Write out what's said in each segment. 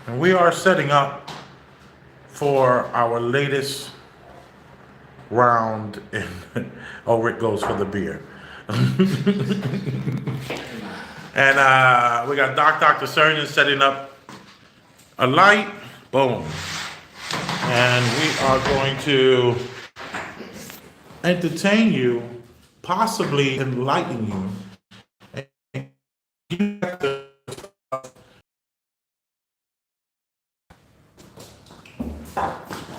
And we are setting up for our latest round in oh, Rick goes for the beer. And we got Dr. Surgeon setting up a light. Boom. And we are going to entertain you, possibly enlighten you.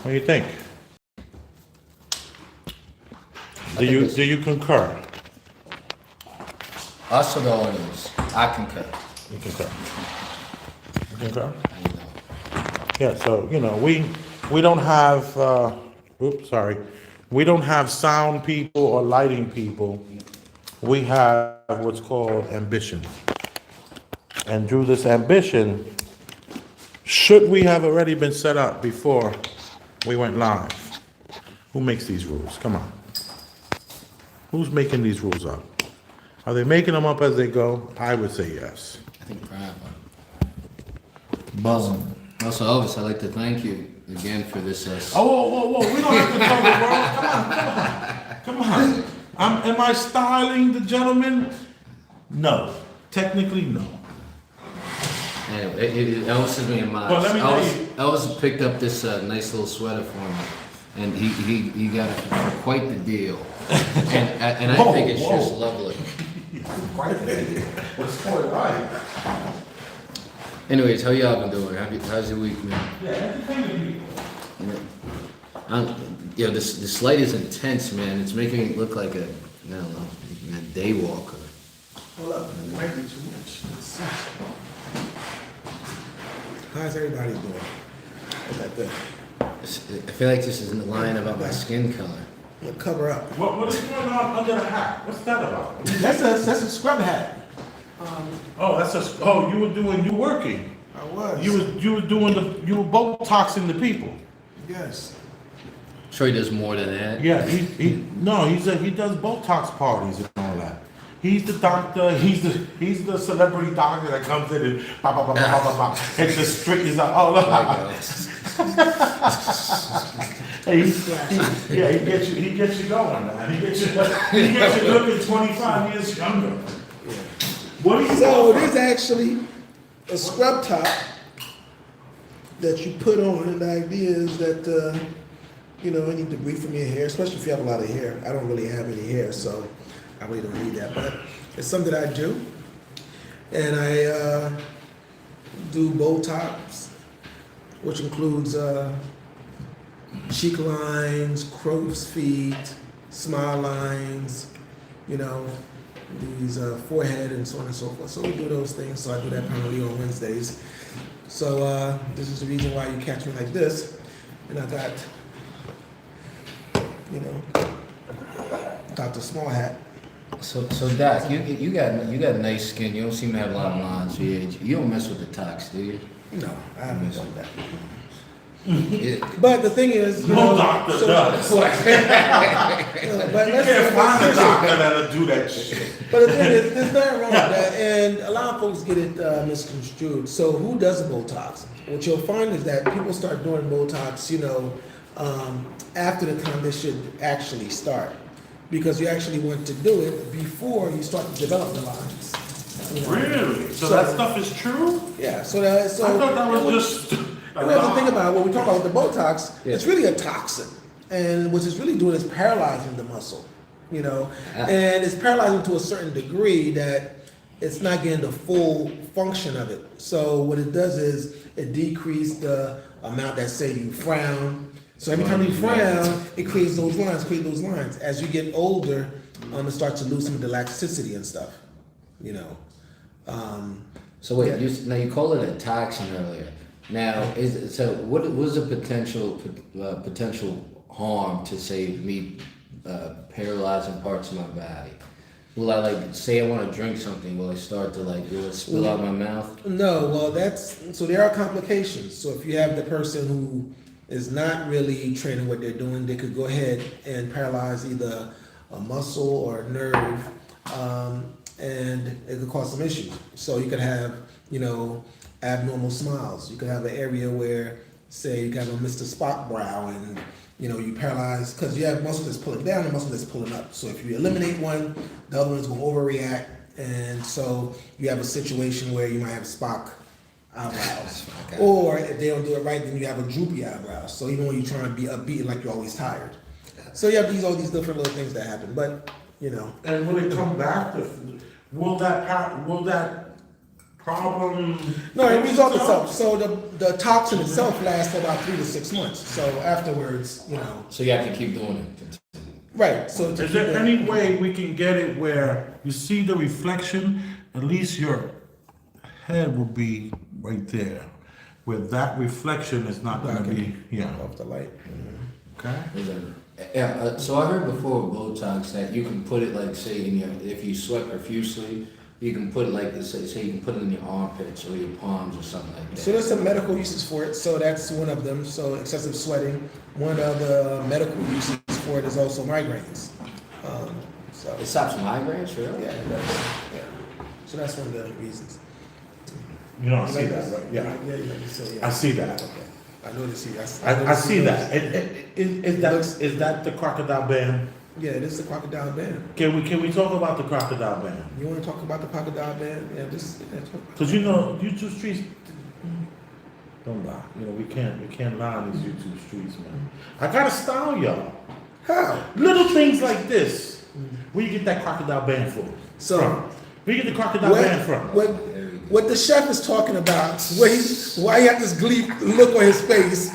What do you think? Do you concur? Us or the audience? I concur. You concur. You concur? Yeah. So we don't have. Sorry. We don't have sound people or lighting people. We have what's called ambition. And through this ambition, should we have already been set up before we went live? Who makes these rules? Come on. Who's making these rules up? Are they making them up as they go? I would say yes. I think Prime. Buzzing. Also, Elvis, I'd like to thank you again for this. Whoa. We don't have to talk, bro. Come on. Am I styling the gentleman? No. Technically, no. Anyway, Elvis is being modest. Well, let me tell you. Elvis picked up this nice little sweater for me, and he got it for quite the deal. And I think it's just lovely. Quite the deal. It's quite right. Anyways, how y'all been doing? How's your week, man? Yeah, entertaining people. This light is intense, man. It's making me look like a day walker. Hold up, it might be too much. Let's see. How's everybody doing? What's that thing? I feel like this is in the line about my skin color. We'll cover up. What is going on under the hat? What's that about? That's a scrub hat. You working. I was. You were Botoxing the people. Yes. Sure, he does more than that. Yeah, he does Botox parties and all that. He's the doctor. He's the celebrity doctor that comes in and blah blah blah blah blah blah. It's the strict. He's like, oh look. He gets you going, man. He gets you looking 25 years younger. Yeah. What do you So it is actually a scrub top that you put on, and the idea is that any debris from your hair, especially if you have a lot of hair. I don't really have any hair, so I really don't need that. But it's something I do, and I do Botox, which includes cheek lines, crow's feet, smile lines, these forehead and so on and so forth. So we do those things. So I do that primarily on Wednesdays. So this is the reason why you catch me like this. And I got, Dr. Small Hat. So Doc, you got nice skin. You don't seem to have a lot of lines for your age. You don't mess with the tox, do you? No, I haven't done that. Yeah. But the thing is, No doctor does. But You can't find a doctor that'll do that shit. But the thing is, there's nothing wrong with that, and a lot of folks get it misconstrued. So who does Botox? What you'll find is that people start doing Botox, after the time they should actually start, because you actually want to do it before you start to develop the lines. Really? So that stuff is true? Yeah. So I thought that was just. You have to think about when we talk about the Botox. Yeah. It's really a toxin, and what it's really doing is paralyzing the muscle. And it's paralyzing to a certain degree that it's not getting the full function of it. So what it does is it decreases the amount that say you frown. So every time you frown, it creates those lines. As you get older, it starts to lose some of the laxicity and stuff. So wait, you call it a toxin earlier. Now, what was the potential harm to say me paralyzing parts of my body? Will I say I want to drink something? Will I start to will it spill out my mouth? No, well there are complications. So if you have the person who is not really training what they're doing, they could go ahead and paralyze either a muscle or a nerve, and it could cause some issues. So you could have abnormal smiles. You could have an area where, say, you got a Mr. Spock brow, and you paralyze because you have muscle that's pulling down and muscle that's pulling up. So if you eliminate one, the other one's going to overreact, and so you have a situation where you might have Spock eyebrows. Okay. Or if they don't do it right, then you have a droopy eyebrows. So even when you're trying to be upbeat, like you're always tired. So you have all these different little things that happen. But And will it come back? Will that problem? no, it resolves itself. So the toxin itself lasts for about 3 to 6 months. So afterwards, So you have to keep doing it. right. So to Is keep there it- any way we can get it where you see the reflection, at least your head will be right there, where that reflection is not gonna be, off the light? okay? Yeah, so I heard before with Botox that you can put it like, say, if you sweat profusely, you can put it like, say you can put it in your armpits or your palms or something like that. So there's some medical uses for it. So that's one of them. So excessive sweating. One of the medical uses for it is also migraines. So It stops migraines, really? yeah, it does. Yeah. So that's one of the reasons. You know, I You see like that, right? Yeah, Yeah, you like to say, yeah. I see that. Okay. I noticed you. I see that. Is that the crocodile band? Yeah, this is the crocodile band. Can we talk about the crocodile band? You want to talk about the crocodile band? Yeah, Cause YouTube streets, don't lie. We can't lie on these YouTube streets, man. I got a style, y'all. how? Little things like this. Where you get that crocodile band from? So Where you get the crocodile band from? what the chef is talking about, why he had this glee look on his face.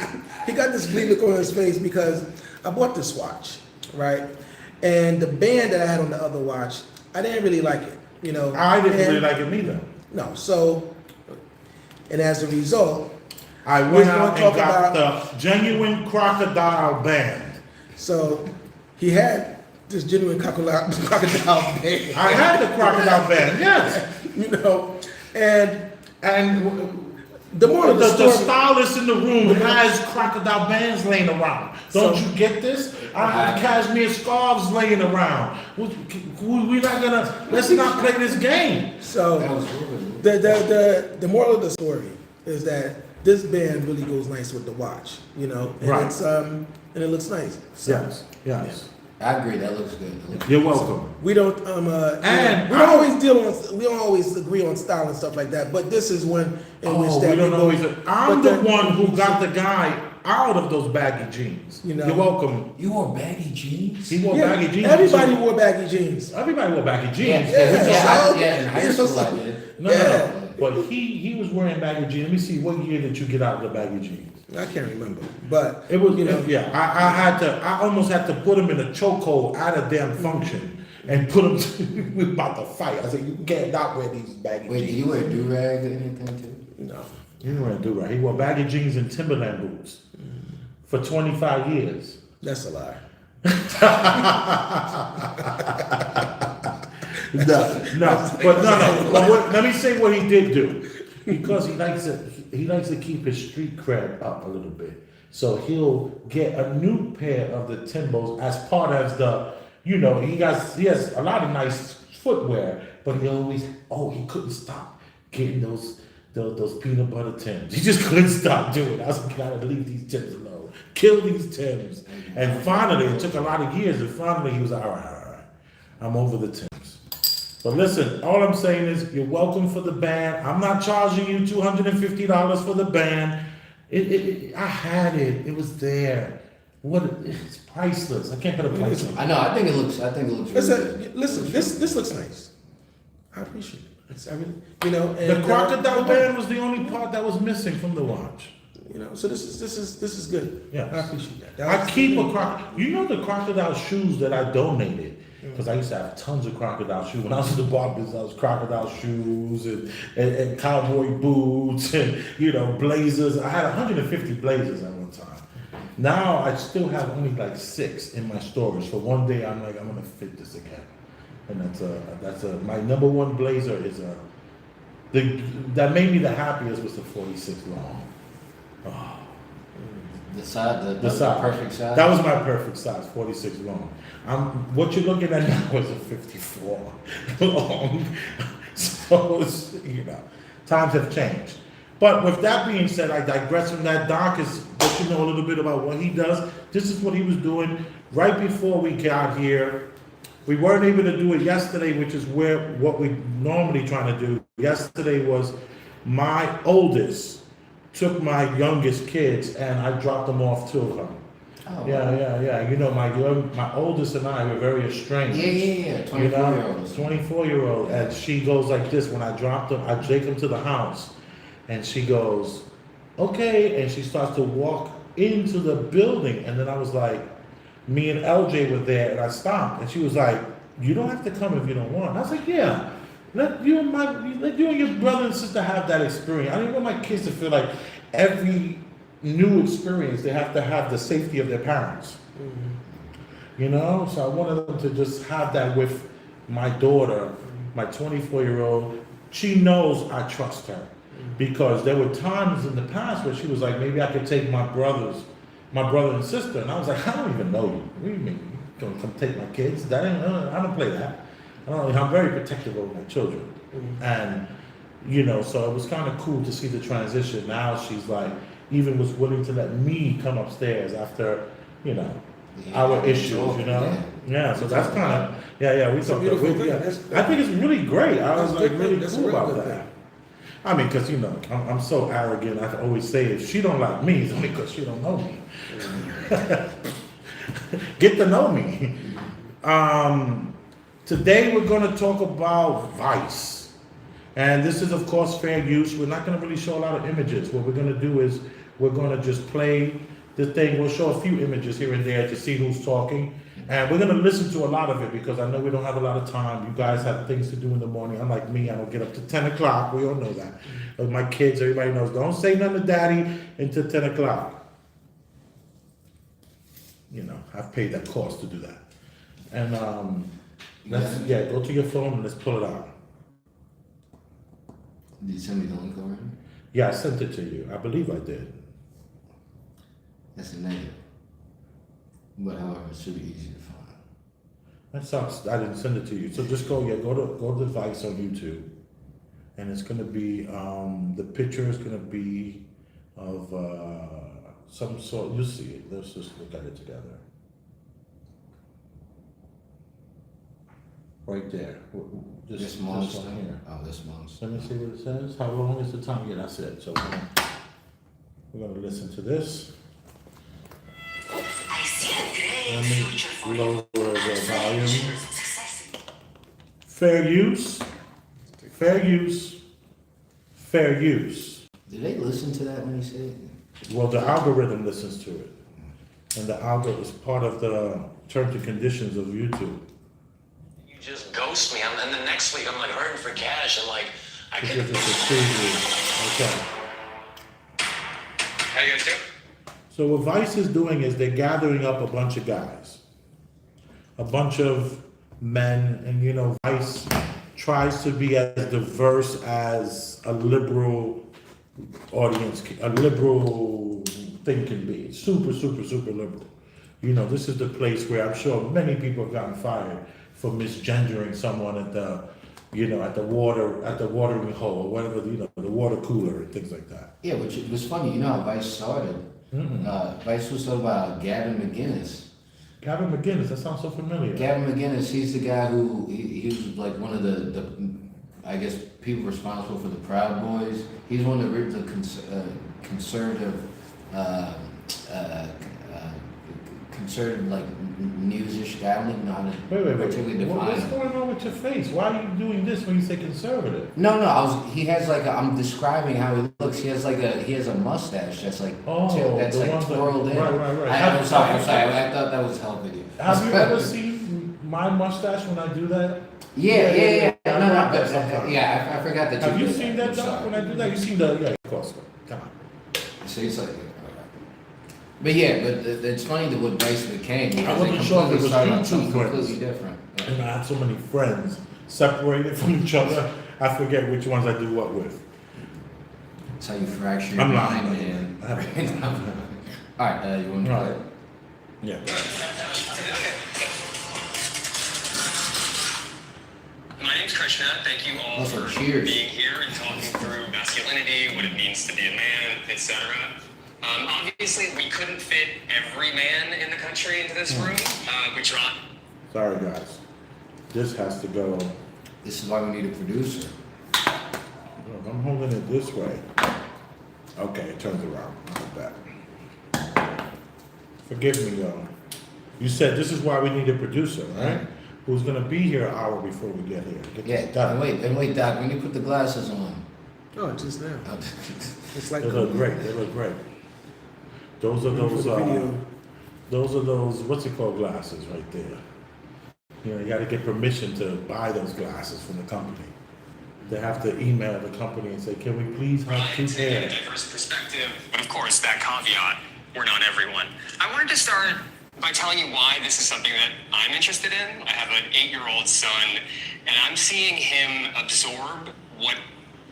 He got this glee look on his face because I bought this watch, right? And the band that I had on the other watch, I didn't really like it, I didn't really like it neither. No, so, and as a result, I We're went gonna out and talk got about- the genuine crocodile band. so he had this genuine crocodile band. I had the crocodile band, yes. And the moral of The the story. stylist in the room has crocodile bands laying around. Don't So- you get this? I have cashmere scarves laying around. We're not gonna, let's not play this game. So That was really the moral of the story is that this band really goes nice with the watch, and Right. it's and it looks nice. So Yes. I agree, that looks good. You're welcome. we don't And we don't always agree on style and stuff like that, but this is one in which that we don't go- always. I'm but the that- one who got the guy out of those baggy jeans. You know. You're welcome. You wore baggy jeans? He wore Yeah, baggy jeans. everybody wore baggy jeans. Everybody wore baggy jeans. Yeah, in high It's school just- I did. No, Yeah. But he was wearing baggy jeans. Let me see, what year did you get out of the baggy jeans? I can't remember, but It was, I almost had to put him in a chokehold at a damn function and put him, we about to fight. I said, you can't not wear these baggy Wait, did jeans. you wear do-rag or anything too? no. He didn't wear a do-rag. He wore baggy jeans and Timberland boots for 25 years. That's a lie. No. But let me say what he did do, because he likes to keep his street cred up a little bit. So he'll get a new pair of the Timbos as part of the, he has a lot of nice footwear, but he couldn't stop getting those peanut butter Timbs. He just couldn't stop doing it. I was like, gotta leave these Timbs alone. Kill these Timbs. And finally, it took a lot of years, and finally he was like, all right. I'm over the Timbs. But listen, all I'm saying is you're welcome for the band. I'm not charging you $250 for the band. I had it. It was there. It's priceless. I can't put a price on it. I know, I think it looks really good. Listen, this looks nice. I appreciate it. And The crocodile band was the only part that was missing from the watch. So this is good. Yes. I appreciate that. I keep the crocodile shoes that I donated, because I used to have tons of crocodile shoes. When I was in the bar business, I was crocodile shoes and cowboy boots and, blazers. I had 150 blazers at one time. Now I still have only like 6 in my storage. For one day, I'm like, I'm gonna fit this again. And that's my number one blazer is that made me the happiest was the 46 long. Oh. The size, the size. perfect size? That was my perfect size, 46 long. What you're looking at now is a 54 long. So, times have changed. But with that being said, I digress from that. Doc is let you know a little bit about what he does. This is what he was doing right before we got here. We weren't able to do it yesterday, which is what we normally trying to do. Yesterday was my oldest took my youngest kids and I dropped them off to her. Oh, Yeah. You know, my oldest and I were very estranged. Yeah. 24-year-old. 24-year-old, and she goes like this when I dropped them. I take them to the house, and she goes, "Okay," and she starts to walk into the building, and then I was like, me and LJ were there, and I stopped, and she was like, "You don't have to come if you don't want." And I was like, "Yeah, let you and your brother and sister have that experience. I don't want my kids to feel like every new experience they have to have the safety of their parents." You know, so I wanted them to just have that with my daughter, my 24-year-old. She knows I trust her because there were times in the past where she was like, maybe I could take my brother and sister, and I was like, I don't even know you. What do you mean? You gonna come take my kids? That ain't, I don't play that. I'm very protective of my children, and you know, so it was kind of cool to see the transition. Now she's like, even was willing to let me come upstairs after, you know, our issues, you know? Yeah, so that's kind of, we It's a talked beautiful about, thing. I think it's really great. I was That's like good. really That's a cool real about good that. thing. I mean, because, you know, I'm so arrogant, I always say if she don't like me, it's only because she don't know me. Get to know me. Today we're going to talk about vice. And this is, of course, fair use. We're not going to really show a lot of images. What we're going to do is we're going to just play the thing. We'll show a few images here and there to see who's talking. And we're going to listen to a lot of it because I know we don't have a lot of time. You guys have things to do in the morning. Unlike me, I don't get up to 10 o'clock. We all know that. But my kids, everybody knows, don't say nothing to daddy until 10 o'clock. You know, I've paid that cost to do that. And go to your phone and let's pull it out. Did you send me the link already? Yeah, I sent it to you. I believe I did. That's a negative. But however, it should be easy to find. That sucks. I didn't send it to you. So just go to the Vice on YouTube, and it's gonna be the picture is gonna be of some sort. You'll see it. Let's just look at it together. Right there. This one monster. here. Oh, this monster. Let me see what it says. How long is the time? Yeah, that's it. So we're gonna listen to this. I see a Let great me future for you. lower the volume. Success. Fair use. Fair use. Fair use. Did they listen to that when he said it? Well, the algorithm listens to it. And the algorithm is part of the terms and conditions of YouTube. You just ghost me, and then the next week I'm like hurting for cash, and like I Because can. it's a preview. Okay. How you guys doing? So what Vice is doing is they're gathering up a bunch of guys. A bunch of men, and you know, Vice tries to be as diverse as a liberal audience, a liberal thing can be. Super, super, super liberal. You know, this is the place where I'm sure many people have gotten fired for misgendering someone at the, you know, at the watering hole, or whatever, you know, the water cooler and things like that. Yeah, which was funny. You know how Vice started? Vice was talking about Gavin McInnes. Gavin McInnes, that sounds so familiar. Gavin McInnes, he's the guy who, he was like one of the I guess, people responsible for the Proud Boys. He's one of the conservative, conservative, like, news-ish guy. I don't even know how to Wait. particularly define What's him. going on with your face? Why are you doing this when you say conservative? No, he has like I'm describing how he looks. He has a mustache that's like, that's the like one that- twirled in. right. I'm sorry. I thought that was helping you. Have you ever seen my mustache when I do that? Yeah. I No, like that sometimes. yeah, I forgot that. Have you did seen I'm that, Doc, sorry. when I do that? You seen the, yeah, of course. Come on. So it's like, but yeah, but it's funny that what Vice became. Because wasn't they sure if it completely was started YouTube on something friends. completely different. Yeah. And I had so many friends separated from each other, I forget which ones I do what with. That's how you fracture your I'm mind, lying. man. I haven't. All right, you want to All play? right. Yeah. My name name's Krishna. Thank you all Also, for cheers. being here and talking through masculinity, what it means to be a man, etc. Obviously, we couldn't fit every man in the country into this room. We tried. Sorry, guys. This has to go. This is why we need a producer. Look, I'm holding it this way. Okay, it turns around. Like that. Forgive me, y'all. You said this is why we need a producer, right? Who's gonna be here an hour before we get here. Get Yeah, this done. and wait, Doc, when you put the glasses on. Oh, just now. It's like They look great. They look great. Those are For those. the video. Those are those. What's it called? Glasses, right there. You know, you got to get permission to buy those glasses from the company. They have to email the company and say, "Can we please have two To get a pairs?" diverse perspective, but of course, that caveat, we're not everyone. I wanted to start by telling you why this is something that I'm interested in. I have an 8-year-old son, and I'm seeing him absorb what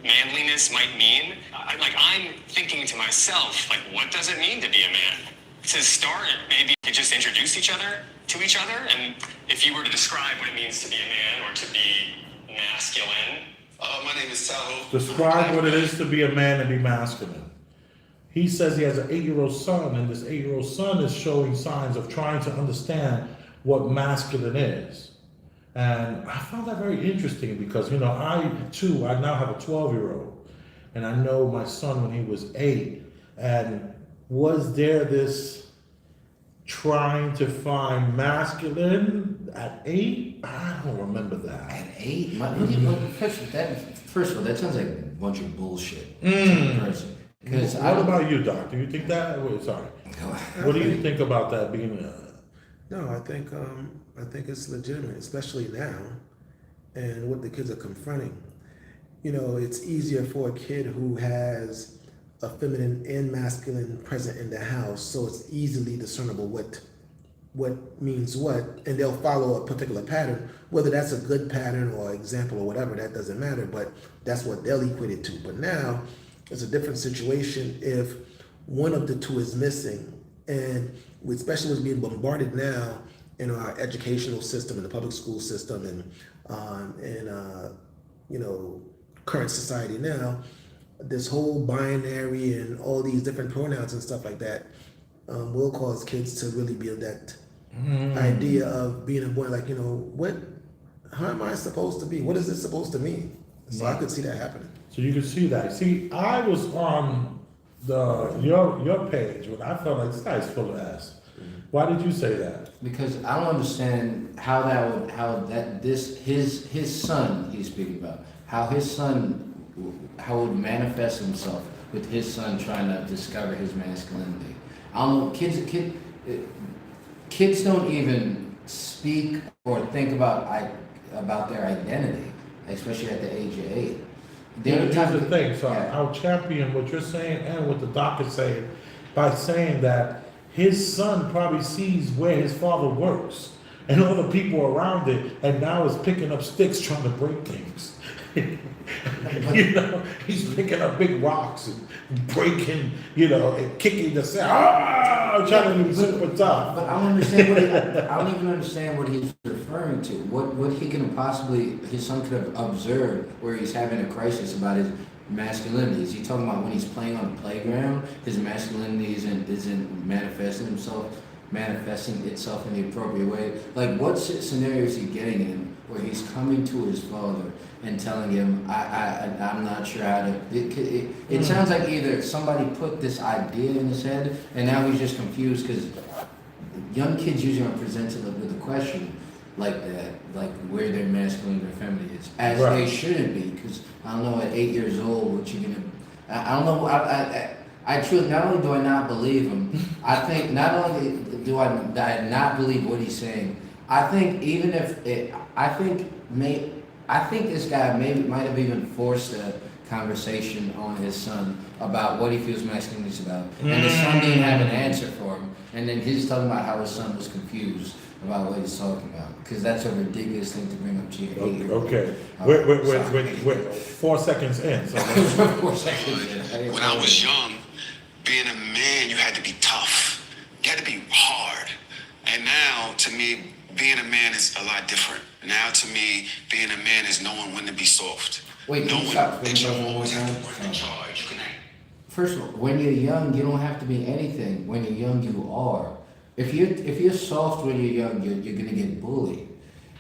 manliness might mean. I'm thinking to myself, like, what does it mean to be a man? To start, maybe you could just introduce each other to each other, and if you were to describe what it means to be a man or to be masculine. My name is Tahoe. Describe what it is to be a man and be masculine. He says he has an 8-year-old son, and this 8-year-old son is showing signs of trying to understand what masculine is. And I found that very interesting because, you know, I now have a 12-year-old, and I know my son when he was 8. And was there this trying to find masculine at 8? I don't remember that. At 8? First of all, that sounds like a bunch of bullshit. Person. What about you, Doc? Do you think that? Wait, sorry. What do you think about that being No, I think it's legitimate, especially now, and what the kids are confronting. You know, it's easier for a kid who has a feminine and masculine present in the house, so it's easily discernible what means what, and they'll follow a particular pattern. Whether that's a good pattern or example or whatever, that doesn't matter, but that's what they'll equate it to. But now, it's a different situation if one of the two is missing, and especially what's being bombarded now in our educational system, in the public school system, and you know, current society now, this whole binary and all these different pronouns and stuff like that will cause kids to really build that idea of being a boy. Like, you know, how am I supposed to be? What is this supposed to mean? So I could see that happening. So you can see that. See, I was on your page when I felt like this guy's full of ass. Why did you say that? Because I don't understand his son he's speaking about, how it would manifest himself with his son trying to discover his masculinity. I don't know, kids don't even speak or think about their identity, especially at the age of 8. Here's the thing, so I'll champion what you're saying and what the doc is saying by saying that his son probably sees where his father works and all the people around it, and now is picking up sticks trying to break things. You know, he's picking up big rocks and breaking, you know, and kicking the sound, trying to be super tough. But I don't even understand what he's referring to. What he can possibly, his son could have observed where he's having a crisis about his masculinity. Is he talking about when he's playing on the playground, his masculinity isn't manifesting itself in the appropriate way? Like, what scenario is he getting in where he's coming to his father and telling him, I'm not sure how to... It sounds like either somebody put this idea in his head and now he's just confused, because young kids usually are presented with a question like that, like where their masculine or feminine is, as they shouldn't be, because I don't know, at 8 years old, what you're gonna... I don't know, I truly, not only do I not believe him, I think not only do I not believe what he's saying, I think even if I think this guy might have even forced a conversation on his son about what he feels masculinity is about, and the son didn't have an answer for him, and then he's talking about how his son was confused about what he's talking about, because that's a ridiculous thing to bring up to your 8-year-old. Okay, we're 4 seconds in. So 4 seconds in. When I was young, being a man, you had to be tough. You had to be hard. And now, to me, being a man is a lot different. Now, to me, being a man is knowing when to be soft. Wait, can you Knowing stop that you one more always have time? to work in charge. You can act. First of all, when you're young, you don't have to be anything. When you're young, you are. If you're soft when you're young, you're gonna get bullied.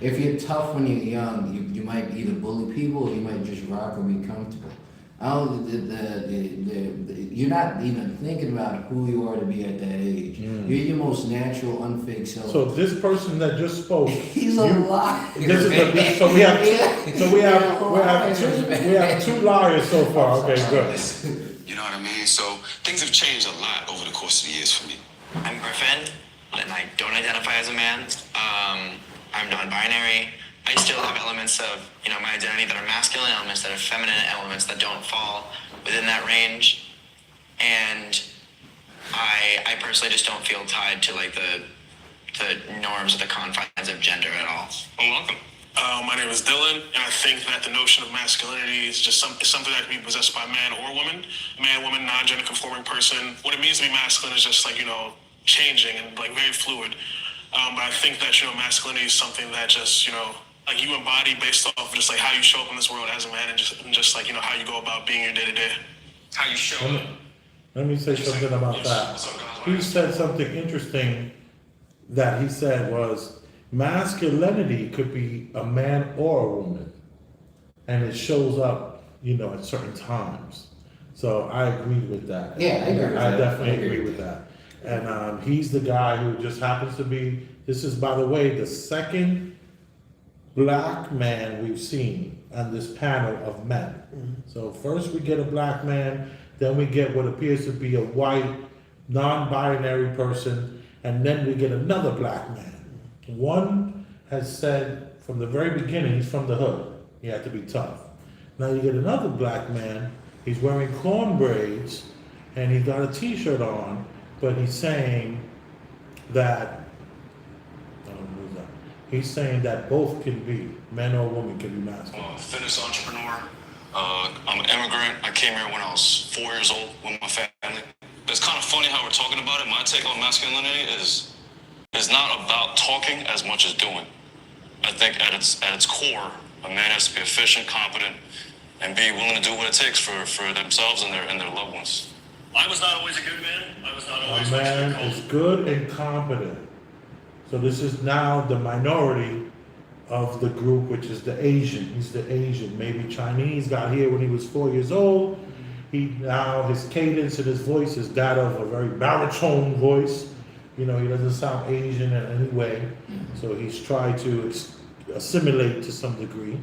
If you're tough when you're young, you might either bully people or you might just rock or be comfortable. I don't, you're not even thinking about who you are to be at that age. You're your most natural, unfake self. So this person that just spoke, He's a liar. this is the, so we have two liars so far. Okay, good. You know what I mean? So things have changed a lot over the course of the years for me. I'm Griffin, and I don't identify as a man. I'm non-binary. I still have elements of, my identity that are masculine, elements that are feminine, elements that don't fall within that range. And I personally just don't feel tied to like the norms or the confines of gender at all. Well, welcome. My name is Dylan, and I think that the notion of masculinity is just something that can be possessed by man or woman. Man, woman, non-gender conforming person. What it means to be masculine is just like, changing and like very fluid. But I think that, masculinity is something that just, like you embody based off of just like how you show up in this world as a man and just like, how you go about being your day to day. How you show up. Let me say something about that. He said something interesting that he said was masculinity could be a man or a woman, and it shows up, at certain times. So I agree with that. Yeah, I agree with I that. definitely agree with that. And he's the guy who just happens to be, this is, by the way, the second black man we've seen on this panel of men. So first we get a black man, then we get what appears to be a white, non-binary person, and then we get another black man. One has said from the very beginning he's from the hood. He had to be tough. Now you get another black man, he's wearing corn braids, and he's got a t-shirt on, but he's saying that, he's saying that both can be, men or women can be masculine. I'm a fitness entrepreneur. I'm an immigrant. I came here when I was 4 years old with my family. It's kind of funny how we're talking about it. My take on masculinity is not about talking as much as doing. I think at its core, a man has to be efficient, competent, and be willing to do what it takes for themselves and their loved ones. I was not always a good man. I was not always A man is good and competent. So this is now the minority of the group, which is the Asian. He's the Asian. Maybe Chinese got here when he was 4 years old. His cadence and his voice is that of a very baritone voice. He doesn't sound Asian in any way. So he's tried to assimilate to some degree.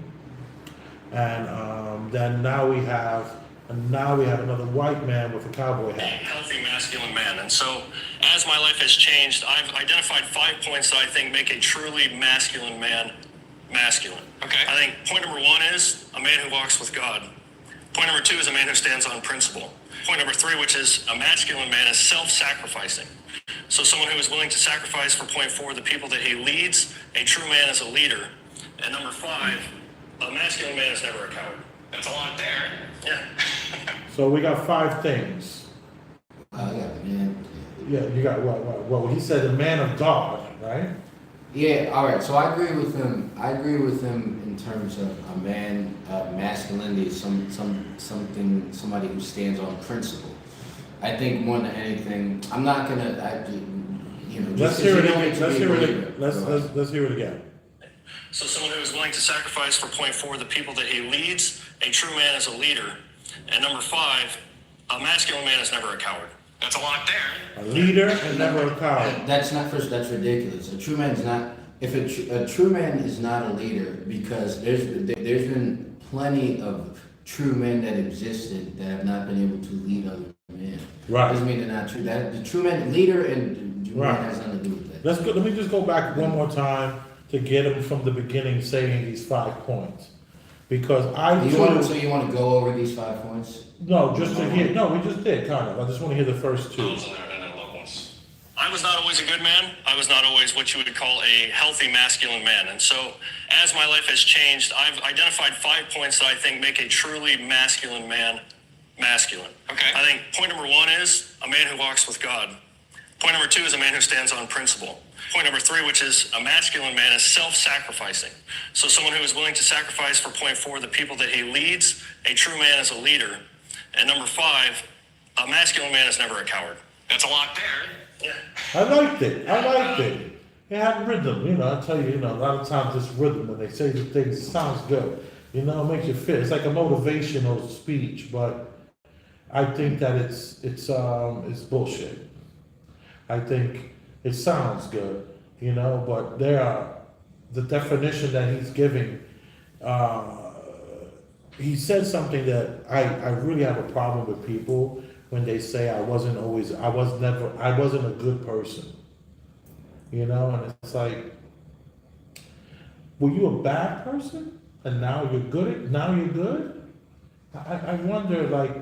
And then now we have another white man with a cowboy hat. healthy masculine man. And so as my life has changed, I've identified 5 points that I think make a truly masculine man masculine. Okay. I think point number 1 is a man who walks with God. Point number 2 is a man who stands on principle. Point number 3, which is a masculine man, is self-sacrificing. So someone who is willing to sacrifice for point 4, the people that he leads. A true man is a leader. And number 5, a masculine man is never a coward. That's a lot there. Yeah. So we got 5 things. Man. Yeah, you got what? Well, he said a man of God, right? Yeah, all right. So I agree with him. In terms of a man, masculinity is somebody who stands on principle. I think more than anything, I'm not gonna. Let's hear it again. Let's hear it again. So someone who is willing to sacrifice for point 4, the people that he leads. A true man is a leader. And number 5, a masculine man is never a coward. That's a lot there. A leader and never a coward. That's ridiculous. A true man is not. If a true man is not a leader, because there's been plenty of true men that existed that have not been able to lead other men. Right. Doesn't mean they're not true. That the true man leader and true Right. man has nothing to do with that. Let's go. Let me just go back one more time to get him from the beginning saying these 5 points, because So you want to go over these 5 points? no, just to hear. No, we just did kind of. I just want to hear the first 2. Those and their loved ones. I was not always a good man. I was not always what you would call a healthy masculine man. And so as my life has changed, I've identified 5 points that I think make a truly masculine man masculine. Okay. I think point number 1 is a man who walks with God. Point number 2 is a man who stands on principle. Point number 3, which is a masculine man, is self-sacrificing. So someone who is willing to sacrifice for point 4, the people that he leads. A true man is a leader. And number 5, a masculine man is never a coward. That's a lot there. Yeah. I liked it. It had rhythm, I tell you, a lot of times it's rhythm when they say the things, it sounds good. It makes you feel, it's like a motivational speech, but I think that it's bullshit. I think it sounds good, but the definition that he's giving, he said something that I really have a problem with people when they say I wasn't a good person. And it's like, were you a bad person? And now you're good? I wonder, like,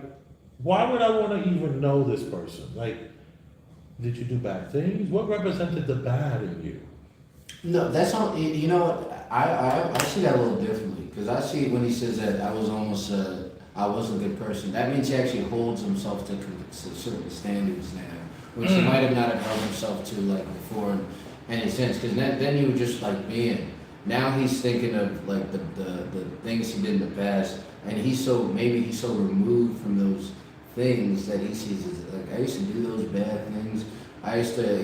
why would I want to even know this person? Like, did you do bad things? What represented the bad in you? No, that's not. You know what? I see that a little differently, because I see when he says that I wasn't a good person. That means he actually holds himself to certain standards now, which he might have not have held himself to like before, in a sense. Because then you were just like being. Now he's thinking of like the things he did in the past, and he's so removed from those things that he sees as like, I used to do those bad things. I used to.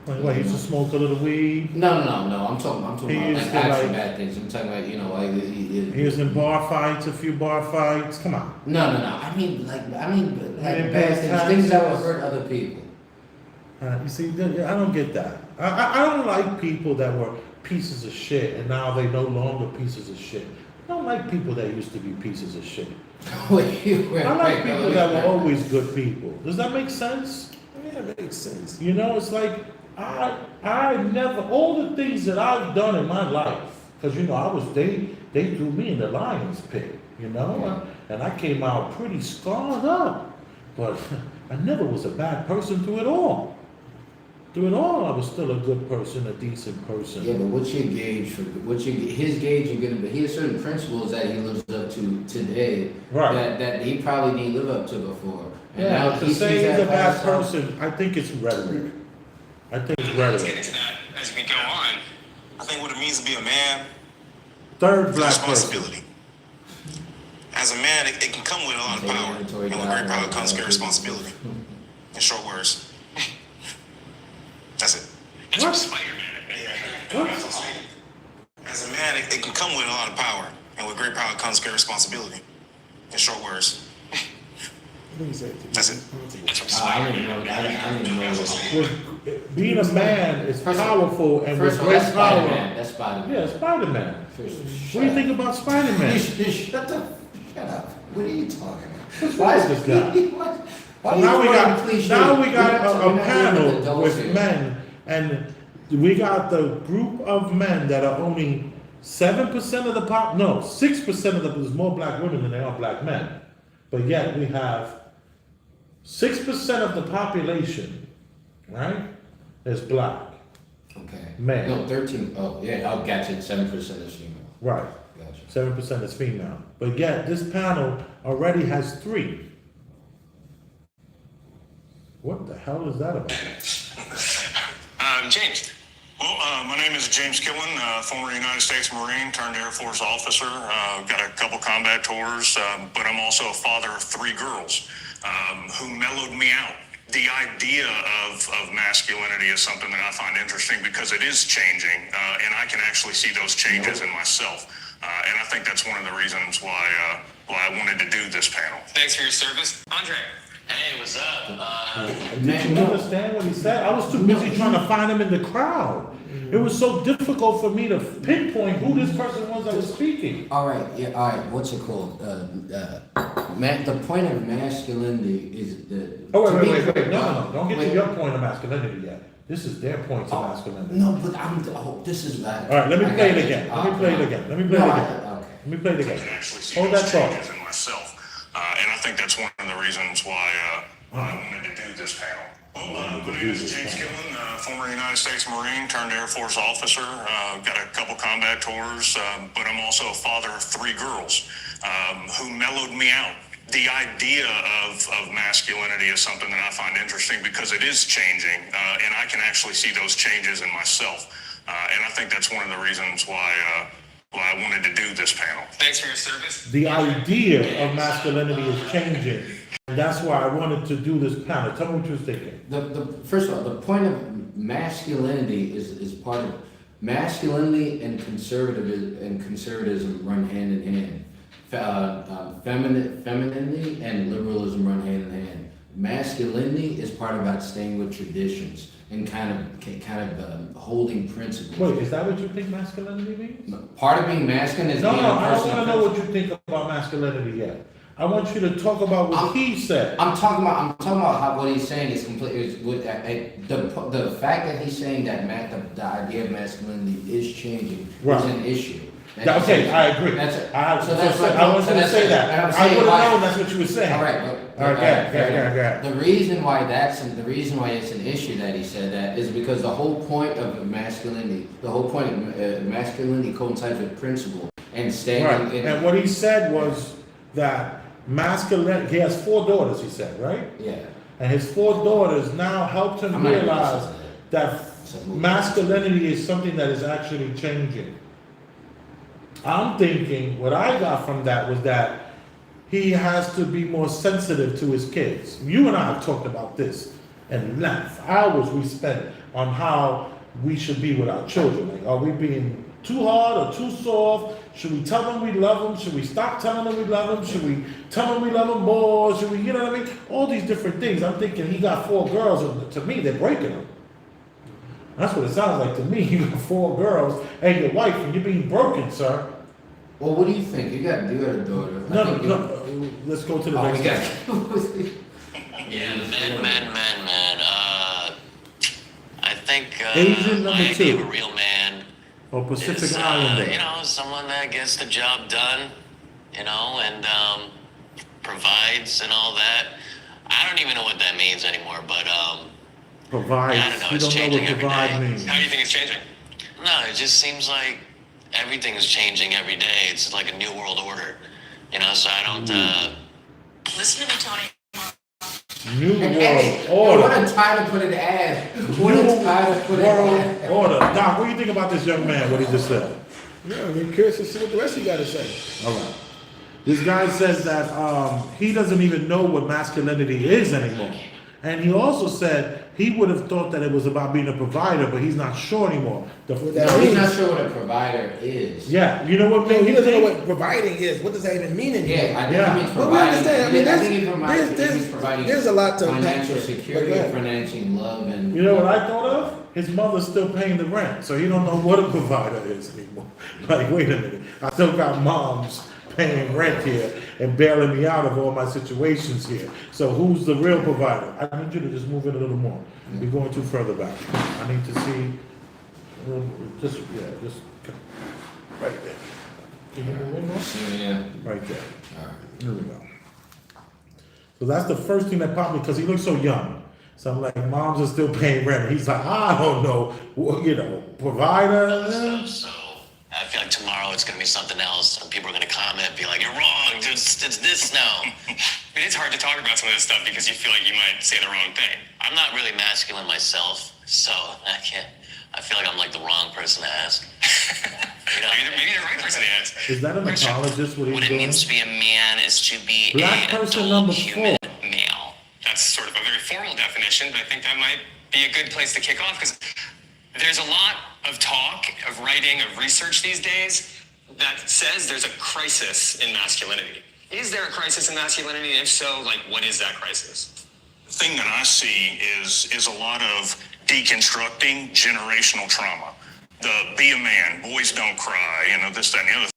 He used to smoke a little weed. No. I'm talking about like actual bad things. I'm talking about he was in bar fights, a few bar fights. Come on. No. I mean bad things that would hurt other people. You see, I don't get that. I don't like people that were pieces of shit and now they no longer pieces of shit. I don't like people that used to be pieces of shit. I like people that were always good people. Does that make sense? Yeah, it makes sense. It's like I never, all the things that I've done in my life, because they threw me in the lion's pit, and I came out pretty scarred up, but I never was a bad person through it all. Through it all, I was still a good person, a decent person. Yeah, but what's your gauge his gauge and good? But he has certain principles that he lives up to today, right? That he probably didn't live up to before. And now to say he's a bad person, I think it's rhetoric. Let's get into that as we go on. I think what it means to be a man. Third black responsibility. As a man, it can come with a lot of power, and with great power comes great responsibility. In short words. That's it. That's from Spider-Man. As a man, it can come with a lot of power, and with great power comes great responsibility. In short words. That's it. That's from Spider-Man. I don't even know. Being a man is powerful and with great power. That's Spider-Man. Yeah, Spider-Man. What do you think about Spider-man? Shut up. What are you talking about? Why is this guy? So now we got a panel with men, and we got the group of men that are only 7% of the 6% of there's more black women than there are black men. But yet we have 6% of the population, right, is black. Okay. Men. No, 13. Oh, yeah, I'll get you. 7% is female. Right. Gotcha. 7% is female. But yet this panel already has 3. What the hell is that about? James. Well, my name is James Killen, former United States Marine turned Air Force officer. Got a couple combat tours, but I'm also a father of 3 girls who mellowed me out. The idea of masculinity is something that I find interesting because it is changing, and I can actually see those changes in myself. And I think that's one of the reasons why I wanted to do this panel. Thanks for your service. Andre. Hey, what's up? Did you understand what he said? I was too busy trying to find him in the crowd. It was so difficult for me to pinpoint who this person was that was speaking. All right. What's it called? The point of masculinity is the. Oh, wait. No. Don't get to your point of masculinity yet. This is their point of masculinity. No, but this is that. All right, let me play it again. Let me play it again. Let me play it again. Hold that thought. In myself. And I think that's one of the reasons why I wanted to do this panel. Well, my name is James Killen, former United States Marine turned Air Force officer. Got a couple combat tours, but I'm also a father of 3 girls who mellowed me out. the idea of masculinity is something that I find interesting because it is changing, and I can actually see those changes in myself. And I think that's one of the reasons why I wanted to do this panel. Thanks for your service. The idea of masculinity is changing. And that's why I wanted to do this panel. Tell me what you're thinking. First of all, the point of masculinity is part of masculinity and conservatism run hand in hand. Femininity and liberalism run hand in hand. Masculinity is part about staying with traditions and kind of holding principles. Wait, is that what you think masculinity means? Part of being masculine is being a I person. don't want to know what you think about masculinity yet. I want you to talk about what he said. I'm talking about how what he's saying is completely the fact that he's saying that the idea of masculinity is changing is an issue. Okay, I agree. I wanted to say that. I would have known that's what you were saying. All right. Okay. The reason why it's an issue that he said that is because the whole point of masculinity coincides with principle and staying. Right. And what he said was that he has 4 daughters, he said, right? Yeah. And his 4 daughters now helped him realize that masculinity is something that is actually changing. I'm thinking what I got from that was that he has to be more sensitive to his kids. You and I have talked about this and length, hours we spent on how we should be with our children. Like, are we being too hard or too soft? Should we tell them we love them? Should we stop telling them we love them? Should we tell them we love them more? Should we, you know what I mean? All these different things. I'm thinking he got 4 girls, and to me, they're breaking them. That's what it sounds like to me. You got 4 girls and your wife, and you're being broken, sir. Well, what do you think? You got a daughter. No. Let's go to the next one. Yeah, man. I think Asian my number idea 2. of a real man Or Pacific is, Islander. someone that gets the job done, and provides and all that. I don't even know what that means anymore, but Provides. I don't know. You It's don't know changing what every provide day. means. How do you think it's changing? No, it just seems like everything's changing every day. It's like a new world order, So I don't. Listen to me, Tony. New What World Order. a title for the ad. New World Order. Doc, what do you think about this young man, what he just said? Yeah, I'm curious to see what the rest of you got to say. All right. This guy says that he doesn't even know what masculinity is anymore. And he also said he would have thought that it was about being a provider, but he's not sure anymore. He's not sure what a provider is. Yeah, you know what made He me doesn't know think? what providing is. What does that even mean anymore? Yeah, I think Yeah. he means But we providing. understand. I mean, I think he means providing there's a lot to unpack financial there. security, But go ahead. financial love, and You know what I thought of? His mother's still paying the rent, so he don't know what a provider is anymore. Like, wait a minute, I still got moms paying rent here and bailing me out of all my situations here. So who's the real provider? I need you to just move it a little more. We're going too further back. I need to see, just right there. Can you move in more? yeah. Right there. All right. Here we go. So that's the first thing that popped me because he looks so young. So I'm like, moms are still paying rent. He's like, I don't know, provider. So I feel like tomorrow it's going to be something else, and people are going to comment and be like, "You're wrong. It's this now." It is hard to talk about some of this stuff because you feel like you might say the wrong thing. I'm not really masculine myself, so I can't. I feel like I'm like the wrong person to ask. Maybe the right person to ask. Is that an apologist? What What he's it doing? means to be a man is to be Black an person adult number human 4. male. That's sort of a very formal definition, but I think that might be a good place to kick off because there's a lot of talk, of writing, of research these days that says there's a crisis in masculinity. Is there a crisis in masculinity? If so, what is that crisis? The thing that I see is a lot of deconstructing generational trauma. The be a man, boys don't cry, this, that, and the other.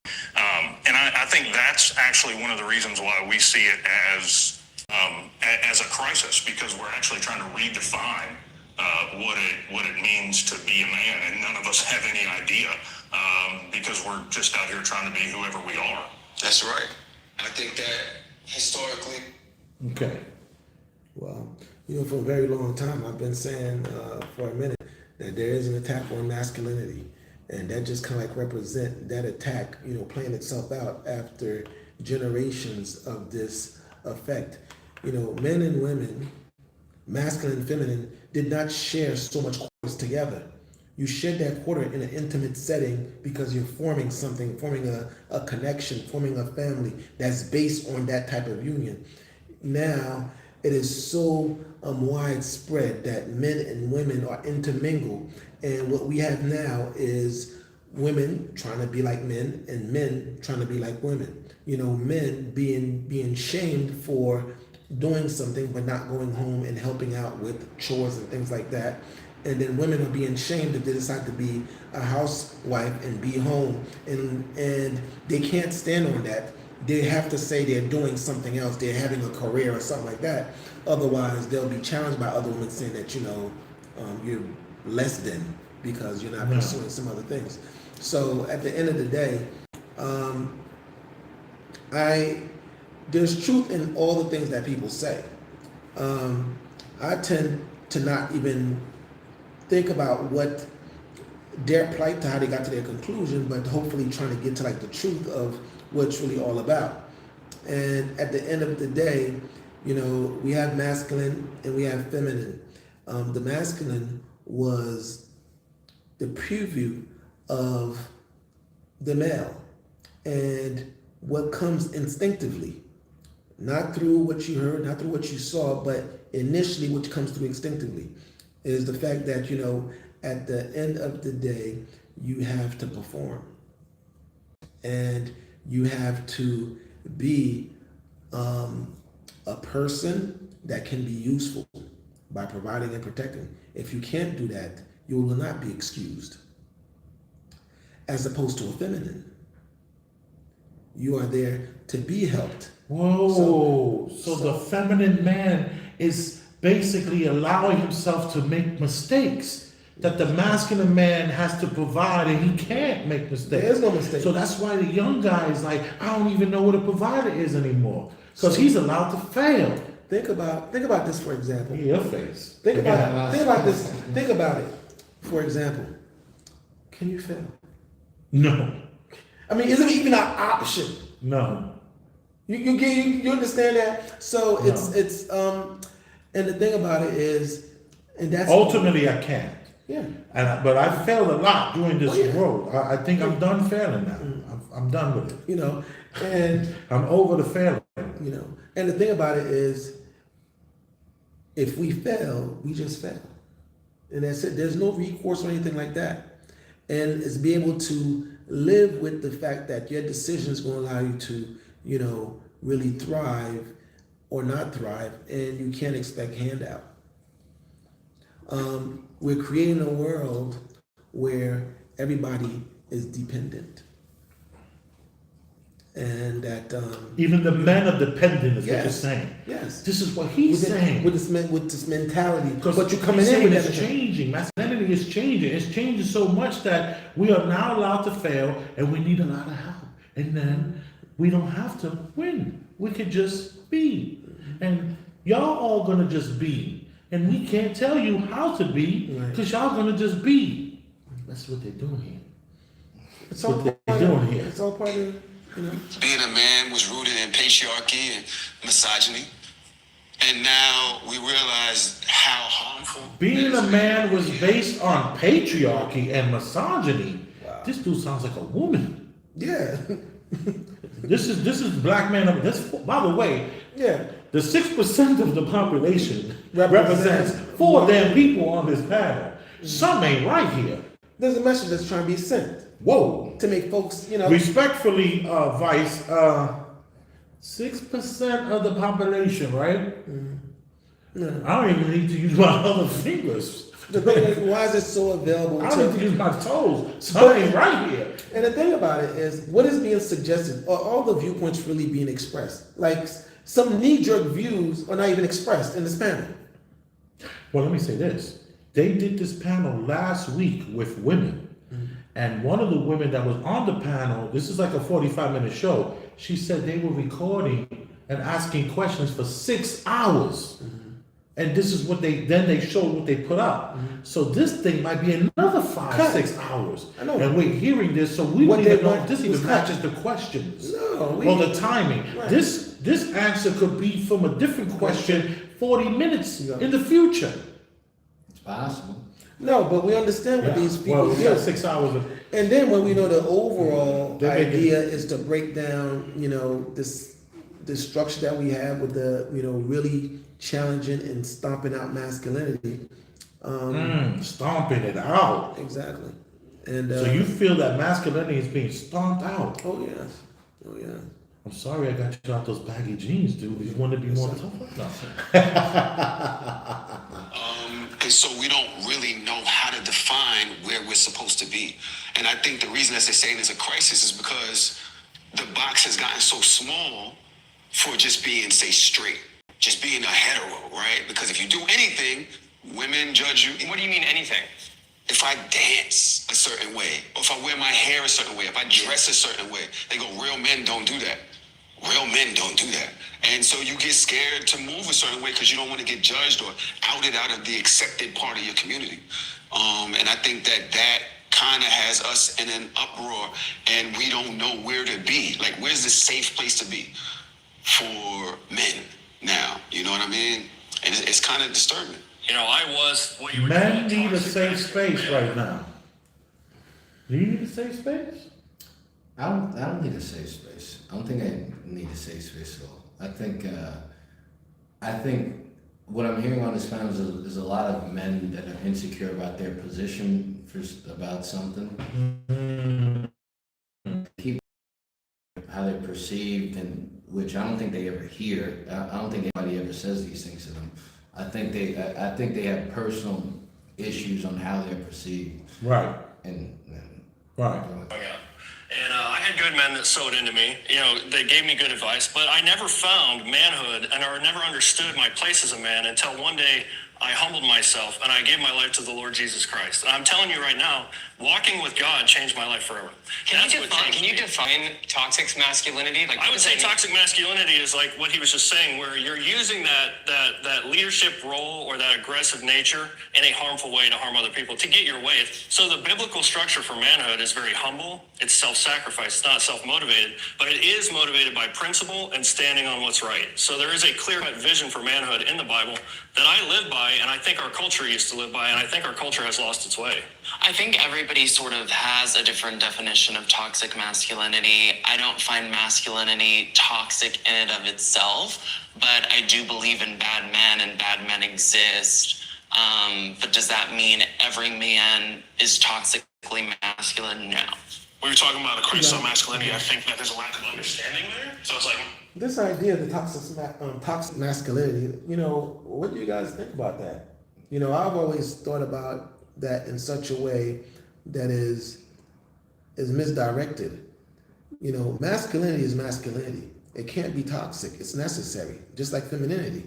And I think that's actually one of the reasons why we see it as a crisis, because we're actually trying to redefine what it means to be a man, and none of us have any idea because we're just out here trying to be whoever we are. That's right. I think that historically. Okay. Well, for a very long time, I've been saying for a minute that there is an attack on masculinity, and that just kind of like represent that attack, playing itself out after generations of this effect. You know, men and women, masculine and feminine, did not share so much quarters together. You shared that quarter in an intimate setting because you're forming something, forming a connection, forming a family that's based on that type of union. Now, it is so widespread that men and women are intermingled. And what we have now is women trying to be like men and men trying to be like women. You know, men being shamed for doing something but not going home and helping out with chores and things like that. And then women are being shamed if they decide to be a housewife and be home. And they can't stand on that. They have to say they're doing something else, they're having a career or something like that. Otherwise, they'll be challenged by other women saying that, you're less than because you're not pursuing some other things. So at the end of the day, there's truth in all the things that people say. I tend to not even think about what their plight to how they got to their conclusion, but hopefully trying to get to like the truth of what it's really all about. And at the end of the day, we have masculine and we have feminine. The masculine was the preview of the male and what comes instinctively, not through what you heard, not through what you saw, but initially what comes through instinctively is the fact that, at the end of the day, you have to perform and you have to be a person that can be useful by providing and protecting. If you can't do that, you will not be excused. As opposed to a feminine, you are there to be helped. Whoa! So the feminine man is basically allowing himself to make mistakes that the masculine man has to provide, and he can't make mistakes. There is no mistake. So that's why the young guy is like, I don't even know what a provider is anymore, because he's allowed to fail. Think about this, for example. Your face. Think about this. Think about it. For example, can you fail? No. I mean, isn't it even an option? No. You understand that? So it's and the thing about it is, and that's ultimately I can't. Yeah. But I failed a lot during this road. I think I'm done failing now. I'm done with it. And I'm over the failing. And the thing about it is, if we fail, we just fail, and that's it. There's no recourse or anything like that. And it's be able to live with the fact that your decisions going to allow you to, really thrive or not thrive, and you can't expect handout. We're creating a world where everybody is dependent, and that even the men are dependent, is what you're saying. Yes, this is what he's saying with this mentality. But you're coming in with that. It's changing. Masculinity is changing. It's changing so much that we are now allowed to fail, and we need a lot of help. And then we don't have to win. We could just be, and y'all all gonna just be, and we can't tell you how to be because y'all gonna just be. That's what they're doing here. It's all what they're doing here. It's all part of. Being a man was rooted in patriarchy and misogyny. And now we realize how harmful. Being a man was based on patriarchy and misogyny. Wow. This dude sounds like a woman. Yeah. This is black man. By the way, the 6% of the population represents 4 damn people on this panel. Something ain't right here. There's a message that's trying to be sent. Whoa. To make folks, Respectfully, Vice, 6% of the population, right? No. I don't even need to use my other fingers. The thing is, why is it so available? I don't need to use my toes. Something ain't right here. And the thing about it is, what is being suggested? Are all the viewpoints really being expressed? Like, some knee-jerk views are not even expressed in this panel. Well, let me say this. They did this panel last week with women. And one of the women that was on the panel, this is like a 45-minute show, she said they were recording and asking questions for 6 hours. And this is what they showed what they put up. So this thing might be another 5-6 hours. I know. And we're hearing this, so we don't even know if this even matches the questions. No. Or the timing. Right. This this answer could be from a different question 40 minutes in the future. It's possible. No, but we understand what these people Well, we do. got 6 hours of, And then when we know the overall They make it- idea is to break down, this structure that we have with the, really challenging and stomping out masculinity. stomping it out. Exactly. And So you feel that masculinity is being stomped out. oh yes, oh yeah. I'm sorry I got you out those baggy jeans, dude. You want to be more tougher? No. And so we don't really know how to define where we're supposed to be. And I think the reason that they're saying there's a crisis is because the box has gotten so small for just being, say, straight, just being a hetero, right? Because if you do anything, women judge you. What do you mean anything? If I dance a certain way, or if I wear my hair a certain way, if I dress a certain way, they go, real men don't do that. Real men don't do that. And so you get scared to move a certain way because you don't want to get judged or outed out of the accepted part of your community. And I think that kind of has us in an uproar and we don't know where to be. Like, where's the safe place to be for men now? You know what I mean? And it's kind of disturbing. I was what you were Men calling need a toxic safe masculinity. space right now. Do you need a safe space? I don't need a safe space. I don't think I need a safe space at all. I think what I'm hearing on this panel is a lot of men that are insecure about their position about something. Keep how they're perceived, and which I don't think they ever hear. I don't think anybody ever says these things to them. I think they have personal issues on how they're perceived. Right. And Right. Oh, yeah. And I had good men that sewed into me. They gave me good advice, but I never found manhood or never understood my place as a man until one day I humbled myself and I gave my life to the Lord Jesus Christ. And I'm telling you right now, walking with God changed my life forever. Can you define toxic masculinity? I would say toxic masculinity is like what he was just saying, where you're using that leadership role or that aggressive nature in a harmful way to harm other people, to get your way. So the biblical structure for manhood is very humble. It's self-sacrifice. It's not self-motivated, but it is motivated by principle and standing on what's right. So there is a clear-cut vision for manhood in the Bible that I live by, and I think our culture used to live by, and I think our culture has lost its way. I think everybody sort of has a different definition of toxic masculinity. I don't find masculinity toxic in and of itself, but I do believe in bad men and bad men exist. But does that mean every man is toxically masculine? No. We were talking about a crisis on masculinity. I think that there's a lack of understanding there. So it's like, This idea of the toxic masculinity, what do you guys think about that? I've always thought about that in such a way that is misdirected. Masculinity is masculinity. It can't be toxic. It's necessary, just like femininity.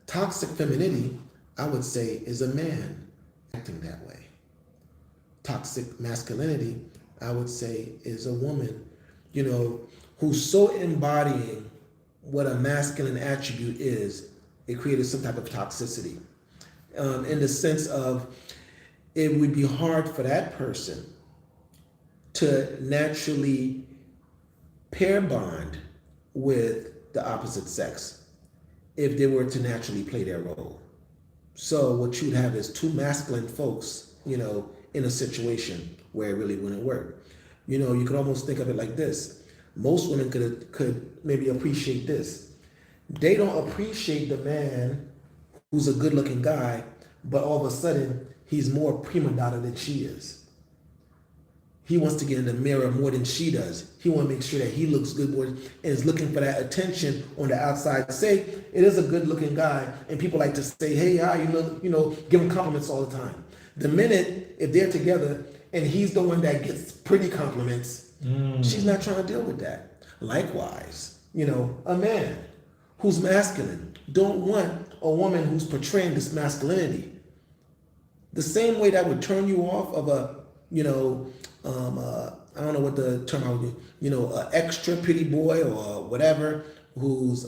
Toxic femininity, I would say, is a man acting that way. Toxic masculinity, I would say, is a woman, who's so embodying what a masculine attribute is, it created some type of toxicity. In the sense of, it would be hard for that person to naturally pair bond with the opposite sex if they were to naturally play their role. So what you'd have is two masculine folks, in a situation where it really wouldn't work. You could almost think of it like this. Most women could maybe appreciate this. They don't appreciate the man who's a good-looking guy, but all of a sudden he's more prima donna than she is. He wants to get in the mirror more than she does. He wants to make sure that he looks good more and is looking for that attention on the outside. Say it is a good-looking guy, and people like to say, "Hey, how you look?" Give him compliments all the time. The minute if they're together and he's the one that gets pretty compliments, she's not trying to deal with that. Likewise, a man who's masculine don't want a woman who's portraying this masculinity. The same way that would turn you off of a, I don't know what the term I would use, an extra pretty boy or whatever, who's,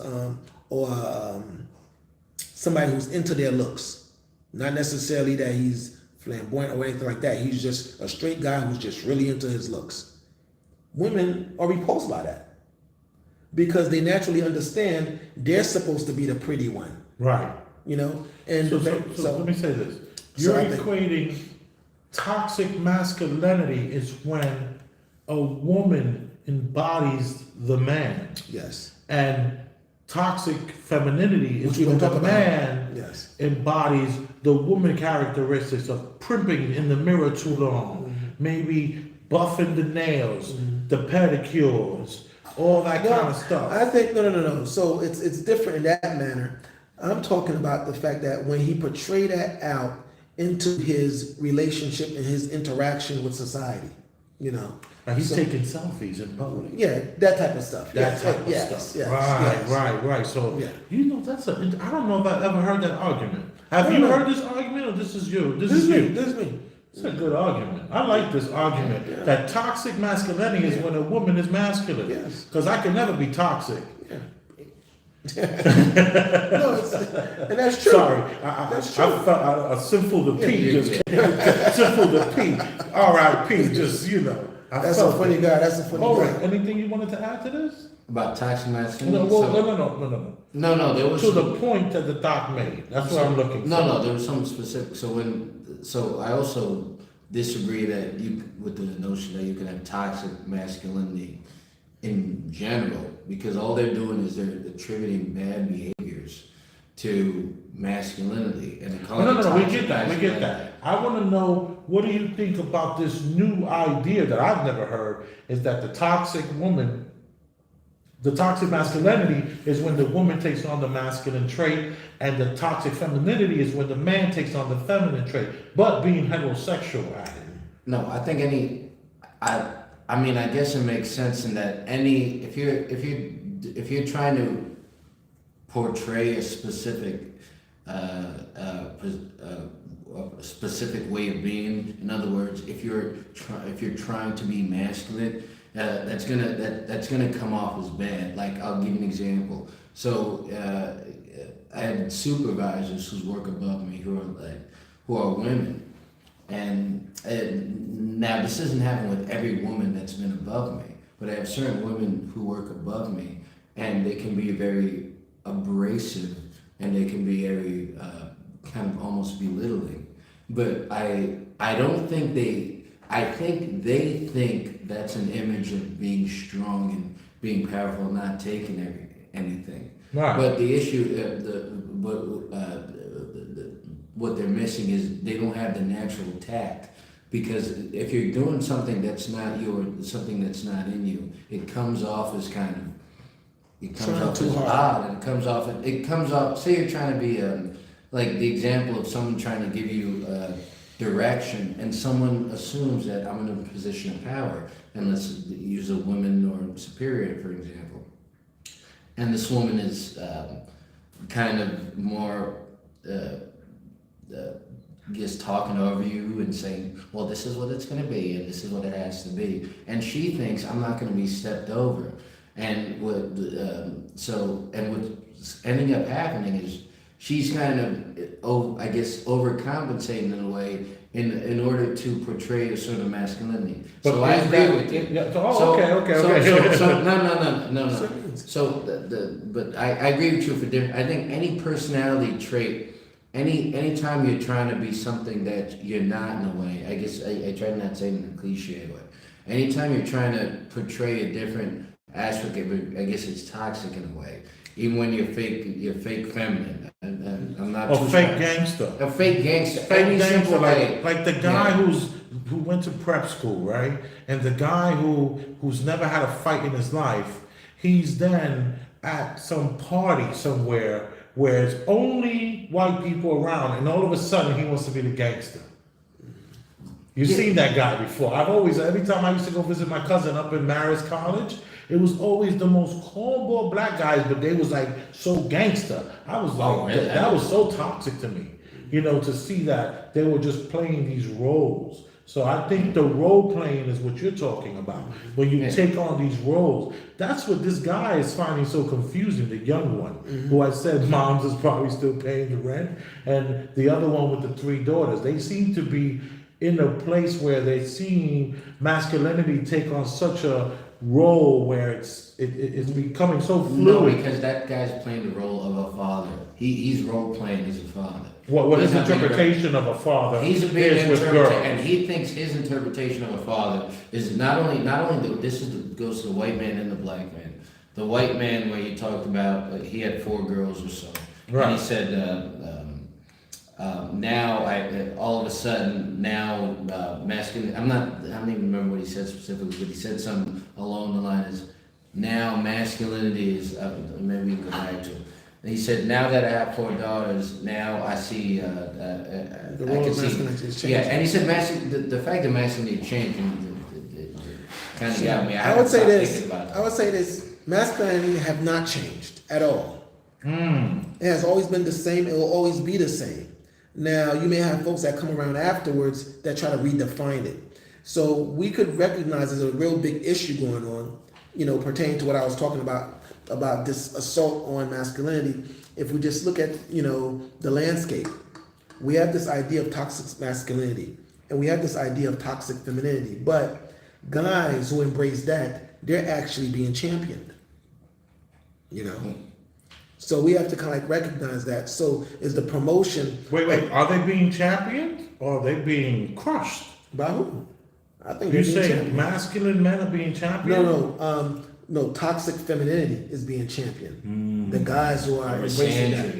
somebody who's into their looks. Not necessarily that he's flamboyant or anything like that. He's just a straight guy who's just really into his looks. Women are repulsed by that. because they naturally understand they're supposed to be the pretty one, Right. you know? And So let me say this. So You're I think- equating toxic masculinity is when a woman embodies the man. yes, And toxic femininity Which is we when don't talk the about. man Yes. embodies the woman characteristics of primping in the mirror too long, maybe buffing the nails, the pedicures, all that kind of stuff. I think no. So it's different in that manner. I'm talking about the fact that when he portrayed that out into his relationship and his interaction with society, you know. Now he's So- taking selfies in public. Yeah, that type of stuff. That Yes, type of yes, stuff. yes, right, yes. right. So Yeah. you know I don't know if I've ever heard that argument. Have you No. heard this argument, or this is you? This is you. me. This is me. It's a good argument. I like this argument that toxic masculinity is when a woman is masculine. Yes. Because I can never be toxic. Yeah. No, and that's true. Sorry, That's I true. felt a sinful to pee. Yeah, Just sinful to pee. R.I.P. Just I That's a felt funny it. guy. That's a funny All guy. right. Anything you wanted to add to this? About toxic No, masculinity. well, So- no. No, there was To the point that the doc made. That's what I'm looking for. No, there was something specific. So I also disagree with the notion that you can have toxic masculinity in general, because all they're doing is they're attributing bad behaviors to masculinity and they call No, it we toxic get that. We get masculinity. that. I want to know, what do you think about this new idea that I've never heard? Is that the toxic masculinity is when the woman takes on the masculine trait, and the toxic femininity is when the man takes on the feminine trait, but being heterosexual at it. No, I think I mean, I guess it makes sense in that if you're trying to portray a specific way of being, in other words, if you're trying to be masculine, that's gonna come off as bad. Like, I'll give you an example. So I had supervisors who work above me who are women. And now this doesn't happen with every woman that's been above me, but I have certain women who work above me, and they can be very abrasive, and they can be very kind of almost belittling. But I don't think I think they think that's an image of being strong and being powerful, not taking anything. Right. But the issue, what they're missing is they don't have the natural tact, because if you're doing something that's not something that's not in you, it comes off as odd, and it comes off. Say you're trying to be like the example of someone trying to give you direction, and someone assumes that I'm in a position of power, and let's use a woman or superior for example, and this woman is kind of more. Just talking over you and saying, well, this is what it's going to be and this is what it has to be, and she thinks I'm not going to be stepped over, and what's ending up happening is she's kind of I guess overcompensating in a way in order to portray a sort of masculinity. But So I is agree that- with you. yeah, okay. No. So but I agree with you for different. I think any personality trait, anytime you're trying to be something that you're not in a way. I guess I try to not say it in a cliche way. Anytime you're trying to portray a different aspect of it, I guess it's toxic in a way. Even when you're fake feminine. And I'm not. Or too fake sure. gangster. A fake gangster. Fake Any gangster, simple way. like the guy Yeah. who went to prep school, right? And the guy who's never had a fight in his life, he's then at some party somewhere where it's only white people around, and all of a sudden he wants to be the gangster. You've seen that guy before. Every time I used to go visit my cousin up in Marist College, it was always the most cornball black guys, but they was like so gangster. I was like, really? that was so toxic to me, to see that they were just playing these roles. So I think the role playing is what you're talking about. When you take on these roles, that's what this guy is finding so confusing, the young one, who I said moms is probably still paying the rent, and the other one with the 3 daughters. They seem to be in a place where they're seeing masculinity take on such a role where it's becoming so No, fluid. because that guy's playing the role of a father. He's role playing as a father. What He's his not being interpretation of a father He's a is big with interpreter, girls. and he thinks his interpretation of a father is not only goes to the white man and the black man. The white man, where he talked about he had 4 girls or so, Right. and he said now all of a sudden now masculine. I don't even remember what he said specifically, but he said something along the line is now masculinity is maybe we can go back to it. And he said, now that I have 4 daughters, now I see, The I role can of see. masculinity is Yeah, changing. and he said the fact that masculinity changed kind of got me. I would say stopped this. thinking about I would say this. Masculinity have not changed at all. It has always been the same. It will always be the same. Now you may have folks that come around afterwards that try to redefine it. So we could recognize there's a real big issue going on, pertaining to what I was talking about this assault on masculinity. If we just look at the landscape, we have this idea of toxic masculinity and we have this idea of toxic femininity. But guys who embrace that, they're actually being championed. So we have to kind of like recognize that. So is the promotion Wait, are they being championed or are they being crushed? by who? I think You they're being say championed. masculine men are being championed? No, toxic femininity is being championed. The guys who are embracing that,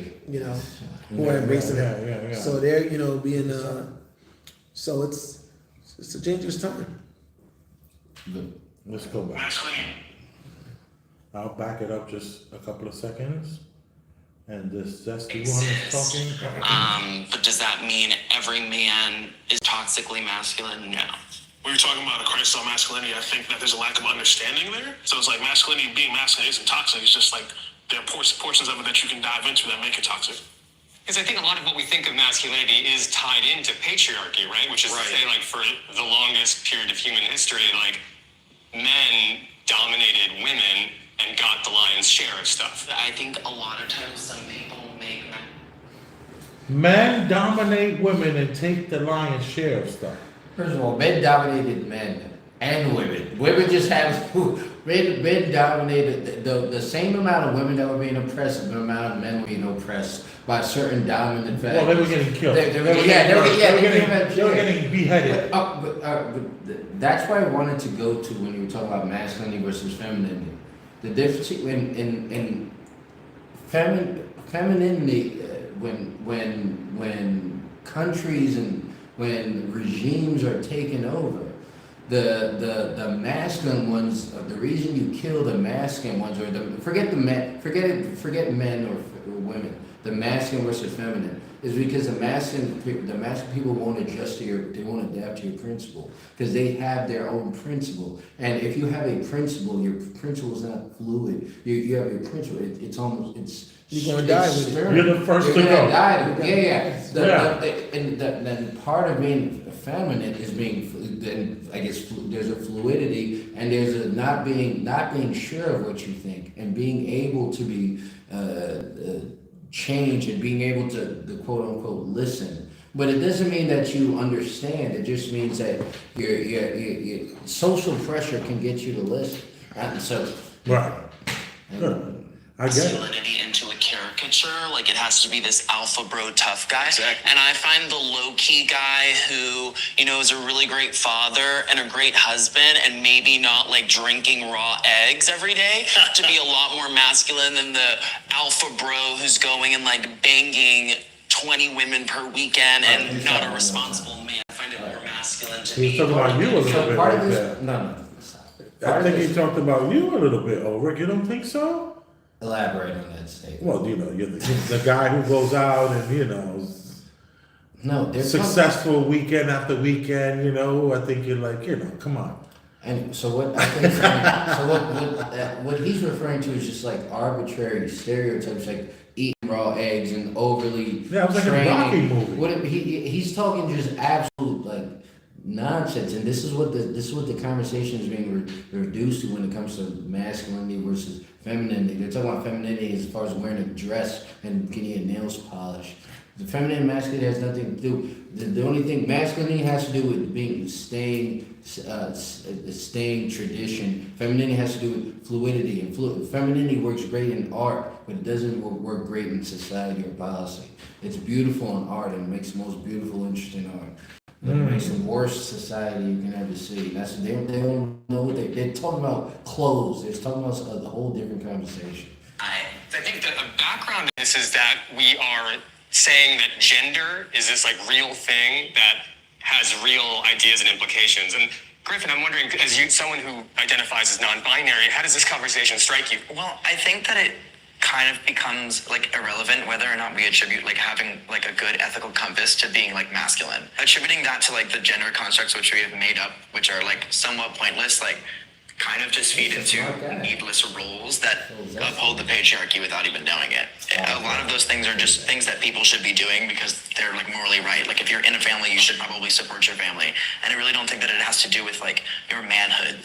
who are embracing that. Yeah. So they're, being, so it's a dangerous time. Let's go back. Masculinity. I'll back it up just a couple of seconds. And this zesty one is talking. But does that mean every man is toxically masculine? No. When you're talking about a crisis on masculinity, I think that there's a lack of understanding there. So it's like masculinity being masculine isn't toxic. It's just like there are portions of it that you can dive into that make it toxic. Because I think a lot of what we think of masculinity is tied into patriarchy, right? Which is to say, like, for the longest period of human history, like, men dominated women and got the lion's share of stuff. I think a lot of times some people make Men dominate women and take the lion's share of stuff. First of all, men dominated men and women. Women just have men dominated the same amount of women that were being oppressed, the amount of men were being oppressed by certain dominant factors. Well, they were getting killed. They were getting beheaded. But that's why I wanted to go to when you were talking about masculinity versus femininity. The difference in femininity, when countries and when regimes are taken over, the masculine ones. The reason you kill the masculine ones, or forget men or women. The masculine versus feminine is because the masculine people won't adjust they won't adapt to your principle because they have their own principle. And if you have a principle, your principle is not fluid. You have your principle. You're gonna die with it. stern. You're the first to You're gonna go. die. And then part of being feminine is being, I guess, there's a fluidity and there's a not being sure of what you think and being able to be change and being able to the quote unquote listen. But it doesn't mean that you understand. It just means that your social pressure can get you to listen. And so Right. Good. I get it. masculinity into a caricature, like it has to be this alpha bro tough guy. Exactly. And I find the low-key guy who, is a really great father and a great husband and maybe not like drinking raw eggs every day to be a lot more masculine than the alpha bro who's going and like banging 20 women per weekend and not a responsible man. I find it more masculine to He's be. talking about you a little So bit part right of there. this, no, stop it. I Part of think this- he talked about you a little bit, Ulrich. You don't think so? Elaborate on that statement. Well, you're the guy who goes out and, No, there's successful weekend after weekend, I think you're like, come on. And so what I think, what he's referring to is just like arbitrary stereotypes, like eating raw eggs and overly Yeah, it was like a training. Rocky movie. He's talking just absolute like nonsense, and this is what the conversation is being reduced to when it comes to masculinity versus femininity. They're talking about femininity as far as wearing a dress and getting your nails polished. The feminine and masculine has nothing to do. The only thing masculinity has to do with staying tradition. Femininity has to do with fluidity, and femininity works great in art, but it doesn't work great in society or policy. It's beautiful in art, and it makes the most beautiful, interesting art. It makes the worst society you can ever see. They don't know. They're talking about clothes. They're talking about a whole different conversation. I think that the background of this is that we are saying that gender is this like real thing that has real ideas and implications. And Griffin, I'm wondering, as someone who identifies as non-binary, how does this conversation strike you? Well, I think that it kind of becomes like irrelevant whether or not we attribute like having like a good ethical compass to being like masculine. Attributing that to like the gender constructs which we have made up, which are like somewhat pointless, like kind of just feed into needless roles that uphold the patriarchy without even knowing it. A lot of those things are just things that people should be doing because they're like morally right. Like if you're in a family, you should probably support your family. And I really don't think that it has to do with like your manhood.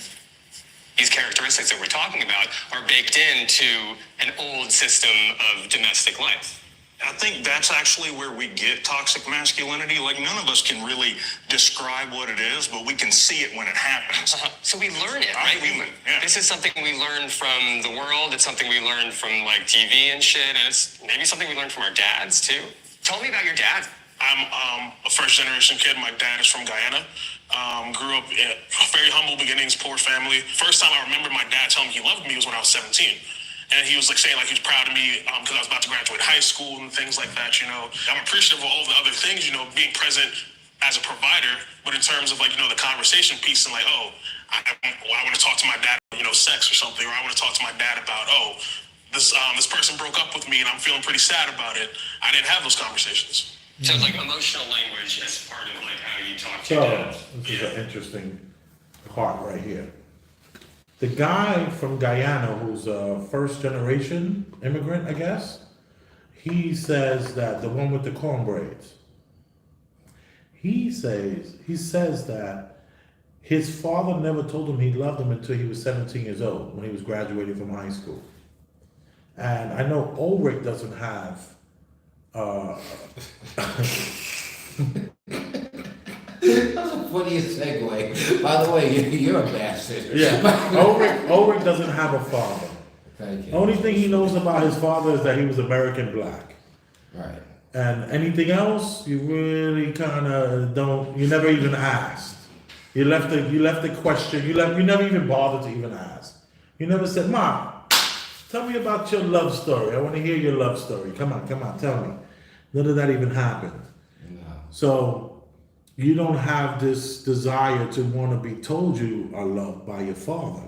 These characteristics that we're talking about are baked into an old system of domestic life. I think that's actually where we get toxic masculinity. Like, none of us can really describe what it is, but we can see it when it happens. So we learn it, right? This is something we learn from the world. It's something we learn from like TV and shit, and it's maybe something we learn from our dads too. Tell me about your dad. I'm a first generation kid. My dad is from Guyana. Grew up in very humble beginnings, poor family. First time I remember my dad telling me he loved me was when I was 17. And he was like saying like he was proud of me because I was about to graduate high school and things like that, you know. I'm appreciative of all the other things, you know, being present as a provider, but in terms of like, you know, the conversation piece and like, oh, I want to talk to my dad, you know, sex or something, or I want to talk to my dad about, oh, this person broke up with me and I'm feeling pretty sad about it. I didn't have those conversations. So it's like emotional language as part of like how you talk to your dad. This is an interesting part right here. The guy from Guyana, who's a first generation immigrant, I guess, he says that the one with the corn braids, he says that his father never told him he loved him until he was 17 years old, when he was graduating from high school. And I know Ulrich doesn't have That's the funniest segue. By the way, you're a bastard. Yeah, Ulrich doesn't have a father. Thank you. Only thing he knows about his father is that he was American black. Right. And anything else, you really kind of don't. You never even asked. You left the question. You never even bothered to even ask. You never said, "Mom, tell me about your love story. I want to hear your love story. Come on, tell me." None of that even happened. No. So you don't have this desire to want to be told you are loved by your father.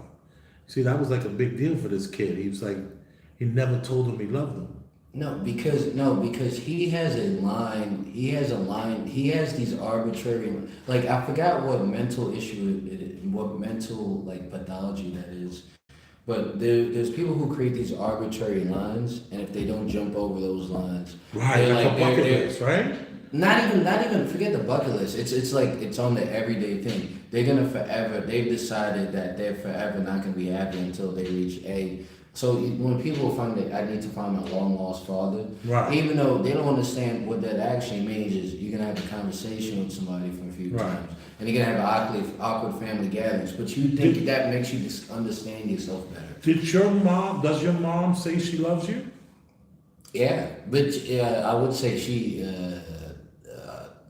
See, that was like a big deal for this kid. He was like, he never told him he loved him. No, because he has a line. He has these arbitrary, like, I forgot what mental issue it is, what mental like pathology that is. But there's people who create these arbitrary lines, and if they don't jump over those lines, Right, like a bucket list, right? Not even forget the bucket list. It's like it's on the everyday thing. They're gonna forever. They've decided that they're forever not gonna be happy until they reach A. So when people find that I need to find my long lost father, Right. even though they don't understand what that actually means, is you're gonna have a conversation with somebody from a few Right. times, and you're gonna have awkward family gatherings. But you think that makes you just understand yourself better. Does your mom say she loves you? Yeah, but I would say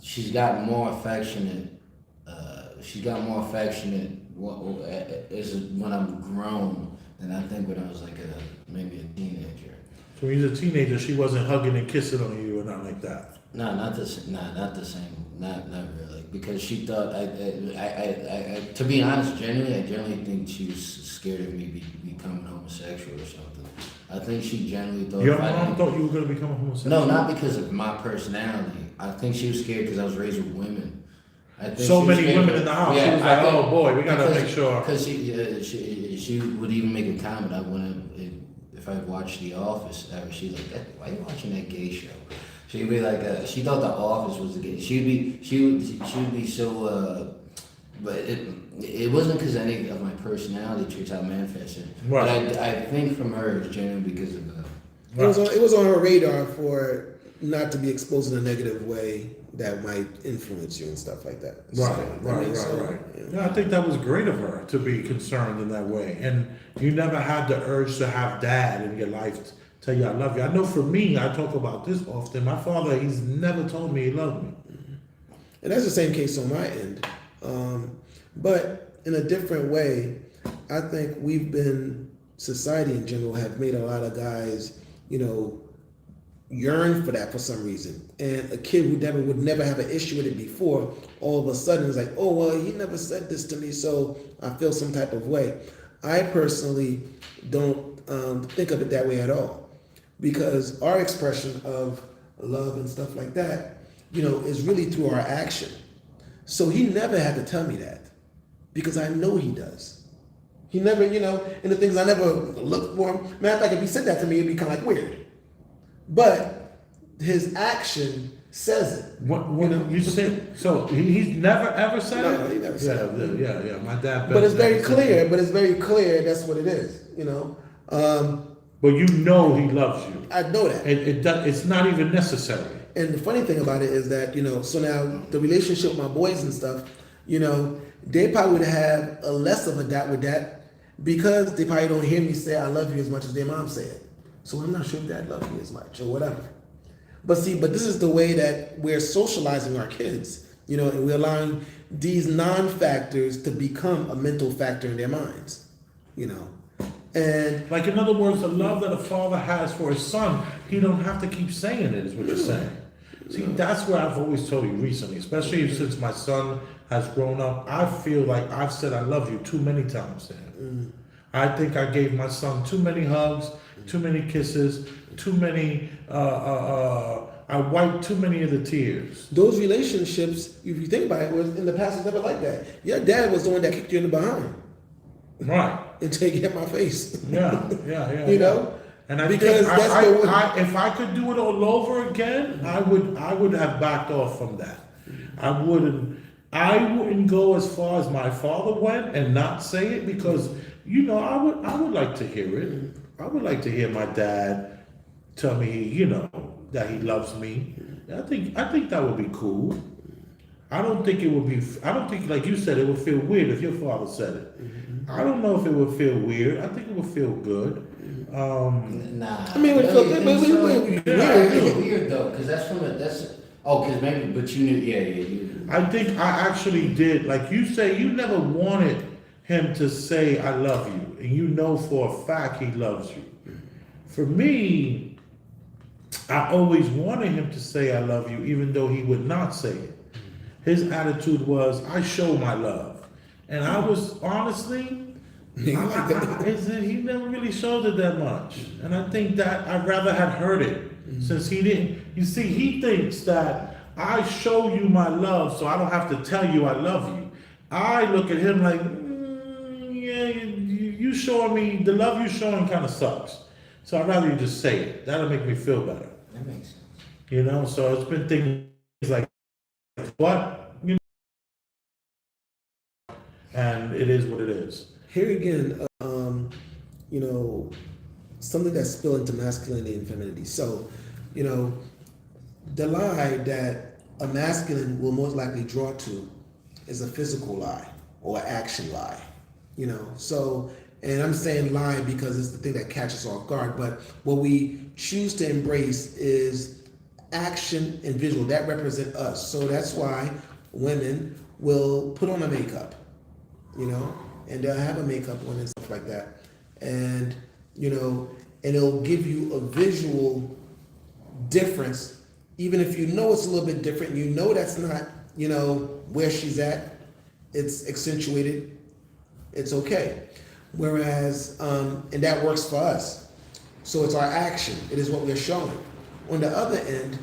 she's gotten more affectionate. She's got more affectionate when I'm grown than I think when I was like maybe a teenager. So when you was a teenager, she wasn't hugging and kissing on you or nothing like that. No, not the same. Not really. Because she thought to be honest, I generally think she was scared of me becoming homosexual or something. I think she generally thought. Your mom thought you were going to become a homosexual? No, not because of my personality. I think she was scared because I was raised with women. I think So many women in the house. She was like, "Oh boy, we gotta make sure." Because she would even make a comment. If I watched The Office, she's like, "Why are you watching that gay show?" She'd be like, she thought The Office was the gay. She would be so. But it wasn't because any of my personality traits I manifested. Right. But I think from her it's genuinely because of It was on her radar for not to be exposed in a negative way that might influence you and stuff like that. Right. Yeah, I think that was great of her to be concerned in that way. And you never had the urge to have dad in your life tell you I love you. I know for me, I talk about this often. My father, he's never told me he loved me. And that's the same case on my end. But in a different way, I think society in general have made a lot of guys, yearn for that for some reason. And a kid who would never have an issue with it before, all of a sudden is like, oh, well, he never said this to me, so I feel some type of way. I personally don't think of it that way at all, because our expression of love and stuff like that, is really through our action. So he never had to tell me that, because I know he does. He never, and the things I never looked for him. Matter of fact, if he said that to me, it'd be kind of like weird. But his action says it. What you said? So he's never ever said it? No, he never said it. Yeah. My dad. But it's very clear. That's what it is. But you know he loves you. I know that. It's not even necessary. And the funny thing about it is that, so now the relationship with my boys and stuff, they probably would have a less of a doubt with that, because they probably don't hear me say I love you as much as their mom said. So I'm not sure if dad loves me as much or whatever. But this is the way that we're socializing our kids, and we're allowing these non-factors to become a mental factor in their minds, And like, in other words, the love that a father has for his son, he don't have to keep saying it, is what you're saying. See, that's what I've always told you recently, especially since my son has grown up. I feel like I've said I love you too many times to him. I think I gave my son too many hugs, too many kisses, too many, I wiped too many of the tears. Those relationships, if you think about it, was in the past was never like that. Your dad was the one that kicked you in the behind. Right. Until you hit my face. Yeah. And I because think that's if I could do it all over again, I would have backed off from that. I wouldn't go as far as my father went and not say it, because I would like to hear it. I would like to hear my dad tell me, that he loves me. I think that would be cool. I don't think, like you said, it would feel weird if your father said it. I don't know if it would feel weird. I think it would feel good. Nah. I mean, it would feel good, but it's weird though, because because maybe, but you knew, you. I think I actually did. Like you say, you never wanted him to say I love you, and you know for a fact he loves you. For me, I always wanted him to say I love you, even though he would not say it. His attitude was, I show my love. And I was honestly, he never really showed it that much. And I think that I'd rather have heard it, since he didn't. You see, he thinks that I show you my love, so I don't have to tell you I love you. I look at him like, you showing me, the love you showing kind of sucks. So I'd rather you just say it. That'll make me feel better. That makes sense. So it's been things like, what? And it is what it is. Here again, something that's spilled into masculinity and femininity. So, the lie that a masculine will most likely draw to is a physical lie or action lie. So, and I'm saying lie because it's the thing that catches us off guard, but what we choose to embrace is action and visual that represent us. So that's why women will put on a makeup, and they'll have a makeup on and stuff like that. And, and it'll give you a visual difference, even if it's a little bit different, that's not, where she's at, it's accentuated, it's okay. Whereas, and that works for us. So it's our action, it is what we're showing. On the other end,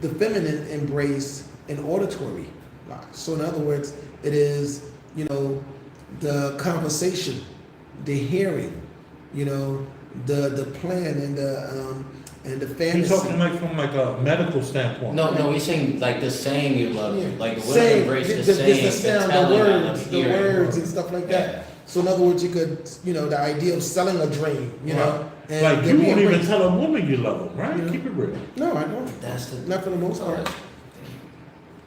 the feminine embrace an auditory lie. So in other words, it is, the conversation, the hearing, the plan and the fantasy. He's talking from a medical standpoint. No, he's saying like the saying you love you, like the women Saying, embrace the saying, the sound, the words and stuff like that. So in other words, you could, the idea of selling a dream, And Like, they're you being won't even raised. tell a woman you love them, right? Yeah. Keep it real. No, I don't. That's the. Not for the most part.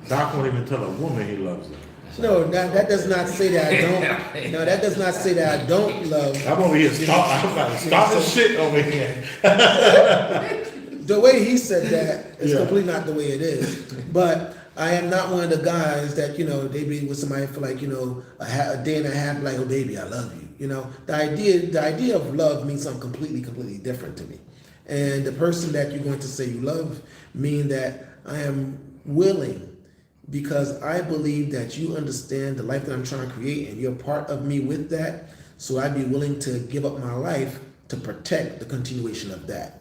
Doc won't even tell a woman he loves them. No, that does not say that I don't. No, that does not say that I don't love. I'm over here starting shit over here. The way he said that is Yeah. completely not the way it is. But I am not one of the guys that, they be with somebody for like, a day and a half, like, oh baby, I love you. The idea of love means something completely different to me. And the person that you're going to say you love mean that I am willing, because I believe that you understand the life that I'm trying to create and you're part of me with that. So I'd be willing to give up my life to protect the continuation of that.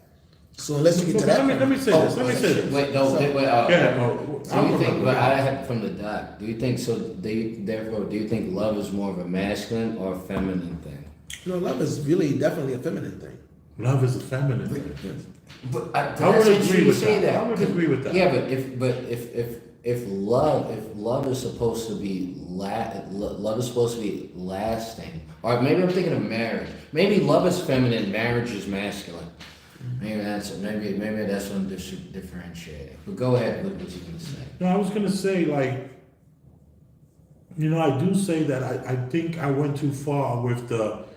So unless you get to that. Let me say this. Let me say this. Wait, no, wait. Yeah, Do you think? But I have from the doc. Do you think so? Therefore, do you think love is more of a masculine or a feminine thing? Love is really definitely a feminine thing. Love is a feminine thing. But I would agree with that. I would agree with that. Yeah, but if love is supposed to be love is supposed to be lasting, or maybe I'm thinking of marriage. Maybe love is feminine, marriage is masculine. Maybe that's what I'm differentiating. But go ahead with what you're gonna say. No, I was gonna say, like, I do say that I think I went too far with the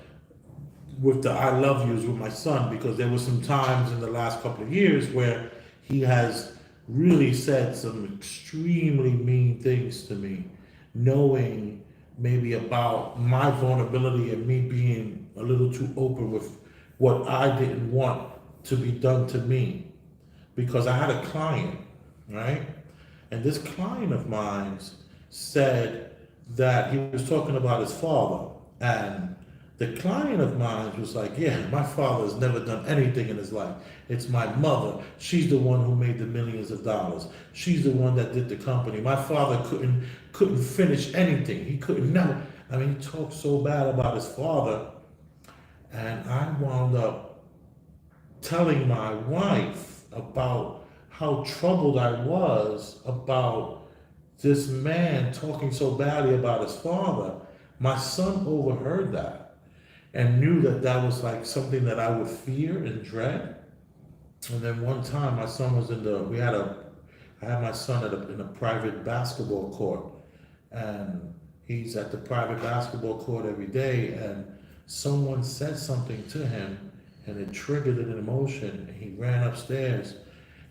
I love yous with my son, because there were some times in the last couple of years where he has really said some extremely mean things to me, knowing maybe about my vulnerability and me being a little too open with what I didn't want to be done to me. Because I had a client, right? And this client of mine said that he was talking about his father, and the client of mine was like, yeah, my father has never done anything in his life. It's my mother. She's the one who made the millions of dollars. She's the one that did the company. My father couldn't finish anything. He couldn't never. I mean, he talked so bad about his father. And I wound up telling my wife about how troubled I was about this man talking so badly about his father. My son overheard that and knew that that was like something that I would fear and dread. And then one time my son was I had my son in a private basketball court, and he's at the private basketball court every day, and someone said something to him and it triggered an emotion, and he ran upstairs,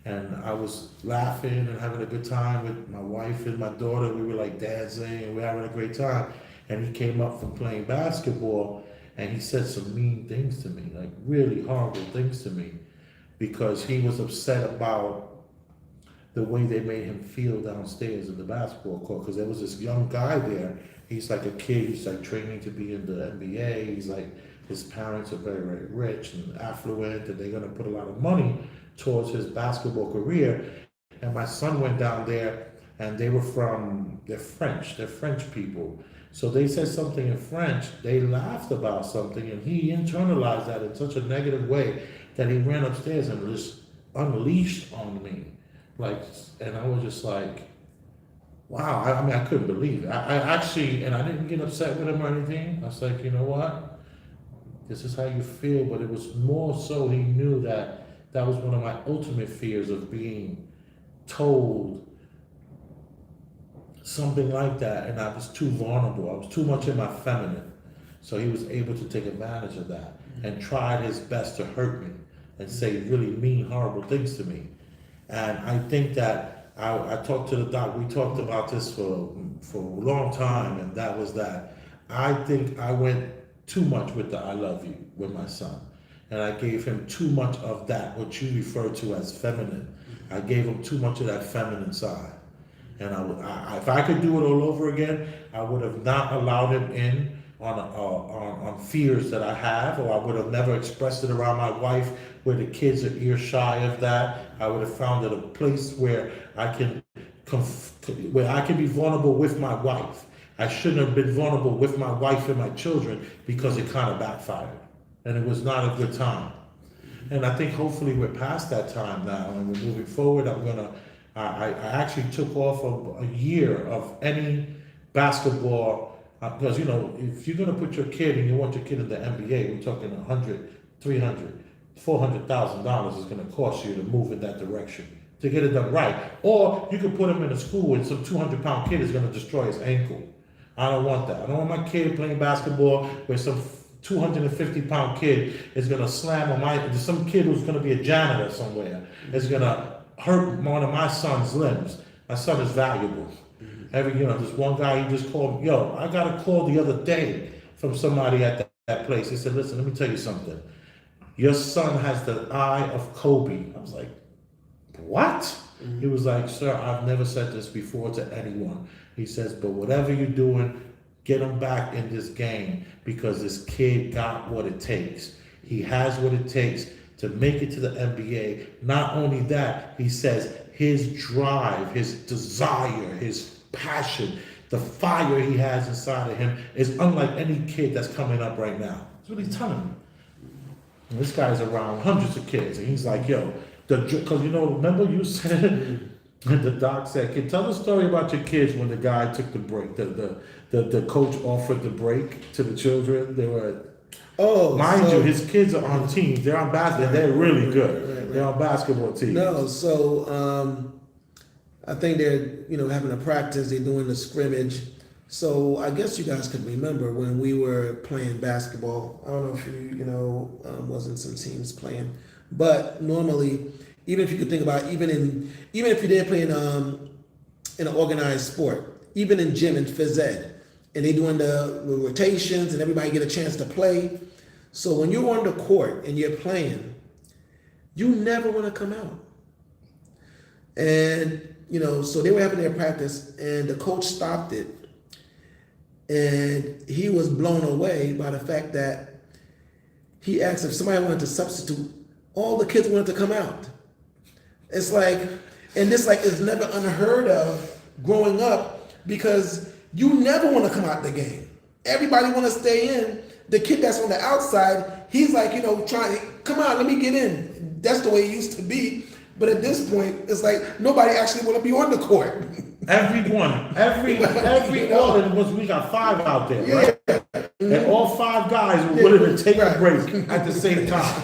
and I was laughing and having a good time with my wife and my daughter. We were like dancing and we were having a great time. And he came up from playing basketball and he said some mean things to me, like really horrible things to me, because he was upset about the way they made him feel downstairs in the basketball court. Because there was this young guy there. He's like a kid. He's like training to be in the NBA. He's like, his parents are very, very rich and affluent, and they're going to put a lot of money towards his basketball career. And my son went down there, and they're French people. So they said something in French, they laughed about something, and he internalized that in such a negative way that he ran upstairs and just unleashed on me. And I was just like, wow, I couldn't believe it. I actually, and I didn't get upset with him or anything. I was like, you know what? This is how you feel, but it was more so he knew that that was one of my ultimate fears, of being told something like that, and I was too vulnerable. I was too much in my feminine. So he was able to take advantage of that and tried his best to hurt me and say really mean, horrible things to me. And I think that I talked to the doc, we talked about this for a long time, and that was that I think I went too much with the I love you with my son. And I gave him too much of that, what you refer to as feminine. I gave him too much of that feminine side. And if I could do it all over again, I would have not allowed him in on fears that I have, or I would have never expressed it around my wife where the kids are ear shy of that. I would have found it a place where I can be vulnerable with my wife. I shouldn't have been vulnerable with my wife and my children, because it kind of backfired, and it was not a good time. And I think hopefully we're past that time now, and we're moving forward. I actually took off a year of any basketball, because if you're going to put your kid and you want your kid in the NBA, we're talking 100, 300, $400,000 is going to cost you to move in that direction to get it done right. Or you could put him in a school and some 200-pound kid is going to destroy his ankle. I don't want that. I don't want my kid playing basketball where some 250-pound kid is going to slam on some kid who's going to be a janitor somewhere is going to hurt one of my son's limbs. My son is valuable. This one guy, he just called me, I got a call the other day from somebody at that place. He said, listen, let me tell you something. Your son has the eye of Kobe. I was like, what? He was like, sir, I've never said this before to anyone. He says, but whatever you're doing, get him back in this game because this kid got what it takes. He has what it takes to make it to the NBA. Not only that, he says his drive, his desire, his passion, the fire he has inside of him is unlike any kid that's coming up right now. That's what he's telling me. And this guy's around hundreds of kids, and he's like, because remember you said, the doc said, "Kid, tell the story about your kids when the guy took the break. The coach offered the break to the children. They were, mind you, his kids are on teams. They're on basketball. They're really good. Right. They're on basketball teams. No, so I think they're having a practice. They're doing the scrimmage. So I guess you guys could remember when we were playing basketball. I don't know if you wasn't some teams playing, but normally, even if you could think about even if you didn't play in an organized sport, even in gym and phys ed, and they doing the rotations and everybody get a chance to play. So when you're on the court and you're playing, you never want to come out. And so they were having their practice, and the coach stopped it. And he was blown away by the fact that he asked if somebody wanted to substitute. All the kids wanted to come out. It's like, and this is never unheard of growing up because you never want to come out the game. Everybody want to stay in. The kid that's on the outside, he's like, trying, come on, let me get in. That's the way it used to be. But at this point, it's like nobody actually want to be on the court. Everyone, all of us, we got 5 out there, right? And all 5 guys were willing to take a break at the same time.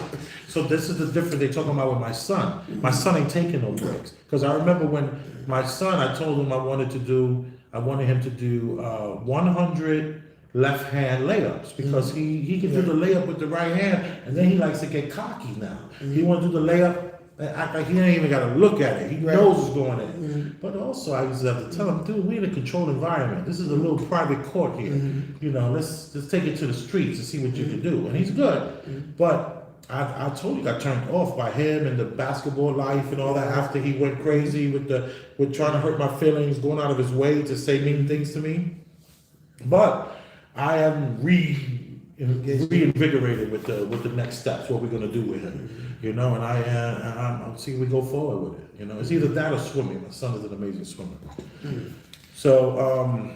So this is the difference they're talking about with my son. My son ain't taking no breaks. Because I remember when my son, I told him I wanted him to do 100 left hand layups because he can do the layup with the right hand, and then he likes to get cocky now. He want to do the layup and act like he ain't even got to look at it. He knows it's going in. But also I used to have to tell him, dude, we're in a controlled environment. This is a little private court here. Let's take it to the streets and see what you can do. And he's good. But I told you, got turned off by him and the basketball life and all that after he went crazy with trying to hurt my feelings, going out of his way to say mean things to me. But I am reinvigorated with the next steps, what we're gonna do with him, and I'm seeing we go forward with it. It's either that or swimming. My son is an amazing swimmer. So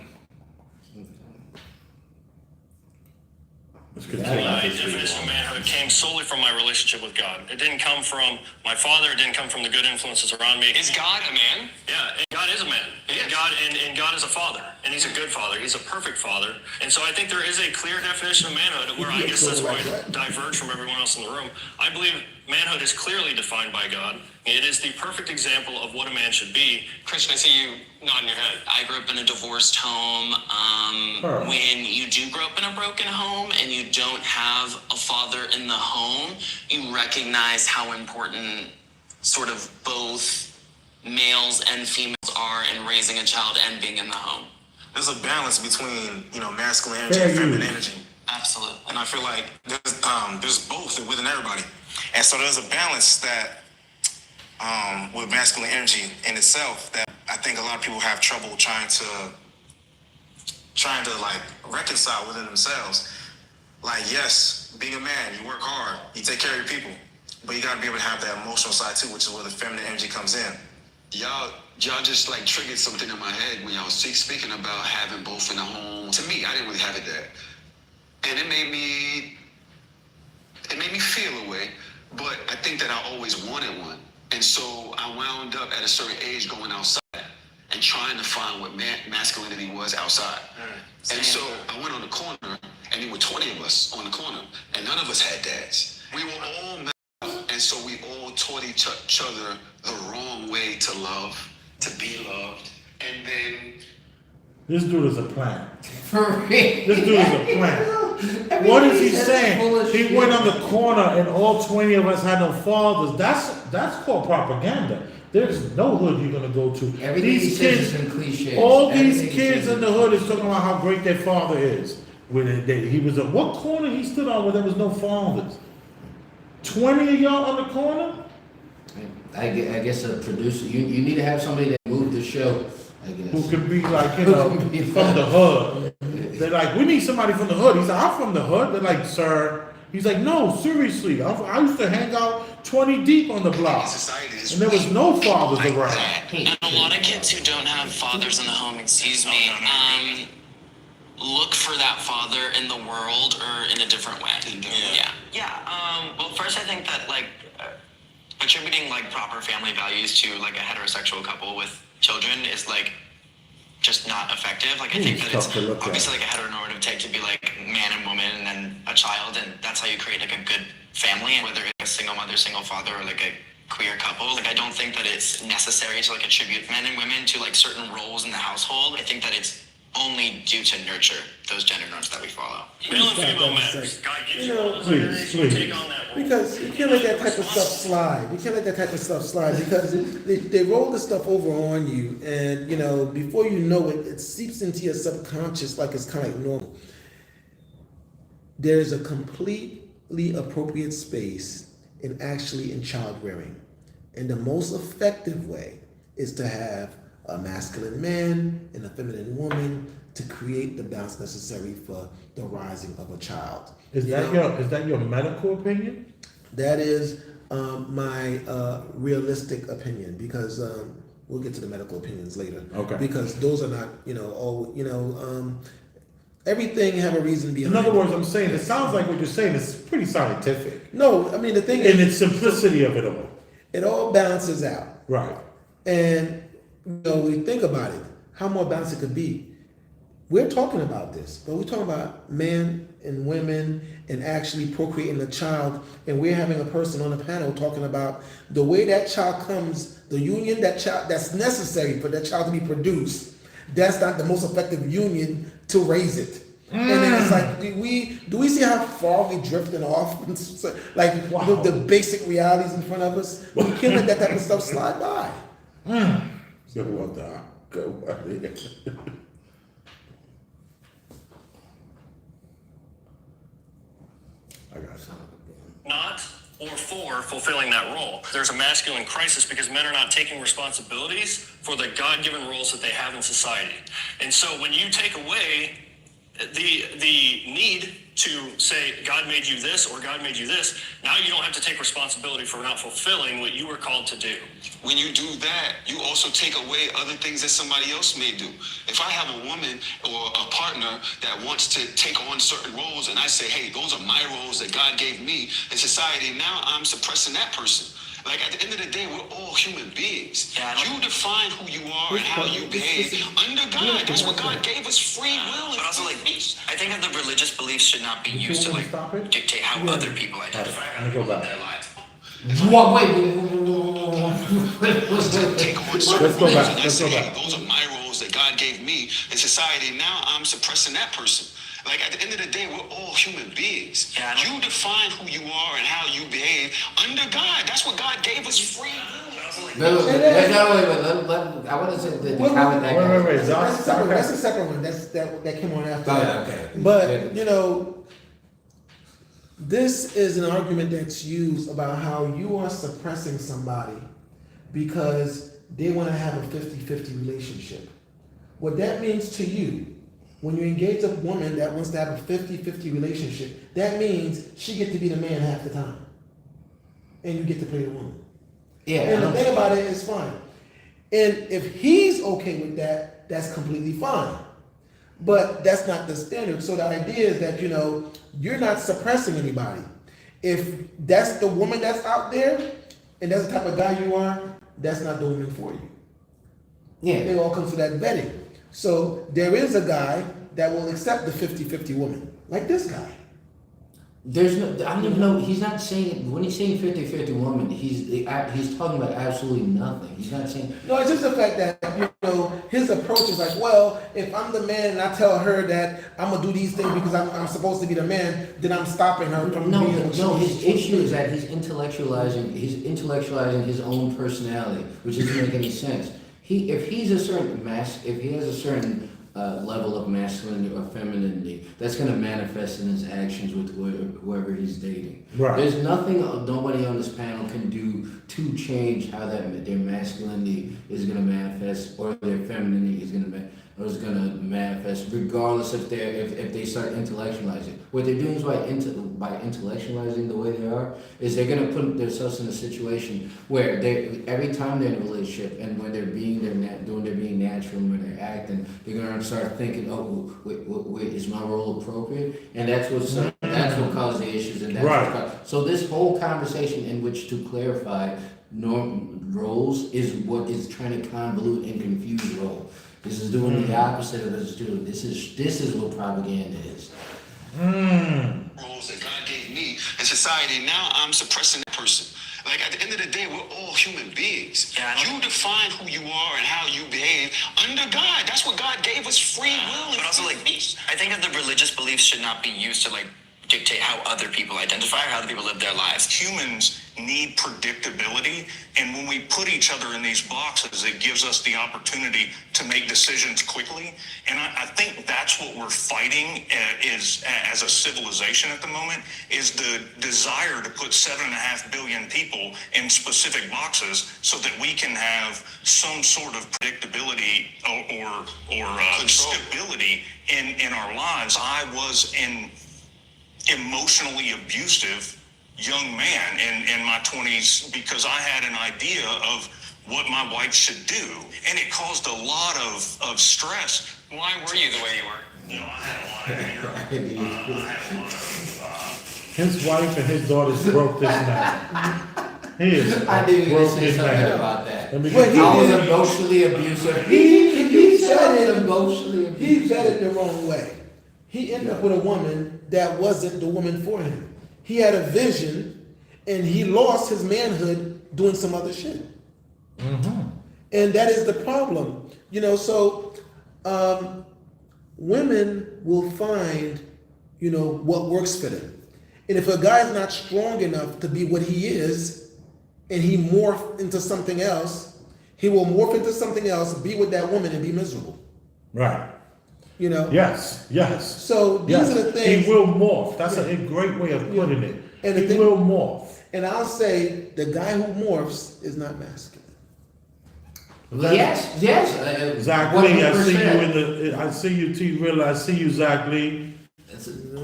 let's continue. My definition of manhood came solely from my relationship with God. It didn't come from my father. It didn't come from the good influences around me. Is God a man? Yeah, and God is a man. And God is a father. And he's a good father. He's a perfect father. And so I think there is a clear definition of manhood where I guess that's where I diverge from everyone else in the room. I believe manhood is clearly defined by God. It is the perfect example of what a man should be. Christian, I see you nodding your head. I grew up in a divorced home. When you do grow up in a broken home and you don't have a father in the home, you recognize how important sort of both males and females are in raising a child and being in the home. There's a balance between, masculine energy and feminine energy. Absolutely. And I feel like there's both within everybody. And so there's a balance that with masculine energy in itself that I think a lot of people have trouble trying to reconcile within themselves. Like, yes, being a man, you work hard, you take care of your people, but you gotta be able to have that emotional side too, which is where the feminine energy comes in. Y'all just triggered something in my head when y'all was speaking about having both in the home. To me, I didn't really have it there. And it made me feel a way, but I think that I always wanted one. And so I wound up at a certain age going outside and trying to find what masculinity was outside. And so I went on the corner, and there were 20 of us on the corner, and none of us had dads. We were all And so we all taught each other the wrong way to love, to be loved. And then This dude is a plant. For real. This dude is a plant. What is he saying? He went on the corner and all 20 of us had no fathers. That's called propaganda. There's no hood you're gonna go to. Everything he says is in cliches. All these Everything he kids says in the hood is talking about how great their father is. When he was at what corner he stood on where there was no fathers? 20 of y'all on the corner? I guess a producer, you need to have somebody that moved the show, I guess. Who could be like, you know, from the hood. They're like, we need somebody from the hood. He's like, I'm from the hood. They're like, sir. He's like, no, seriously. I used to hang out 20 deep on the block. And there was no fathers around. And a lot of kids who don't have fathers in the home, look for that father in the world or in a different way. Well, first I think that attributing proper family values to a heterosexual couple with children is just not effective. I think that it's obviously a heteronormative take to be man and woman and then a child, and that's how you create a good family, whether it's a single mother, single father, or a queer couple. I don't think that it's necessary to attribute men and women to certain roles in the household. I think that it's only due to nurture those gender norms that we follow. Male and female matters. God gives you all Please. take on that role. Because you can't let that type of stuff slide. You can't let that type of stuff slide because they roll the stuff over on you, and before you know it, it seeps into your subconscious like it's kind of normal. There's a completely appropriate space in child rearing, and the most effective way is to have a masculine man and a feminine woman to create the balance necessary for the rising of a child. Is that your medical opinion? That is my realistic opinion, because we'll get to the medical opinions later. Okay. Because those are not, everything have a reason behind it. In other words, I'm saying it sounds like what you're saying is pretty scientific. No, I mean the thing In is, its simplicity of it all. it all balances out. Right. And we think about it, how more balanced it could be. We're talking about this, but we're talking about men and women and actually procreating a child, and we're having a person on the panel talking about the way that child comes, the union that's necessary for that child to be produced. That's not the most effective union to raise it. And then it's do we see how far we drifting off? Wow. The basic realities in front of us. We can't let that type of stuff slide by. Good one, Doc. Good one. I got you. Not or for fulfilling that role. There's a masculine crisis because men are not taking responsibilities for the God-given roles that they have in society. And so when you take away the need to say God made you this or God made you this, now you don't have to take responsibility for not fulfilling what you were called to do. when you do that, you also take away other things that somebody else may do. If I have a woman or a partner that wants to take on certain roles and I say, hey, those are my roles that God gave me in society, now I'm suppressing that person. Like, at the end of the day, we're all human beings. You define who you are and how you behave under God. That's what God gave us, free will. But also, I think that the religious beliefs should not be used to dictate how other people identify Go back. their lives. What? Wait. Take on Let's certain go roles back. and I Let's say, go hey, back. those are my roles that God gave me in society. Now I'm suppressing that person. Like, at the end of the day, we're all human beings. You define who you are and how you behave under God. That's what God gave us, free will. I want to say the comment that Wait. That's the second one. That came on after. Okay. But this is an argument that's used about how you are suppressing somebody because they want to have a 50-50 relationship. What that means to you, when you engage a woman that wants to have a 50-50 relationship, that means she gets to be the man half the time. And you get to play the woman. Yeah. And the thing about it is fine. And if he's okay with that, that's completely fine. But that's not the standard. So the idea is that, you're not suppressing anybody. If that's the woman that's out there, and that's the type of guy you are, that's not the woman for you. Yeah. It all comes to that vetting. So there is a guy that will accept the 50-50 woman, like this guy. There's no, I don't even know, he's not saying, when he's saying 50-50 woman, he's talking about absolutely nothing. He's not saying, No, it's just the fact that, his approach is like, well, if I'm the man and I tell her that I'm gonna do these things because I'm supposed to be the man, then I'm stopping her from no, being what no, she's his issue is that he's intellectualizing his own personality, which doesn't make any sense. If he has a certain level of masculinity or femininity, that's going to manifest in his actions with whoever he's dating. Right. There's nothing nobody on this panel can do to change how their masculinity is going to manifest or their femininity is going to manifest, regardless if they start intellectualizing. What they're doing is by intellectualizing the way they are, is they're going to put themselves in a situation where every time they're in a relationship and when they're being being natural and when they're acting, they're going to start thinking, oh, wait, is my role appropriate? And that's what causes the issues. And that's Right. So this whole conversation in which to clarify roles is what is trying to convolute and confuse role. This is doing the opposite of this doing. This is what propaganda is. Roles that God gave me in society, and now I'm suppressing that person. Like at the end of the day, we're all human beings. Yeah, You define who you are and how you behave under God. That's what God gave us, free will. And But also, free like, speech. I think that the religious beliefs should not be used to, like, dictate how other people identify or how other people live their lives. Humans need predictability, and when we put each other in these boxes, it gives us the opportunity to make decisions quickly. And I think that's what we're fighting is as a civilization at the moment, is the desire to put 7.5 billion people in specific boxes so that we can have some sort of predictability or stability in our lives. I was an emotionally abusive young man in my 20s because I had an idea of what my wife should do, and it caused a lot of stress. Why were you the way you were? You know, I had a lot of anger. I had a lot of His wife and his daughters broke this man. He is I didn't even broke say this something man. about that. Let me Well, get- he I was did- emotionally abusive. He said it emotionally He abusive. said it the wrong way. He ended up with a woman that wasn't the woman for him. He had a vision, and he lost his manhood doing some other shit. And that is the problem. Women will find, what works for them. And if a guy's not strong enough to be what he is, and he morph into something else, he will morph into something else, be with that woman, and be miserable. Right. Yes. So these Yes. are the things. He will morph. That's a great way of putting it. And the He thing- will morph. And I'll say the guy who morphs is not masculine. Yes. Zach Lee, I see you 100%. I see you, T. Real, I see you, Zach Lee.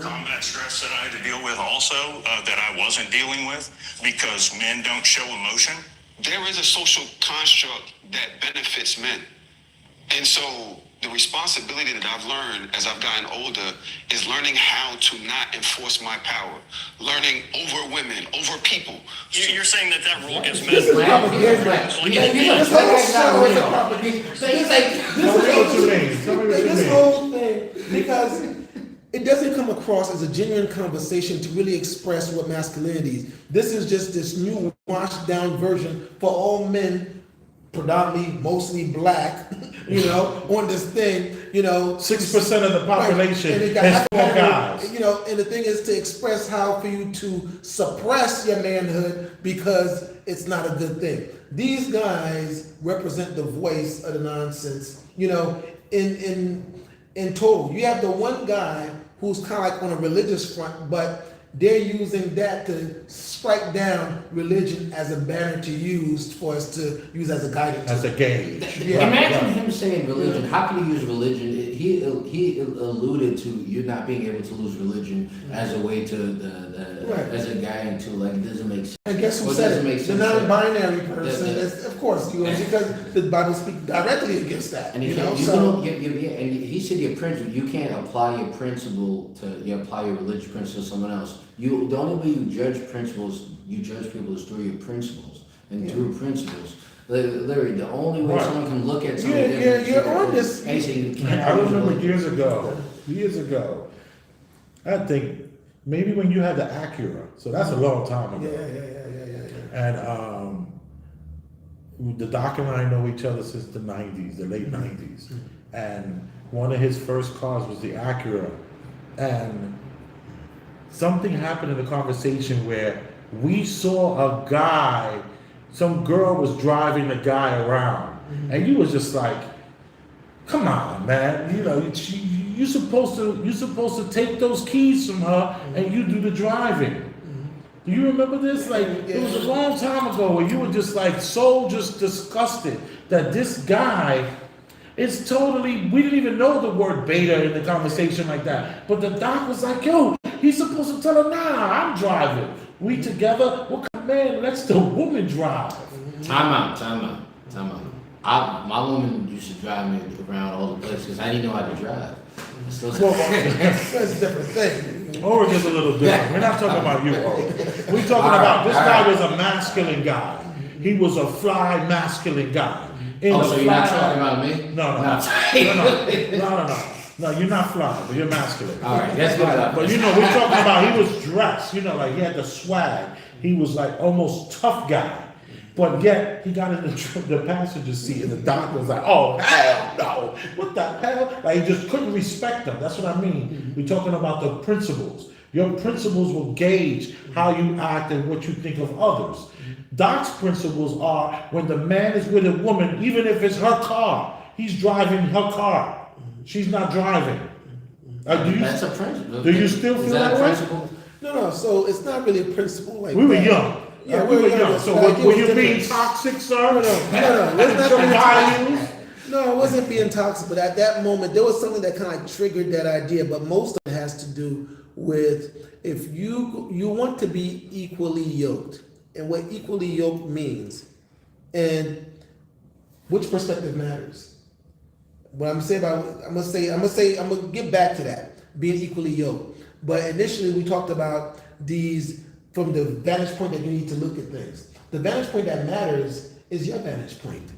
combat stress that I had to deal with also that I wasn't dealing with because men don't show emotion. There is a social construct that benefits men. And so the responsibility that I've learned as I've gotten older is learning how to not enforce my power, learning over women, over people. You're saying that role gives men. Here's black. This whole show is a propaganda. Tell me what you mean. Tell me what you This mean. whole thing, because it doesn't come across as a genuine conversation to really express what masculinity is. This is just this new washed down version for all men, predominantly, mostly black, on this thing, 6% of the population Right. And it got is half four of it, guys. and the thing is to express how for you to suppress your manhood because it's not a good thing. These guys represent the voice of the nonsense, in total. You have the one guy who's kind of like on a religious front, but they're using that to strike down religion as a banner to use for us to use as a guidance. As a gauge. Yeah. Imagine him saying religion. How can he use religion? He alluded to you not being able to lose religion as a way to Right. as a guy to it doesn't make sense. And guess who Well, said doesn't make it? The sense. non-binary person. The- Is, of course, because the Bible speaks directly against that. And And he said your principle. You can't apply your principle to apply your religious principle to someone else. The only way you judge principles, you judge people is through your principles and through principles. Literally, the only way Right. someone can look at something You're on this. and say you can't. I remember years ago, I think maybe when you had the Acura. So that's a long time ago. Yeah. And the doc and I know each other since the 90s, the late 90s. And one of his first cars was the Acura. And something happened in the conversation where we saw a guy, some girl was driving the guy around. And you was just like, come on, man. You know, you're supposed to take those keys from her and you do the driving. Do you remember this? Like, it was a long time ago where you were just like so just disgusted that this guy is totally, we didn't even know the word beta in the conversation like that. But the doc was like, yo, he's supposed to tell her, nah, I'm driving. We together, what kind of man lets the woman drive? Time out. My woman used to drive me around all the places because I didn't know how to drive. Well, that's a different thing. Or just a little different. We're not talking about you, Or. We're talking about this guy was a masculine guy. He was a fly masculine guy. So you're not talking about me? No, you're not fly, but you're masculine. All right, that's good. But you know, we're talking about he was dressed, you know, like he had the swag. He was like almost tough guy. But yet, he got in the passenger seat and the doctor was like, oh, hell no. What the hell? Like, he just couldn't respect them. That's what I mean. We're talking about the principles. Your principles will gauge how you act and what you think of others. Doc's principles are when the man is with a woman, even if it's her car, he's driving her car. She's not driving. That's a principle. Do you still feel that way? Principle? No. So it's not really a principle like We were that. young. Yeah, we were young. So were you being toxic, sir? No. It's not Your being values? toxic. No, I wasn't being toxic, but at that moment, there was something that kind of like triggered that idea. But most of it has to do with if you want to be equally yoked, and what equally yoked means, and which perspective matters. What I'm saying about, I'm gonna get back to that being equally yoked. But initially, we talked about these from the vantage point that you need to look at things. The vantage point that matters is your vantage point.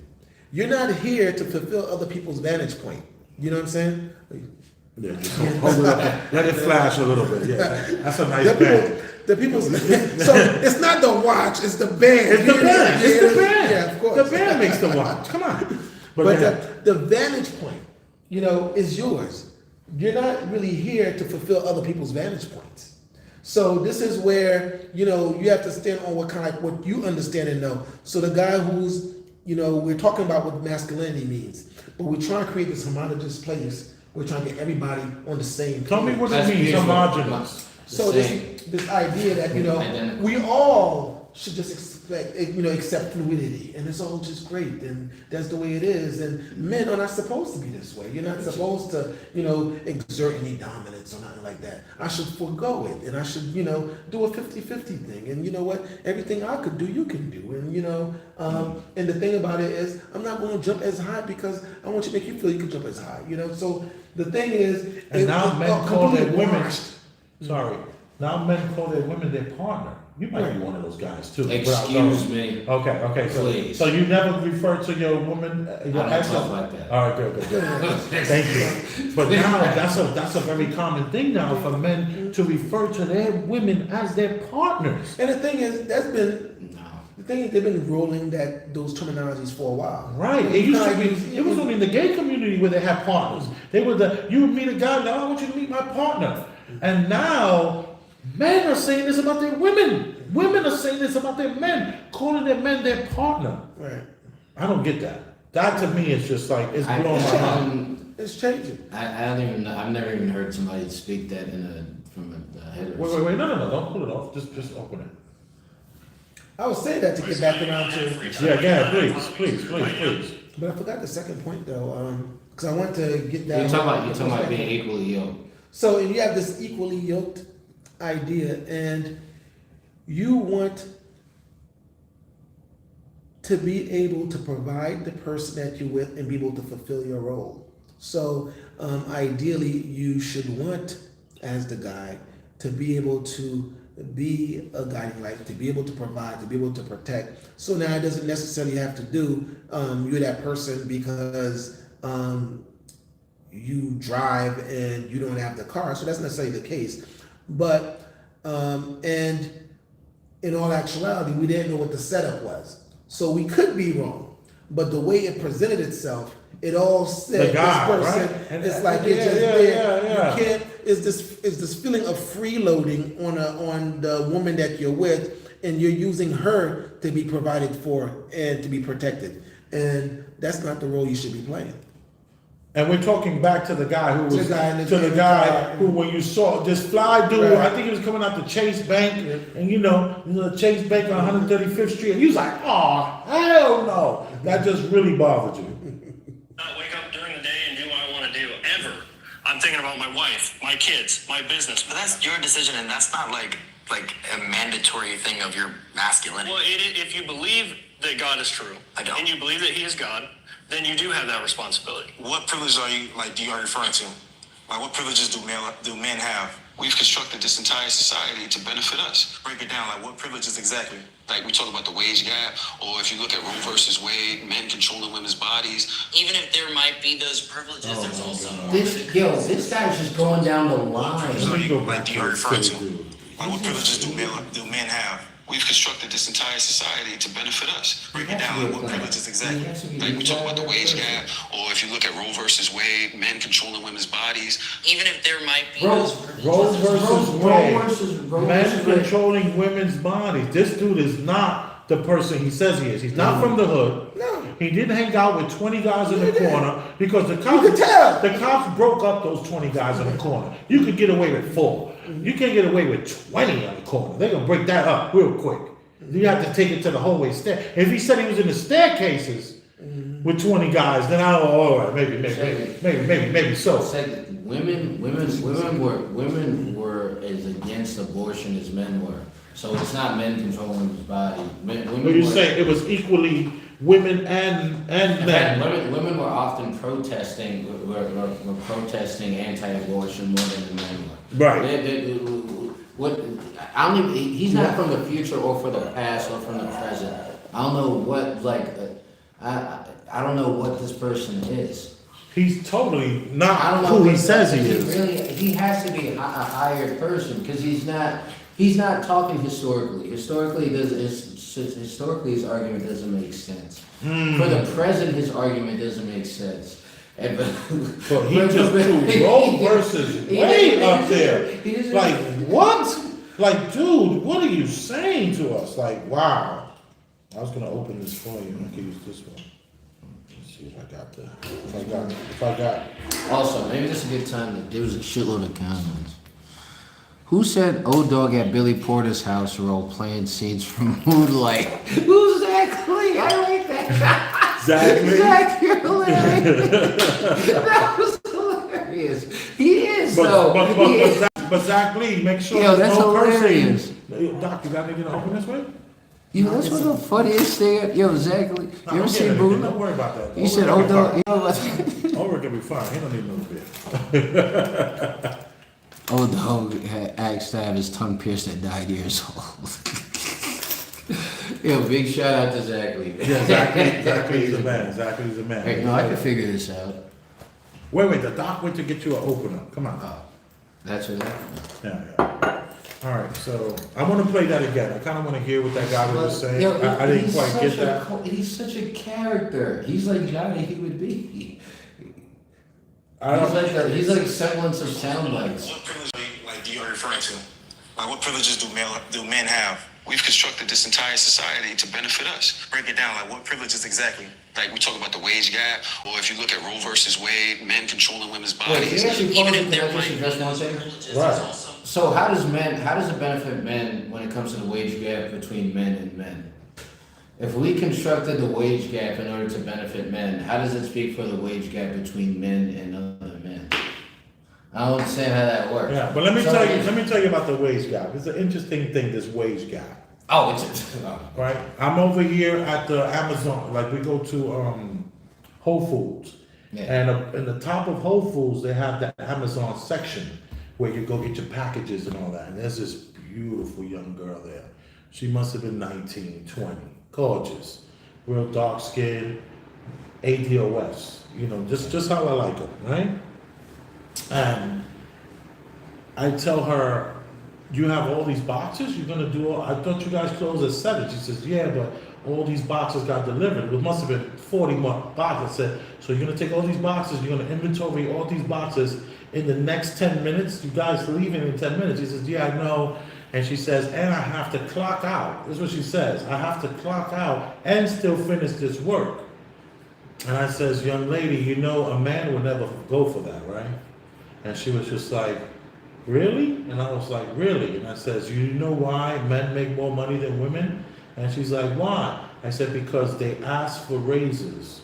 You're not here to fulfill other people's vantage point. You know what I'm saying? Yeah, just hold it up. Let it flash a little bit. Yeah, that's a nice band. So it's not the watch, it's the band. It's the band. It's the band. Yeah, of course. The band makes the watch. Come on. But the vantage point, is yours. You're not really here to fulfill other people's vantage points. So this is where, you have to stand on what you understand and know. So the guy who's, we're talking about what masculinity means, but we're trying to create this homogeneous place. We're trying to get everybody on the same. Tell me what it means, homogeneous. So this idea that, we all should just accept fluidity, and it's all just great, and that's the way it is, and men are not supposed to be this way. You're not supposed to, exert any dominance or nothing like that. I should forego it, and I should, do a 50-50 thing, and you know what? Everything I could do, you can do, and and the thing about it is, I'm not going to jump as high because I want to make you feel you can jump as high, So the thing is, and now men call their women. Sorry, now men call their women their partner. You might be one of those guys too. Excuse me. Okay. Please. So you never refer to your woman, your ex like that. All right, good. Thank you. But now that's a very common thing now for men to refer to their women as their partners. And the thing is, they've been rolling those terminologies for a while. Right. It used to be. It was only in the gay community where they had partners. They were you would meet a guy. Now I want you to meet my partner. And now men are saying this about their women. Women are saying this about their men, calling their men their partner. Right. I don't get that. That to me is just like it's blowing my mind. It's changing. I don't even know. I've never even heard somebody speak that from a heterosexual. Wait, no, don't pull it off. Just open it. I was saying that to get back around to. Yeah, please. But I forgot the second point though, because I want to get that. You're talking about being equally yoked. So you have this equally yoked idea, and you want to be able to provide the person that you're with and be able to fulfill your role. So ideally, you should want, as the guy, to be able to be a guiding light, to be able to provide, to be able to protect. So now it doesn't necessarily have to do you're that person because you drive and you don't have the car. So that's necessarily the case. But And in all actuality, we didn't know what the setup was. So we could be wrong. But the way it presented itself, it all said The guy, this person, right? And it's like yeah, it's just yeah, there. yeah. You can't, is this feeling of freeloading on the woman that you're with, and you're using her to be provided for and to be protected. And that's not the role you should be playing. And we're talking back to the guy who was, To the guy in the to the green guy car. who, when you saw this fly dude, Right. I think he was coming out the Chase Bank, and the Chase Bank on 135th Street, and you was like, oh, hell no. That just really bothered you. Not wake up during the day and do what I want to do ever. I'm thinking about my wife, my kids, my business. But that's your decision, and that's not like a mandatory thing of your masculinity. Well, if you believe that God is true, I don't. and you believe that He is God, then you do have that responsibility. What privilege are you referring to? Like, what privileges do men have? We've constructed this entire society to benefit us. Break it down. Like, what privileges exactly? Like we talk about the wage gap, or if you look at Roe versus Wade, men controlling women's bodies. Even if there might be those privileges, there's also This guy's just going down the line. Let me go back Like, do to you the refer to? silly dude. Like, what privileges do men have? We've constructed this entire society to benefit us. Break it down. Like, what privileges exactly? Like we talk about the wage gap, or if you look at Roe versus Wade, men controlling women's bodies. even if there might be Roe- those privileges. Roe versus Roe Wade, versus men Wade. controlling women's bodies. This dude is not the person he says he is. He's not from the hood. No. He didn't hang out with 20 guys in the corner because the You cops, could tell. the cops broke up those 20 guys in the corner. You could get away with 4. You can't get away with 20 in the corner. They're gonna break that up real quick. You have to take it to the hallway stair. If he said he was in the staircases with 20 guys, then I all right, maybe so. Said women were as against abortion as men were. So it's not men controlling women's body. Women But you were- say it was equally women and In fact, men. women were often protesting, were protesting anti-abortion more than the men were. Right. What, I don't even, he's not from the future or for the past or from the present. I don't know what, I don't know what this person is. He's totally I not don't know who he what- says he is. Really, he has to be a higher person, because he's not talking historically. Historically, his argument doesn't make sense. For the present, his argument doesn't make sense. And, But he just threw Roe versus Wade up there. Like, what? Like, dude, what are you saying to us? Like, wow. I was gonna open this for you. I can use this one. Let's see if I got that. If I got. Also, maybe this is a good time to, there was a shitload of comments. Who said old dog at Billy Porter's house role playing scenes from Moonlight? Who's Zach Lee? I like that. Zach Lee? Zach, you're hilarious. That was hilarious. He is though. He is. But Zach Lee, make sure Yo, there's that's no hilarious. cursing. Doc, you got anything to open this way? Yo, that's what the funniest thing. Yo, Zach Lee. You ever seen Don't Moonlight? worry about that. You said old dog. Ulrich can be fine. He don't need no beer. Old dog had asked to have his tongue pierced at 9 years old. Yo, big shout out to Zach Lee. Yeah, Zach Lee's a man. Zach Lee's a man. Hey, no, I can figure this out. Wait, the doc went to get you an opener. Come on. That's what that. Yeah. All right, so I want to play that again. I kind of want to hear what that guy was saying. Yo, I didn't he's quite such get a that. He's such a character. He's like Johnny. He would be. I don't. He's like semblance of sound bites. What privileges do you referring to? Like, what privileges do men have? We've constructed this entire society to benefit us. Break it down. Like, what privileges exactly? Like we talk about the wage gap, or if you look at Roe versus Wade, men controlling women's Wait, bodies. can you actually Even pause if it? there Can I just might address one thing? Right. So how does it benefit men when it comes to the wage gap between men and men? If we constructed the wage gap in order to benefit men, how does it speak for the wage gap between men and other men? I don't understand how that works. Yeah, but let me So tell you. it's- Let me tell you about the wage gap. It's an interesting thing. This wage gap. Oh, it's Right. I'm over here at the Amazon. Like we go to Whole Foods, Yeah. and in the top of Whole Foods they have that Amazon section where you go get your packages and all that. And there's this beautiful young girl there. She must have been 19, 20, gorgeous, real dark skin, ADOS. You know, just how I like her, right? And I tell her, you have all these boxes, you're gonna do all, I thought you guys closed at 7. She says, yeah, but all these boxes got delivered. It must have been 40 more boxes. I said, so you're gonna take all these boxes, you're gonna inventory all these boxes in the next 10 minutes? You guys leaving in 10 minutes. He says, yeah, I know. And she says, and I have to clock out. This is what she says. I have to clock out and still finish this work. And I says, young lady, you know a man would never go for that, right? And she was just like, really? And I was like, really? And I says, you know why men make more money than women? And she's like, why? I said, because they ask for raises.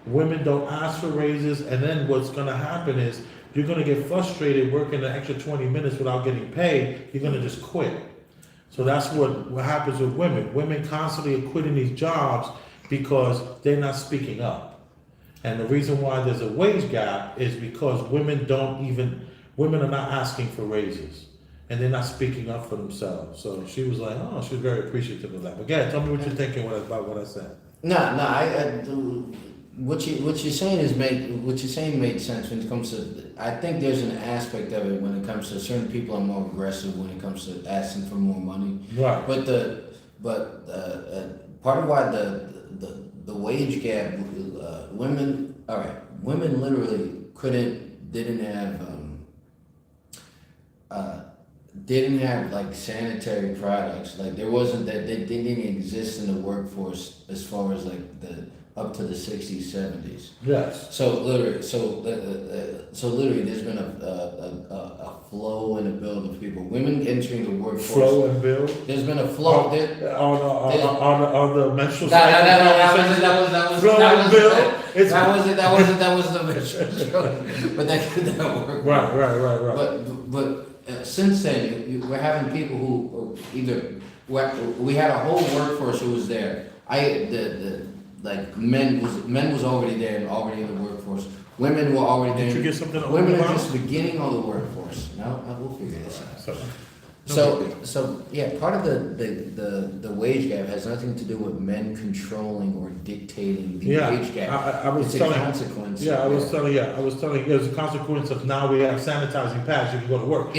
Women don't ask for raises, and then what's gonna happen is you're gonna get frustrated working an extra 20 minutes without getting paid, you're gonna just quit. So that's what happens with women. Women constantly are quitting these jobs because they're not speaking up. And the reason why there's a wage gap is because women are not asking for raises. And they're not speaking up for themselves. So she was like, oh, she was very appreciative of that. But yeah, tell me what you're thinking about what I said. What you're saying made sense when it comes to. I think there's an aspect of it when it comes to certain people are more aggressive when it comes to asking for more money. Right. But part of why the wage gap, women literally didn't have like sanitary products. Like there wasn't that they didn't exist in the workforce as far as like the up to the 60s, 70s. Yes. So literally, there's been a flow and a build of people. Women entering the workforce. Flow and build. There's been a flow. On the menstrual That was the menstrual. But that could not work. Right. But since then, we're having people who we had a whole workforce who was there. Men was already there and already in the workforce. Women were already there. Did you get something? Women are just beginning of the workforce. No, we'll figure this out. So yeah, part of the wage gap has nothing to do with men controlling or dictating the wage gap. I was it's telling a consequence. I was telling there's a consequence of now we have sanitizing pads, you can go to work.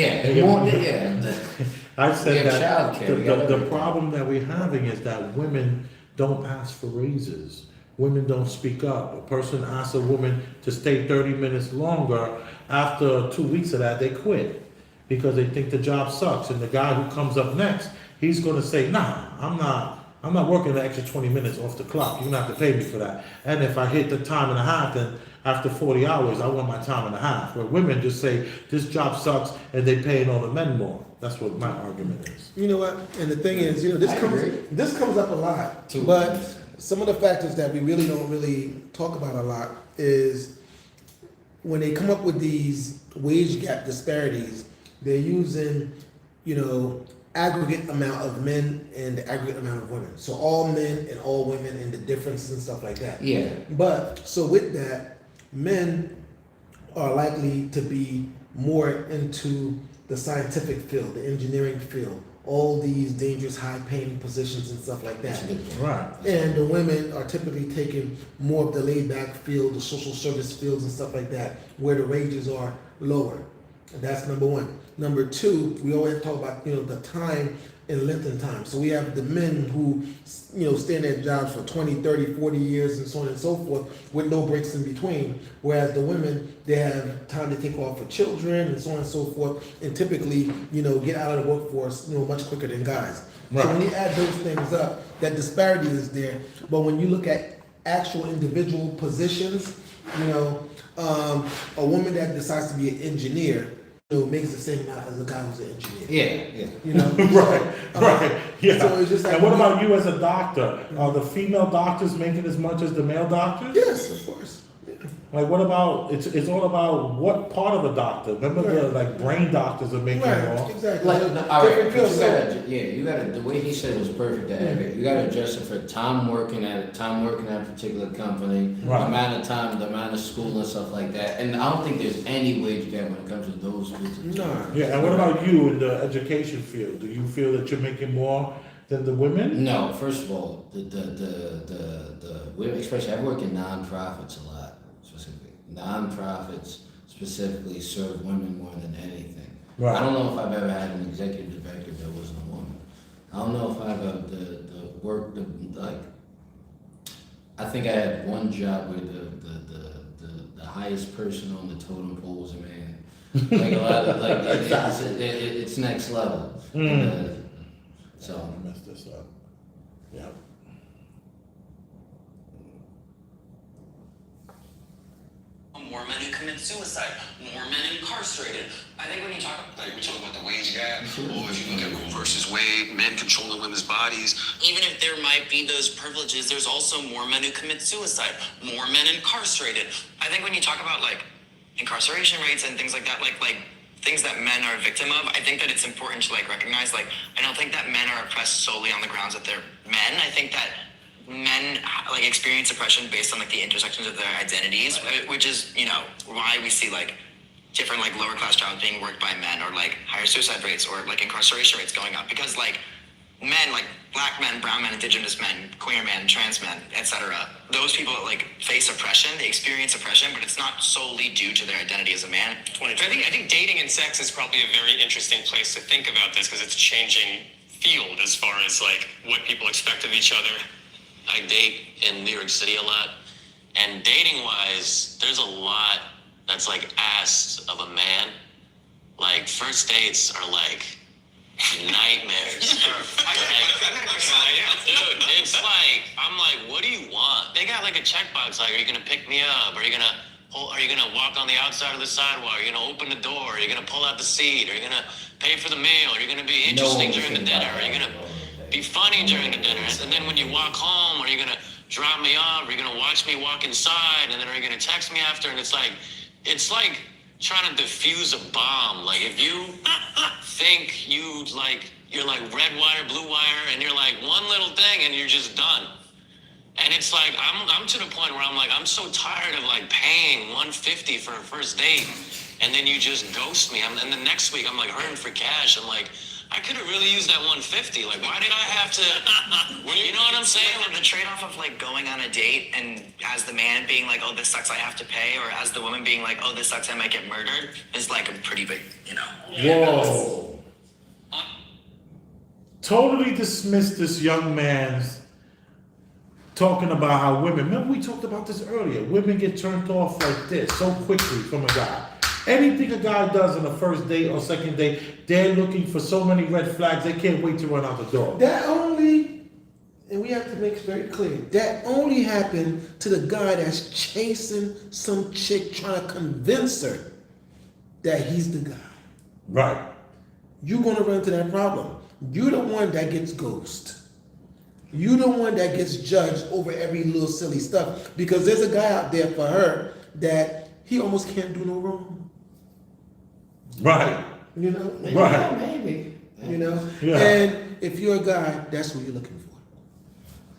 I said that the problem that we're having is that women don't ask for raises. Women don't speak up. A person asks a woman to stay 30 minutes longer. After 2 weeks of that, they quit because they think the job sucks. And the guy who comes up next, he's going to say, nah, I'm not working the extra 20 minutes off the clock. You're going to have to pay me for that. And if I hit the time and a half, then after 40 hours, I want my time and a half. Where women just say, this job sucks, and they paying all the men more. That's what my argument is. You know what? And the thing is, this comes up a lot. But some of the factors that we really don't talk about a lot is when they come up with these wage gap disparities, they're using, aggregate amount of men and the aggregate amount of women. So all men and all women and the differences and stuff like that. Yeah. But so with that, men are likely to be more into the scientific field, the engineering field, all these dangerous high-paying positions and stuff like that. Right. And the women are typically taking more of the laid-back field, the social service fields and stuff like that, where the wages are lower. And that's number one. Number two, we always talk about, the time and length and time. So we have the men who, stay in their jobs for 20, 30, 40 years and so on and so forth with no breaks in between. Whereas the women, they have time to take off for children and so on and so forth and typically, get out of the workforce, much quicker than guys. Right. So when you add those things up, that disparity is there. But when you look at actual individual positions, a woman that decides to be an engineer, makes the same amount as a guy who's an engineer. Yeah. Right. Yeah. So it's just like, and what about you as a doctor? Are the female doctors making as much as the male doctors? Yes, of course. Like what about it's all about what part of a doctor? Remember the brain doctors are making more. Exactly. You gotta the way he said it was perfect. You gotta adjust it for time working at a particular company, the amount of time, the amount of school and stuff like that. And I don't think there's any wage gap when it comes to those businesses. No. Yeah, and what about you in the education field? Do you feel that you're making more than the women? No, first of all, the women, especially I work in nonprofits a lot. Nonprofits specifically serve women more than anything. Right. I don't know if I've ever had an executive director that wasn't a woman. I don't know if I've I think I had one job where the highest person on the totem pole was a man. Like a lot of it's next level. So I messed this up. Yeah. More men who commit suicide, more men incarcerated. I think when you talk Like we talk about the wage gap, or if you look at Roe versus Wade, men controlling women's bodies. even if there might be those privileges, there's also more men who commit suicide, more men incarcerated. I think when you talk about like incarceration rates and things like that, like things that men are a victim of, I think that it's important to like recognize, like, I don't think that men are oppressed solely on the grounds that they're men. I think that men like experience oppression based on like the intersections of their identities, which is, you know, why we see like different like lower class jobs being worked by men, or like higher suicide rates, or like incarceration rates going up, because like men, like black men, brown men, indigenous men, queer men, trans men, etc., those people like face oppression, they experience oppression, but it's not solely due to their identity as a man. I think dating and sex is probably a very interesting place to think about this, because it's a changing field as far as like what people expect of each other. I date in New York City a lot, and dating wise, there's a lot that's like asked of a man. Like first dates are like nightmares. Dude, it's like, I'm like, what do you want? They got like a checkbox, like, are you gonna pick me up? Are you gonna walk on the outside of the sidewalk? Are you gonna open the door? Are you gonna pull out the seat? Are you gonna pay for the meal? Are you gonna be interesting during the dinner? Are you gonna be funny during the dinner? And then when you walk home, are you gonna drop me off? Are you gonna watch me walk inside? And then are you gonna text me after? And it's like trying to defuse a bomb. Like if you think you're like red wire, blue wire, and you're like one little thing and you're just done. And it's like, I'm to the point where I'm like, I'm so tired of like paying $150 for a first date, and then you just ghost me. And the next week I'm like hurting for cash. I'm like, I could have really used that $150. Like, why did I have to? You know what I'm saying? The trade-off of like going on a date and as the man being like, oh, this sucks, I have to pay, or as the woman being like, oh, this sucks, I might get murdered, is like a pretty big, you know. Whoa. Totally dismissed this young man's talking about how women, remember we talked about this earlier, women get turned off like this so quickly from a guy. Anything a guy does on the first date or second date, they're looking for so many red flags, they can't wait to run out the door. That only, and we have to make it very clear, that only happened to the guy that's chasing some chick trying to convince her that he's the guy. Right. You're gonna run into that problem. You're the one that gets ghosted. You're the one that gets judged over every little silly stuff, because there's a guy out there for her that he almost can't do no wrong. Right. You know? Right. Maybe. You know? Yeah. And if you're a guy, that's what you're looking for.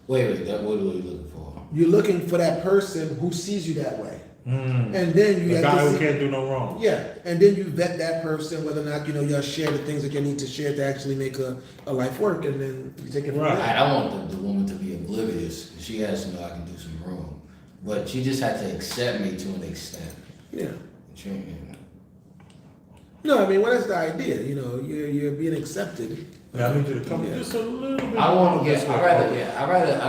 Wait, what are you looking for? You're looking for that person who sees you that way. Mm. And then you The have guy to who see, can't do no wrong. yeah, and then you vet that person, whether or not, you know, y'all share the things that you need to share to actually make a life work, and then you take it from Right. there. I don't want the woman to be oblivious. She has to know I can do some wrong. But she just had to accept me to an extent. Yeah. She- No, I mean, well, that's the idea. You know, you're being accepted. Yeah, I need you to come just a little bit. I want, more. I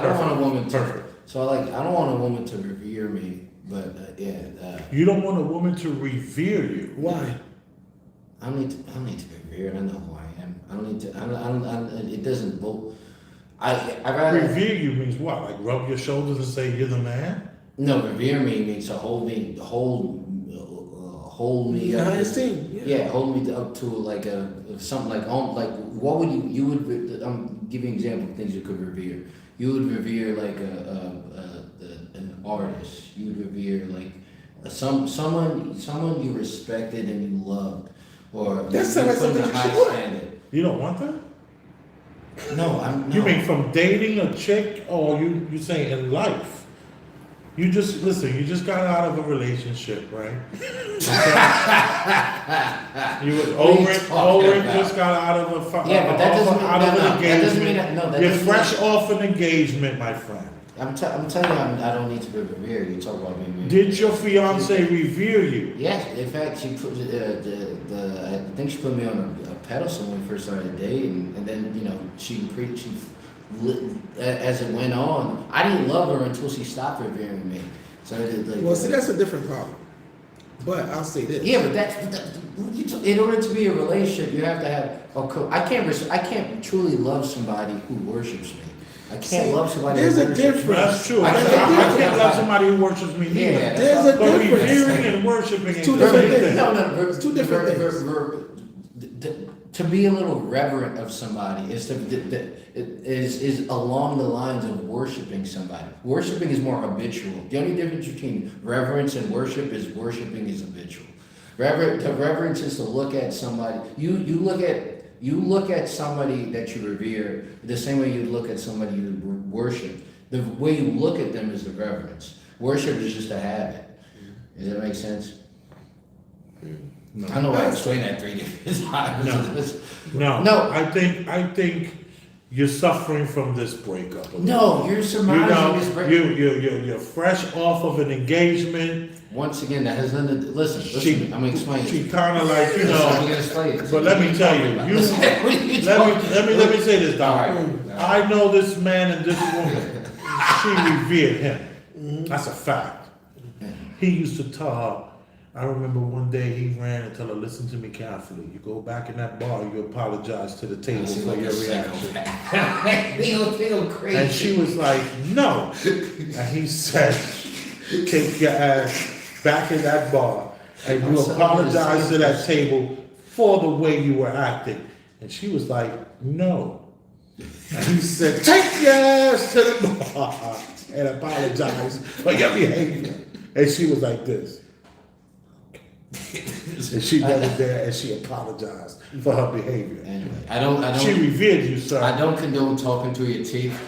don't want a woman to, Perfect. so I don't want a woman to revere me, but, You don't want a woman to revere you. Why? I don't need to be revered. I know who I am. I don't need to, it doesn't, I rather. Revere you means what? Like rub your shoulders and say you're the man? No, revere me means to hold me The up. highest thing. Yeah, hold me up to like something like what would you would I'm giving example of things you could revere. You would revere like an artist. You would revere like someone you respected and you loved, or That sounds like something you should want. standard. You don't want that? No, I'm. You No. mean from dating a chick, or you saying in life? You just got out of a relationship, right? You was over it, just got out of Yeah, but that doesn't mean- out of no, an that doesn't mean engagement. that- no, that You're doesn't fresh mean- off an engagement, my friend. I'm telling you, I don't need to be revered. You talk about being revered. Did your fiance revere you? Yes, in fact, she put I think she put me on a pedestal when we first started dating, and then as it went on, I didn't love her until she stopped revering me. So Well, see, that's a different problem. But I'll say this. Yeah, but in order to be a relationship, you have to have I can't truly love somebody who worships me. I can't love somebody. There's who a worships me. difference. That's true. I can't love somebody who worships me neither. Yeah, There's a But difference. revering and worshiping is Two different different things. No, It's two different to be a little reverent of somebody is along the lines of worshiping somebody. Worshiping is more habitual. The only difference between reverence and worship is worshiping is habitual. Reverence is to look at somebody. You look at somebody that you revere the same way you look at somebody you worship. The way you look at them is the reverence. Worship is just a habit. Does that make sense? No. I know I explained that 3 different times. No. I think you're suffering from this breakup. No, you're surmising this breakup. You're fresh off of an engagement. Once again, that has nothing to listen. I'm explaining. She kind of like, I'm gonna explain it. But let me tell you, let me say this, Doc. I know this man and this woman. She revered him. That's a fact. He used to tell her. I remember one day he ran and told her, "Listen to me carefully. You go back in that bar, you apologize to the table for your reaction." They go crazy. And she was like, "No." And he said, "Take your ass back in that bar and you apologize to that table for the way you were acting." And she was like, "No." And he said, "Take your ass to the bar and apologize for your behavior." And she was like this. And she went in there and she apologized for her behavior. Anyway, She revered you, sir. I don't condone talking through your teeth.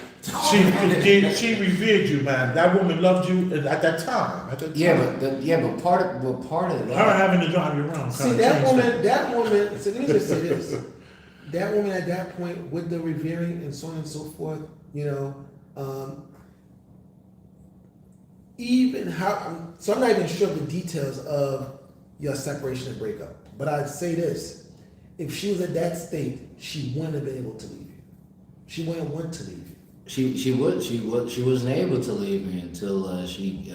She revered you, man. That woman loved you at that time. But part of that. Her having to drive you around. See, that woman, so let me just say this. That woman at that point with the revering and so on and so forth, even how, so I'm not even sure of the details of your separation and breakup. But I'd say this, if she was at that state, she wouldn't have been able to leave you. She wouldn't want to leave you. She wasn't able to leave me until she.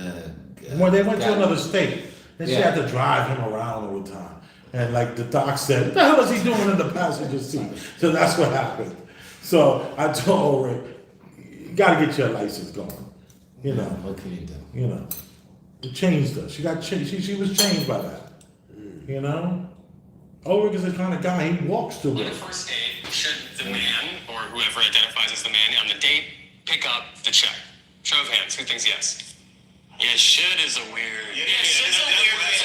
Well, they went to another state. Then she had to drive him around all the time. And like the doc said, what the hell is he doing in the passenger seat? So that's what happened. So I told her, you gotta get your license going. What can you do? It changed her. She got changed. She was changed by that. Ulrich is the kind of guy, he walks to On the it. first date, should the man, or whoever identifies as the man on the date, pick up the check? Show of hands, who thinks yes? Yeah, should is a weird. Should's a weird way.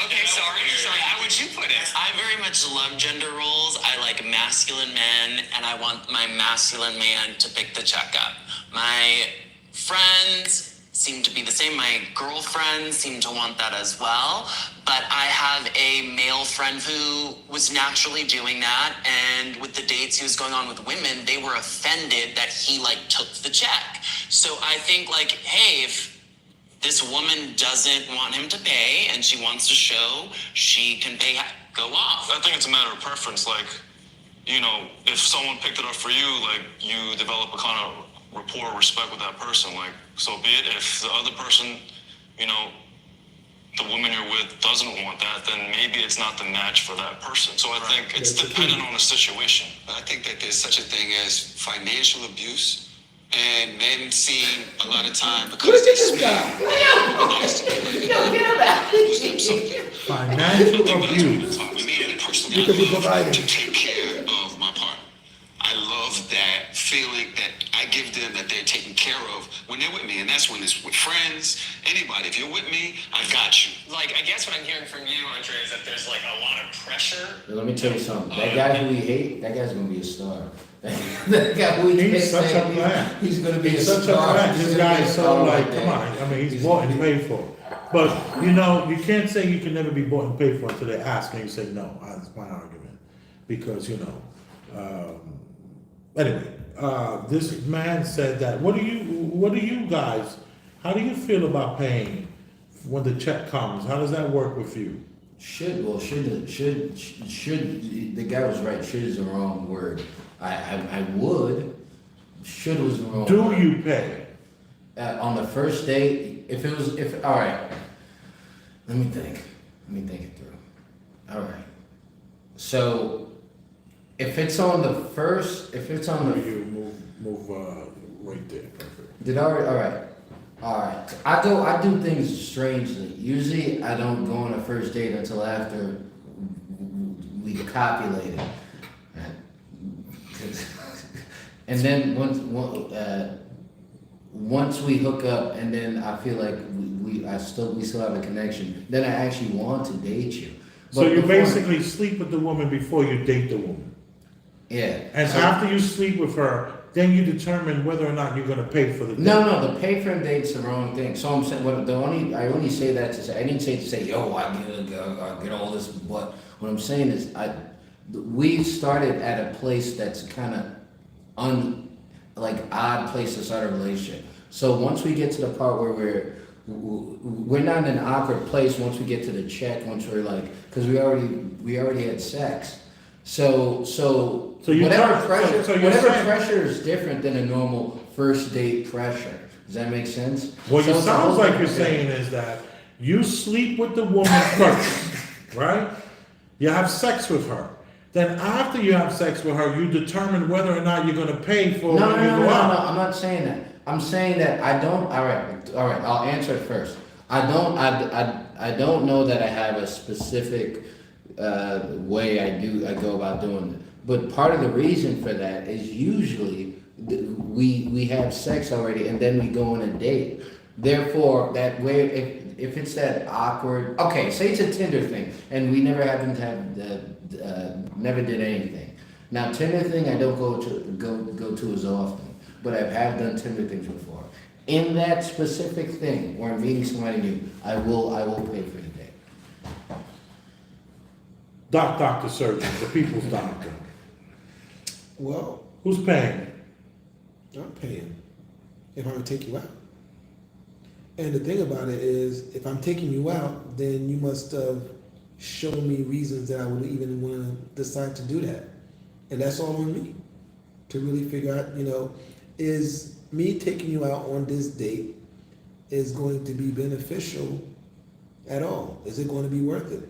Okay, sorry. How would you put it? I very much love gender roles. I like masculine men, and I want my masculine man to pick the check up. My friends seem to be the same. My girlfriends seem to want that as well. But I have a male friend who was naturally doing that, and with the dates he was going on with women, they were offended that he took the check. So I think hey, if this woman doesn't want him to pay and she wants to show she can pay, go off. I think it's a matter of preference. If someone picked it up for you, you develop a kind of rapport, respect with that person. So be it. If the other person, the woman you're with doesn't want that, then maybe it's not the match for that person. So I think it's dependent on the situation. I think that there's such a thing as financial abuse. And men seem a lot of time because Look at they this speak. Financial abuse. Me personally, Because we I love provide to take care of my partner. I love that feeling that I give them that they're taken care of when they're with me. And that's when it's with friends, anybody. If you're with me, I got you. I guess what I'm hearing from you, Andre, is that there's a lot of pressure. Let me tell you something. That guy who we hate, that guy's gonna be a star. That guy who we He's can't such a stand, plan. he's gonna be He's a such a star. plan. He's This gonna guy be a is star so like come that. on. He's bought and paid for. But you can't say you can never be bought and paid for until they ask and you say no. That's my argument. Because Anyway, this man said that, what do you guys, how do you feel about paying when the check comes? How does that work with you? Should, the guy was right, should is the wrong word. I would, should was the wrong Do word. you pay? On the first date, all right, let me think it through. All right. So, if it's on the, You move right there, perfect. all right. I do things strangely. Usually, I don't go on a first date until after we copulate it. And then once we hook up, and then I feel like we still have a connection, then I actually want to date you. So But you before- basically sleep with the woman before you date the woman. Yeah. And So- after you sleep with her, then you determine whether or not you're gonna pay for the date. No, the pay for a date's the wrong thing. So I'm saying, I only say that to say, I didn't say to say, yo, I get all this, but what I'm saying is, we started at a place that's kind of odd place to start a relationship. So once we get to the part where we're not in an awkward place once we get to the check, once we're like, because we already had sex. So you whatever talk- pressure, so you're whatever saying- pressure is different than a normal first date pressure. Does that make sense? What So it it's a sounds whole like you're different thing. saying is that you sleep with the woman first, right? You have sex with her. Then after you have sex with her, you determine whether or not you're gonna pay for No, when you go out. I'm not saying that. I'm saying that I don't. All right. I'll answer it first. I don't know that I have a specific way I go about doing it. But part of the reason for that is usually we have sex already, and then we go on a date. Therefore, that way, if it's that awkward, okay, say it's a Tinder thing, and we never happened to have never did anything. Now Tinder thing I don't go to as often, but I have done Tinder things before. In that specific thing where I'm meeting somebody new, I will pay for the date. Doctor surgeon, the people's doctor. Well, Who's paying? I'm paying if I'm gonna take you out. And the thing about it is, if I'm taking you out, then you must have shown me reasons that I would even want to decide to do that. And that's all on me to really figure out, is me taking you out on this date is going to be beneficial at all? Is it going to be worth it?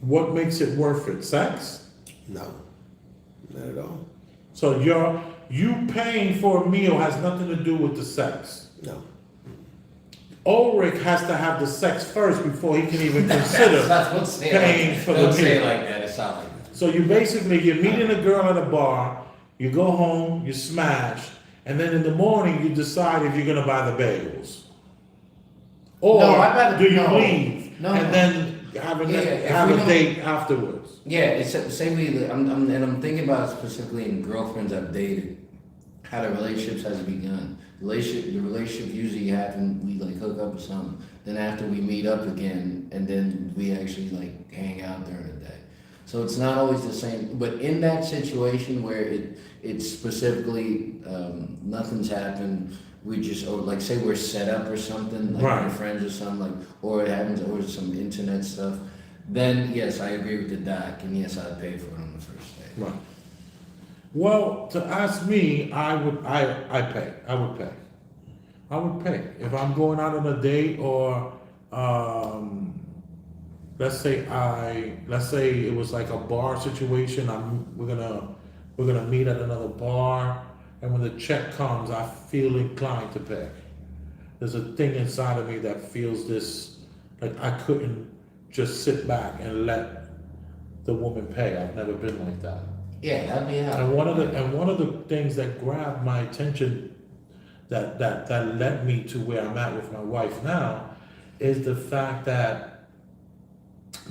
What makes it worth it? Sex? No, not at all. So you paying for a meal has nothing to do with the sex. No. Ulrich has to have the sex first before he can even consider Don't say paying for the Don't say it meal. like that. It's not like that. So you're meeting a girl at a bar, you go home, you smash, and then in the morning you decide if you're gonna buy the bagels. Or No, I'd rather- do you no. leave No. and then have Yeah, if have we a don't- date afterwards? Yeah, it's say we. I'm thinking about it specifically in girlfriends I've dated, how the relationships has begun. The relationship usually happens. We hook up or something. Then after we meet up again, and then we actually hang out during the day. So it's not always the same. But in that situation where it's specifically nothing's happened. We just, or say we're set up or something, Right. we're friends or something, or it happens, or some internet stuff. Then yes, I agree with the doc, and yes, I'd pay for it on the first day. Right. Well, to ask me, I would pay. I would pay. If I'm going out on a date or, let's say it was like a bar situation, we're gonna meet at another bar, and when the check comes, I feel inclined to pay. There's a thing inside of me that feels this, I couldn't just sit back and let the woman pay. I've never been like that. Yeah, that'd be how. And one of the things that grabbed my attention that led me to where I'm at with my wife now is the fact that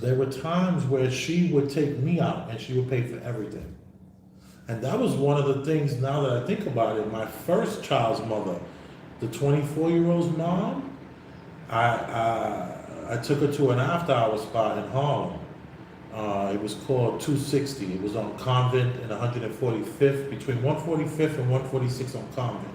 there were times where she would take me out and she would pay for everything. And that was one of the things, now that I think about it, my first child's mother, the 24-year-old's mom, I took her to an after-hour spot in Harlem. It was called 260. It was on Convent and 145th, between 145th and 146 on Convent.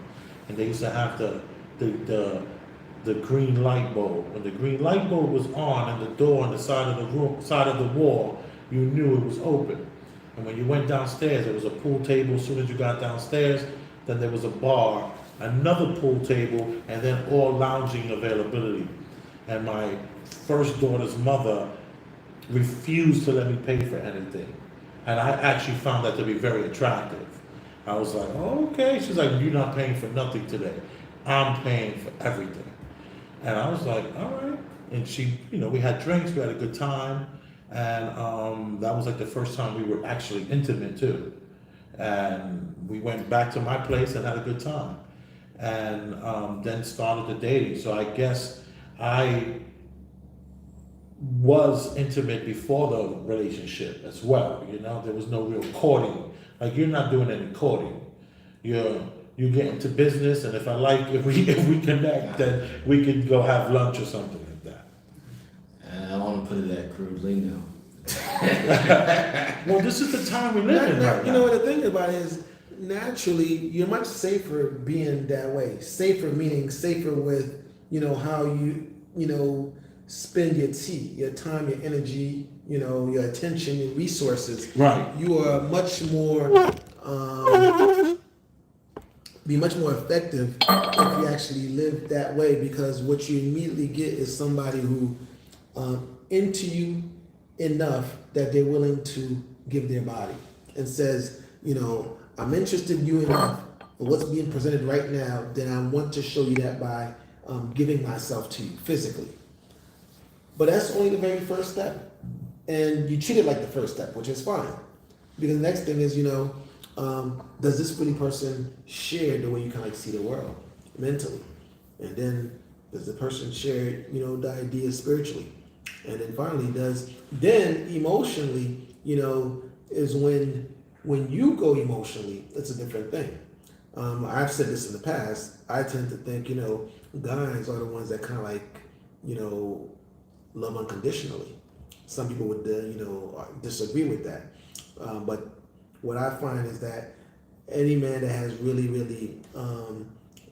And they used to have the green light bulb. When the green light bulb was on and the door on the side of the room, side of the wall, you knew it was open. And when you went downstairs, there was a pool table. As soon as you got downstairs, then there was a bar, another pool table, and then all lounging availability. And my first daughter's mother refused to let me pay for anything. And I actually found that to be very attractive. I was like, oh, okay. She's like, you're not paying for nothing today. I'm paying for everything. And I was like, all right. And she, we had drinks, we had a good time. And that was like the first time we were actually intimate too. And we went back to my place and had a good time. And then started the dating. So I guess I was intimate before the relationship as well. There was no real courting. Like, you're not doing any courting. You get into business, and if we connect, then we can go have lunch or something like that. I don't want to put it that crudely, no. Well, this is the time we live in right now. What the thing about it is, naturally, you're much safer being that way. Safer meaning safer with, how you, spend your your time, your energy, your attention, your resources. Right. You are much more, be much more effective if you actually live that way, because what you immediately get is somebody who into you enough that they're willing to give their body and says, I'm interested in you enough for what's being presented right now, then I want to show you that by giving myself to you physically. But that's only the very first step. And you treat it like the first step, which is fine. Because the next thing is, does this really person share the way you kind of see the world mentally? And then does the person share, the idea spiritually? And then finally, then emotionally, is when you go emotionally, it's a different thing. I've said this in the past. I tend to think, guys are the ones that kind of like, love unconditionally. Some people would, disagree with that. But what I find is that any man that has really, really,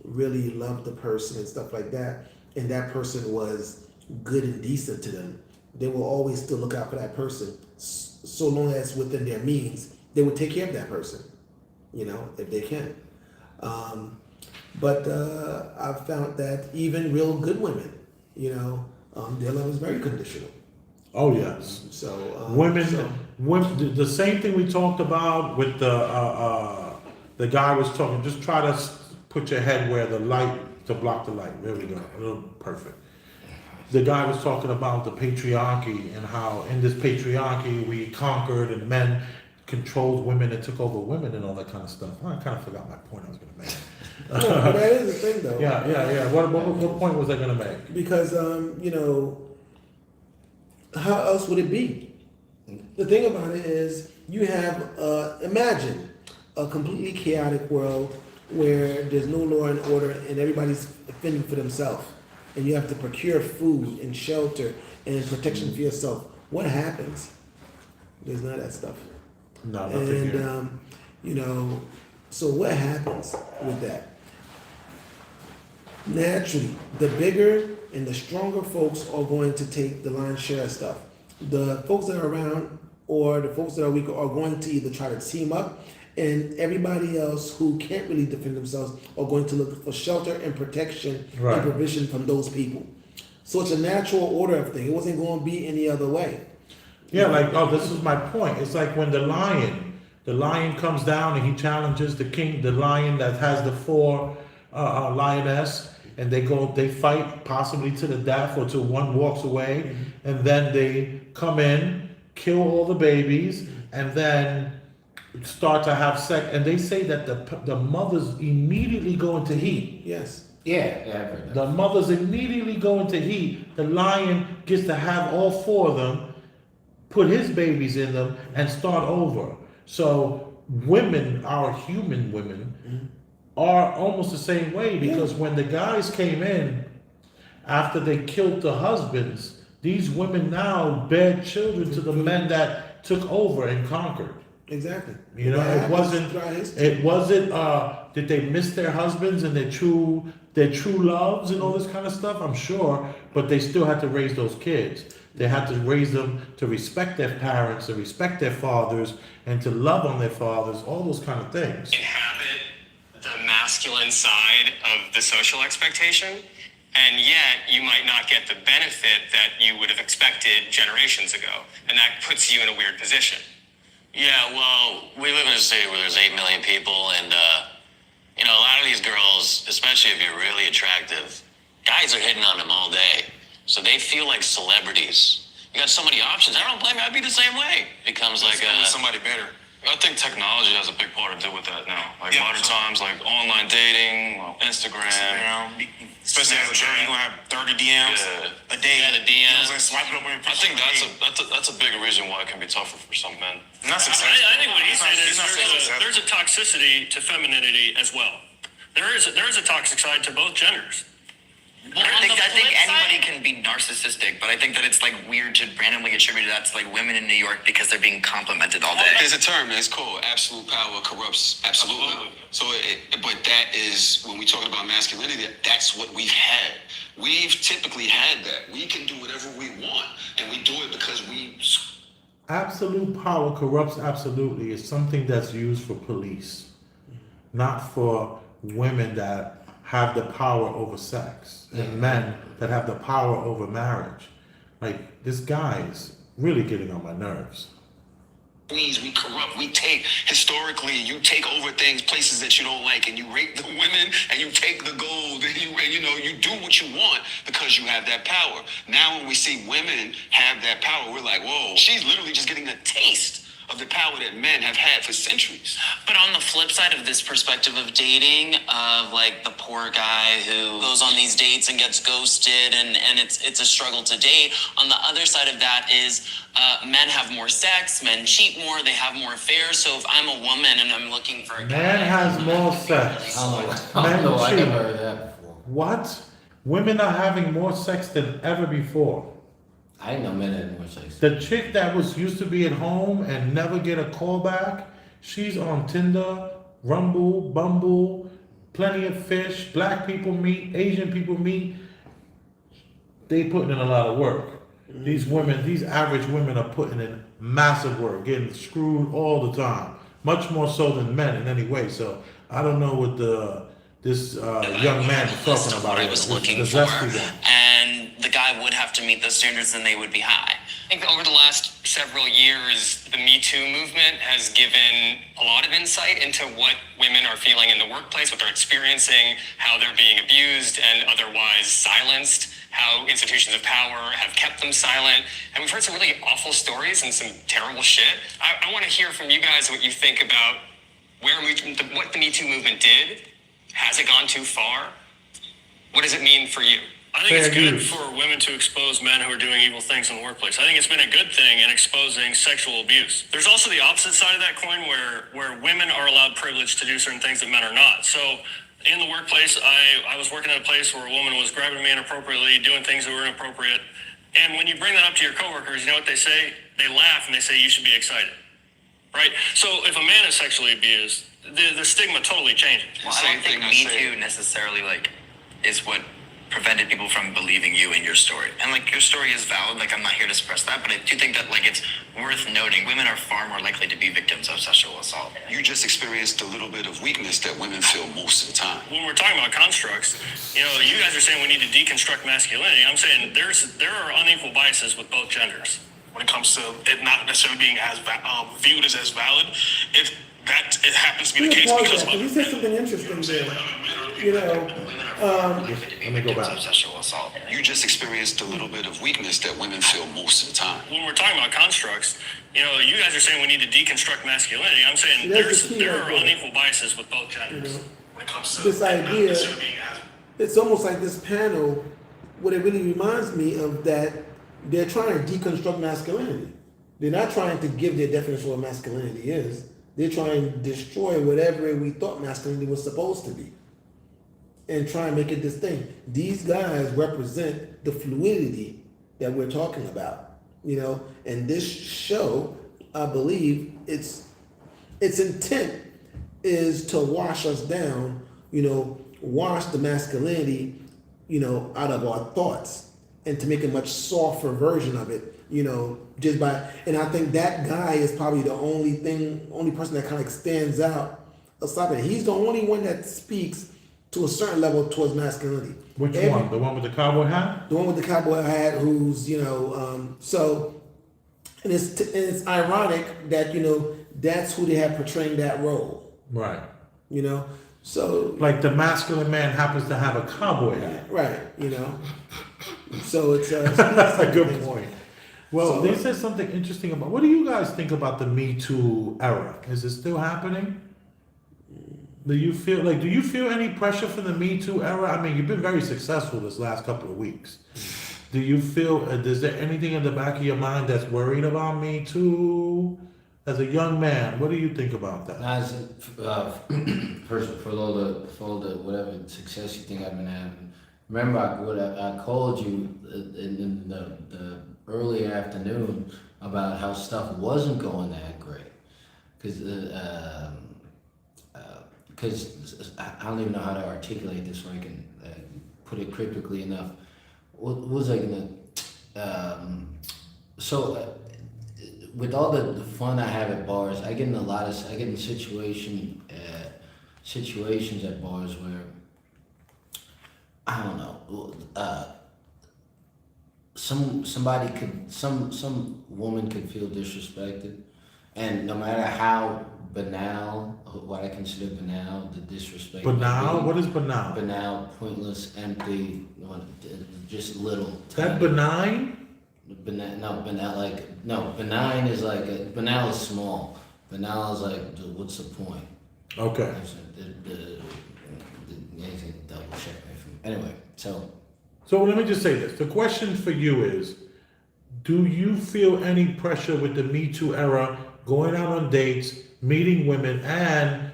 really loved the person and stuff like that, and that person was good and decent to them, they will always still look out for that person. So long as within their means, they would take care of that person, if they can. But I've found that even real good women, their love is very conditional. Oh yes. So women, the same thing we talked about with the guy was talking. Just try to put your head where the light to block the light. There we go. Perfect. The guy was talking about the patriarchy and how in this patriarchy we conquered and men controlled women and took over women and all that kind of stuff. I kind of forgot my point I was going to make. No, but that is the thing, though. Yeah. What point was I going to make? Because how else would it be? The thing about it is, you have imagine a completely chaotic world where there's no law and order and everybody's fending for themselves, and you have to procure food and shelter and protection for yourself. What happens? There's none of that stuff. No, nothing here. And so what happens with that? Naturally, the bigger and the stronger folks are going to take the lion's share of stuff. The folks that are around or the folks that are weaker are going to either try to team up, and everybody else who can't really defend themselves are going to look for shelter and protection and provision from those people. So it's a natural order of things. It wasn't going to be any other way. Yeah, this is my point. It's like when the lion comes down and he challenges the king, the lion that has the four lioness, and they fight possibly to the death or till one walks away, and then they come in, kill all the babies, and then start to have sex. And they say that the mothers immediately go into heat. Yes. Yeah. The mothers immediately go into heat. The lion gets to have all four of them, put his babies in them, and start over. So women, our human women, are almost the same way, because when the guys came in, after they killed the husbands, These women now bear children to the men that took over and conquered. Exactly. You know, That it happens wasn't, throughout history. it wasn't, did they miss their husbands and their true loves and all this kind of stuff? I'm sure, but they still had to raise those kids. They had to raise them to respect their parents, to respect their fathers, and to love on their fathers, all those kind of things. Inhabit the masculine side of the social expectation, and yet you might not get the benefit that you would have expected generations ago, and that puts you in a weird position. Yeah, well, we live in a city where there's 8 million people, and you know, a lot of these girls, especially if you're really attractive, guys are hitting on them all day, so they feel like celebrities. You got so many options. I don't blame you. I'd be the same way. Becomes like somebody better. I think technology has a big part to do with that now. Like modern times, like online dating, Instagram. Especially as a girl, you're gonna have 30 DMs a day. Yeah, the DMs. Swipe it up on your I think that's a big reason why it can be tougher for some men. Not successful. I think what he's saying is not successful. there's a toxicity to femininity as well. There is a toxic side to both genders. I think anybody can be narcissistic, but I think that it's like weird to randomly attribute that to like women in New York because they're being complimented all day. There's a term, it's called absolute power corrupts absolutely. So, but that is, when we talk about masculinity, that's what we've had. We've typically had that. We can do whatever we want, and we do it because we... Absolute power corrupts absolutely is something that's used for police, not for women that have the power over sex and men that have the power over marriage. Like, this guy is really getting on my nerves. We corrupt, we take, historically, you take over things, places that you don't like, and you rape the women, and you take the gold, and you do what you want because you have that power. Now when we see women have that power, we're like, whoa, she's literally just getting a taste of the power that men have had for centuries. But on the flip side of this perspective of dating, of like the poor guy who goes on these dates and gets ghosted, and it's a struggle to date. On the other side of that is men have more sex, men cheat more, they have more affairs. So if I'm a woman and I'm looking for a guy, Man has more sex. I don't know. I never heard that before. What? Women are having more sex than ever before. I didn't know men had more sex. The chick that used to be at home and never get a call back, she's on Tinder, Rumble, Bumble, Plenty of Fish, black people meet, Asian people meet. They putting in a lot of work. These women, these average women are putting in massive work, getting screwed all the time, much more so than men in any way. So I don't know what this young man is talking about. I was looking The for, zesty one. and the guy would have to meet those standards, and they would be high. I think over the last several years, the Me Too movement has given a lot of insight into what women are feeling in the workplace, what they're experiencing, how they're being abused and otherwise silenced, how institutions of power have kept them silent. And we've heard some really awful stories and some terrible shit. I want to hear from you guys what you think about what the Me Too movement did. Has it gone too far? What does it mean for you? I think it's good for women to expose men who are doing evil things in the workplace. I think it's been a good thing in exposing sexual abuse. There's also the opposite side of that coin where women are allowed privilege to do certain things that men are not. So in the workplace, I was working at a place where a woman was grabbing me inappropriately, doing things that were inappropriate. And when you bring that up to your coworkers, you know what they say? They laugh and they say, you should be excited. Right? So if a man is sexually abused, the stigma totally changes. Well, I don't think Me Too necessarily is what prevented people from believing you in your story. And your story is valid, I'm not here to suppress that, but I do think that it's worth noting women are far more likely to be victims of sexual assault. You just experienced a little bit of weakness that women feel most of the time. When we're talking about constructs, you guys are saying we need to deconstruct masculinity. I'm saying there are unequal biases with both genders. When it comes to it not necessarily being as viewed as valid, it happens to be the case because of you said something interesting there. Let me go back. Sexual assault. You just experienced a little bit of weakness that women feel most of the time. When we're talking about constructs, you guys are saying we need to deconstruct masculinity. I'm saying there are unequal biases with both genders. When it comes to this idea, being as it's almost like this panel, what it really reminds me of that they're trying to deconstruct masculinity. They're not trying to give their definition of what masculinity is. They're trying to destroy whatever we thought masculinity was supposed to be and try and make it this thing. These guys represent the fluidity that we're talking about, you know. And this show, I believe, its intent is to wash us down, you know, wash the masculinity, you know, out of our thoughts, and to make a much softer version of it, you know, just by. And I think that guy is probably the only person that kind of stands out. Aside from, he's the only one that speaks to a certain level towards masculinity. Which one? The one with the cowboy hat? The one with the cowboy hat, who's, you know, so, and it's ironic that, you know, that's who they have portraying that role, Right. you know, so. Like the masculine man happens to have a cowboy hat. Right, you know, so it's That's a good point. Well, So- they said something interesting about, what do you guys think about the Me Too era? Is it still happening? Do you feel any pressure from the Me Too era? I mean, you've been very successful this last couple of weeks. Do you feel, is there anything in the back of your mind that's worried about Me Too? As a young man, what do you think about that? As first, for all the whatever success you think I've been having, remember I called you in the early afternoon about how stuff wasn't going that great, because I don't even know how to articulate this so I can put it cryptically enough. What was I gonna? With all the fun I have at bars, I get in situations at bars where I don't know. Some woman could feel disrespected, and no matter how banal, what I consider banal, the disrespect. Banal? What is banal? Banal, pointless, empty, just little. That benign? Benign is like banal is small. Banal is like, what's the point? Okay. Double check anyway. So let me just say this. The question for you is, do you feel any pressure with the Me Too era, going out on dates, meeting women, and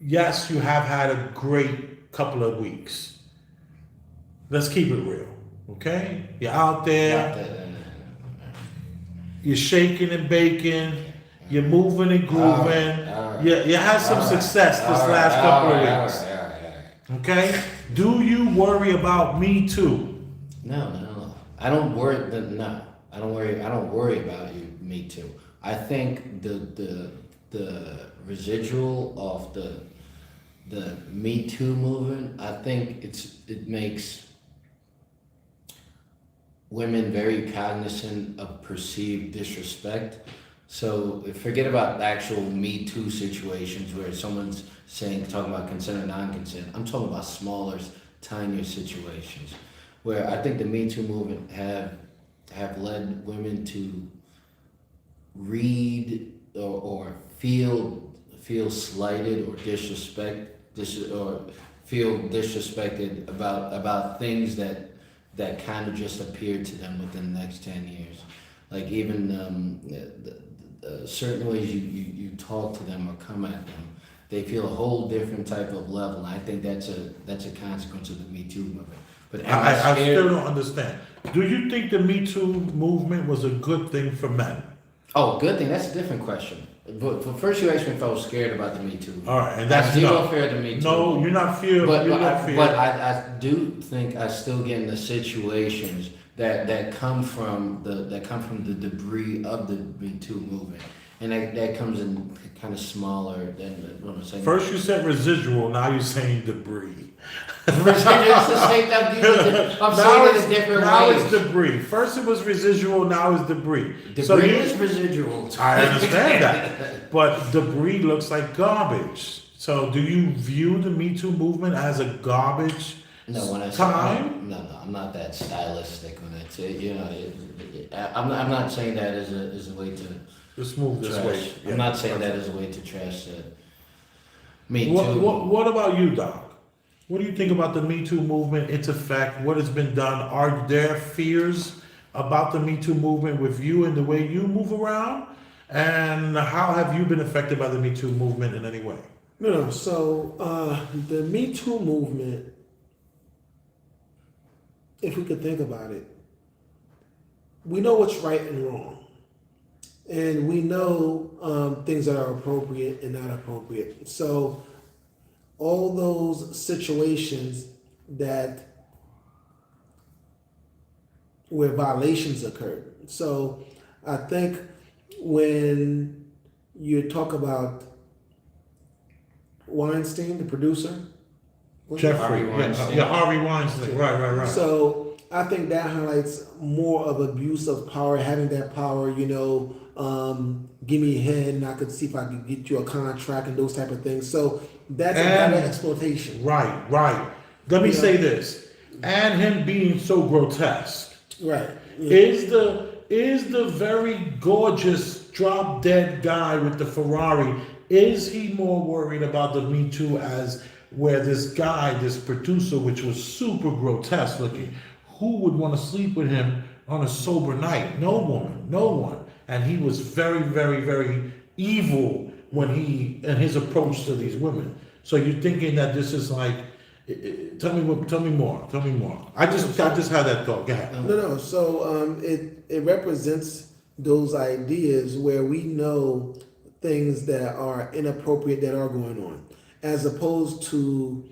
yes, you have had a great couple of weeks. Let's keep it real, okay? You're out there, you're shaking and baking, you're moving and grooving. All right. You had some success this last couple of weeks. Okay? Do you worry about Me Too? No. I don't worry. I don't worry about you. Me Too. I think the residual of the Me Too movement. I think it makes women very cognizant of perceived disrespect. So forget about the actual Me Too situations where someone's talking about consent or non-consent. I'm talking about smaller, tinier situations where I think the Me Too movement have led women to read or feel slighted or feel disrespected about things that kind of just appeared to them within the next 10 years. Like even certain ways you talk to them or come at them, they feel a whole different type of level. And I think that's a consequence of the Me Too movement. But I still don't understand. Do you think the Me Too movement was a good thing for men? Oh, good thing. That's a different question. But first, you asked me if I was scared about the Me Too. All right, and that's zero fear of the Me Too. No, you're not fear. But I do think I still get in the situations that come from the debris of the Me Too movement, and that comes in kind of smaller than what I'm saying. First you said residual, now you're saying debris. It's the same thing. I'm saying it in different now ways. it's debris. First it was residual, now it's debris. Debris is residual. I understand that, but debris looks like garbage. So do you view the Me Too movement as a garbage? No, when I say time? I'm not that stylistic when I say I'm not saying that as a way to. Just move this way. I'm not saying that as a way to trash Me Too. What about you, Doc? What do you think about the Me Too movement, its effect, what has been done? Are there fears about the Me Too movement with you and the way you move around? And how have you been affected by the Me Too movement in any way? No. So the Me Too movement, if we could think about it, we know what's right and wrong, and we know things that are appropriate and not appropriate. So all those situations that where violations occurred. So I think when you talk about Weinstein, the producer, Jeffrey, yeah, Harvey Weinstein, right. So I think that highlights more of abuse of power, having that power, give me a hand and I could see if I could get you a contract and those type of things. So that's a kind of exploitation. Right. Let me say this, and him being so grotesque. Right. Is the very gorgeous drop dead guy with the Ferrari, is he more worried about the Me Too as where this guy, this producer, which was super grotesque looking, who would want to sleep with him on a sober night? No woman, no one. And he was very, very, very evil when in his approach to these women. So you're thinking that this is like, tell me more. I just had that thought. Go ahead. No. So it represents those ideas where we know things that are inappropriate that are going on, as opposed to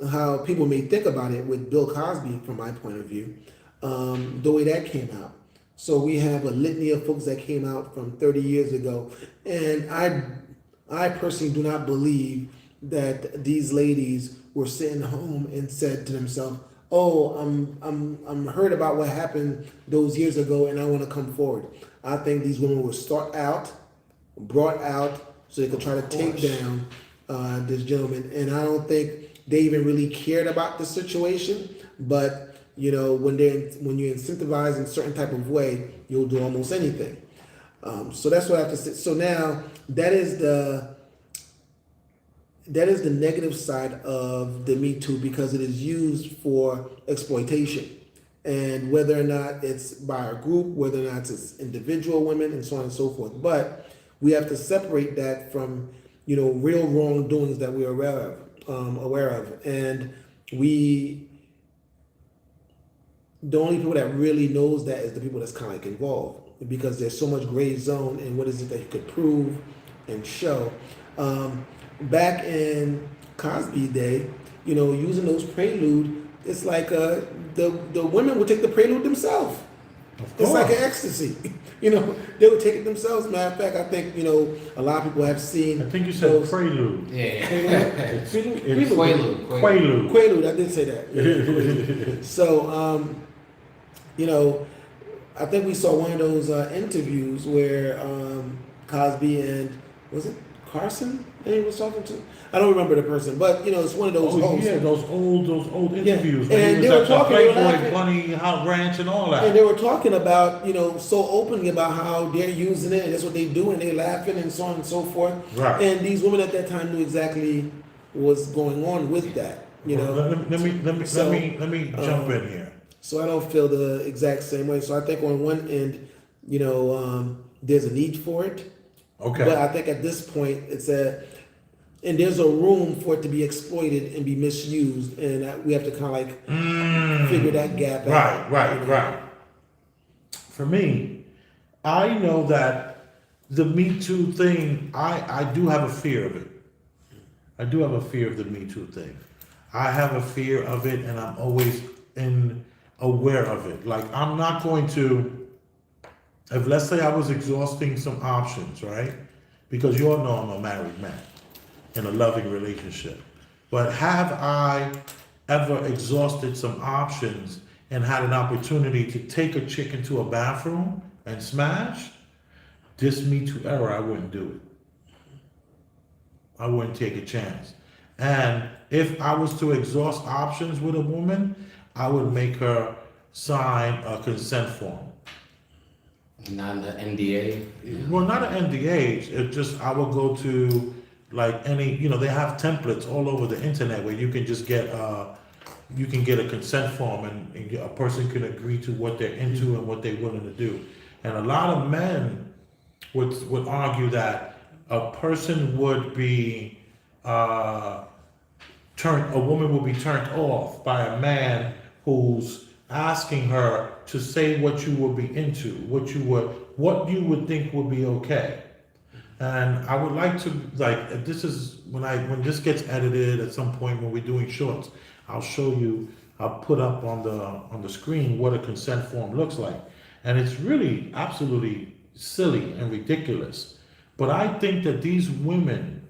how people may think about it with Bill Cosby, from my point of view, the way that came out. So we have a litany of folks that came out from 30 years ago, and I personally do not believe that these ladies were sitting home and said to themselves, "Oh, I'm hurt about what happened those years ago, and I want to come forward." I think these women were brought out, so they could try to take down this gentleman, and I don't think they even really cared about the situation. But when you're incentivized in a certain type of way, you'll do almost anything. So that's what I have to say. So now that is the negative side of the Me Too, because it is used for exploitation, and whether or not it's by a group, whether or not it's individual women, and so on and so forth. But we have to separate that from real wrongdoings that we're aware of, and the only people that really knows that is the people that's kind of like involved, because there's so much gray zone in what is it that you could prove and show. Back in Cosby day, using those prelude, it's like the women would take the prelude themselves. It's like an ecstasy. They would take it themselves. Matter of fact, I think a lot of people have seen. I think you said prelude. Yeah. It's Quaalude. Quaalude. I did say that. So, I think we saw one of those interviews where Cosby and, was it Carson that he was talking to? I don't remember the person, but it's one of those. Those old interviews. Yeah. And they were talking Playboy Bunny Ranch and all that. And they were talking about so openly about how they're using it and that's what they do, and they laughing and so on and so forth. Right. And these women at that time knew exactly what's going on with that. Let me jump in here. So I don't feel the exact same way. So I think on one end, there's a need for it. Okay. But I think at this point, and there's a room for it to be exploited and be misused, and we have to kind of figure that gap out. Right. For me, I know that the Me Too thing, I do have a fear of it. I do have a fear of the Me Too thing. I have a fear of it, and I'm always aware of it. Like, I'm not going to, if let's say I was exhausting some options, right? Because you all know I'm a married man in a loving relationship. But have I ever exhausted some options and had an opportunity to take a chick into a bathroom and smash? This Me Too era, I wouldn't do it. I wouldn't take a chance. And if I was to exhaust options with a woman, I would make her sign a consent form. Not an NDA? Well, not an NDA. It just, I will go to like any, they have templates all over the internet where you can just get a consent form, and a person can agree to what they're into and what they're willing to do. And a lot of men would argue that a person would be a woman will be turned off by a man who's asking her to say what you would be into, what you would think would be okay. And I would like to, like, this is when this gets edited at some point when we're doing shorts, I'll show you, I'll put up on the screen what a consent form looks like. And it's really absolutely silly and ridiculous. But I think that these women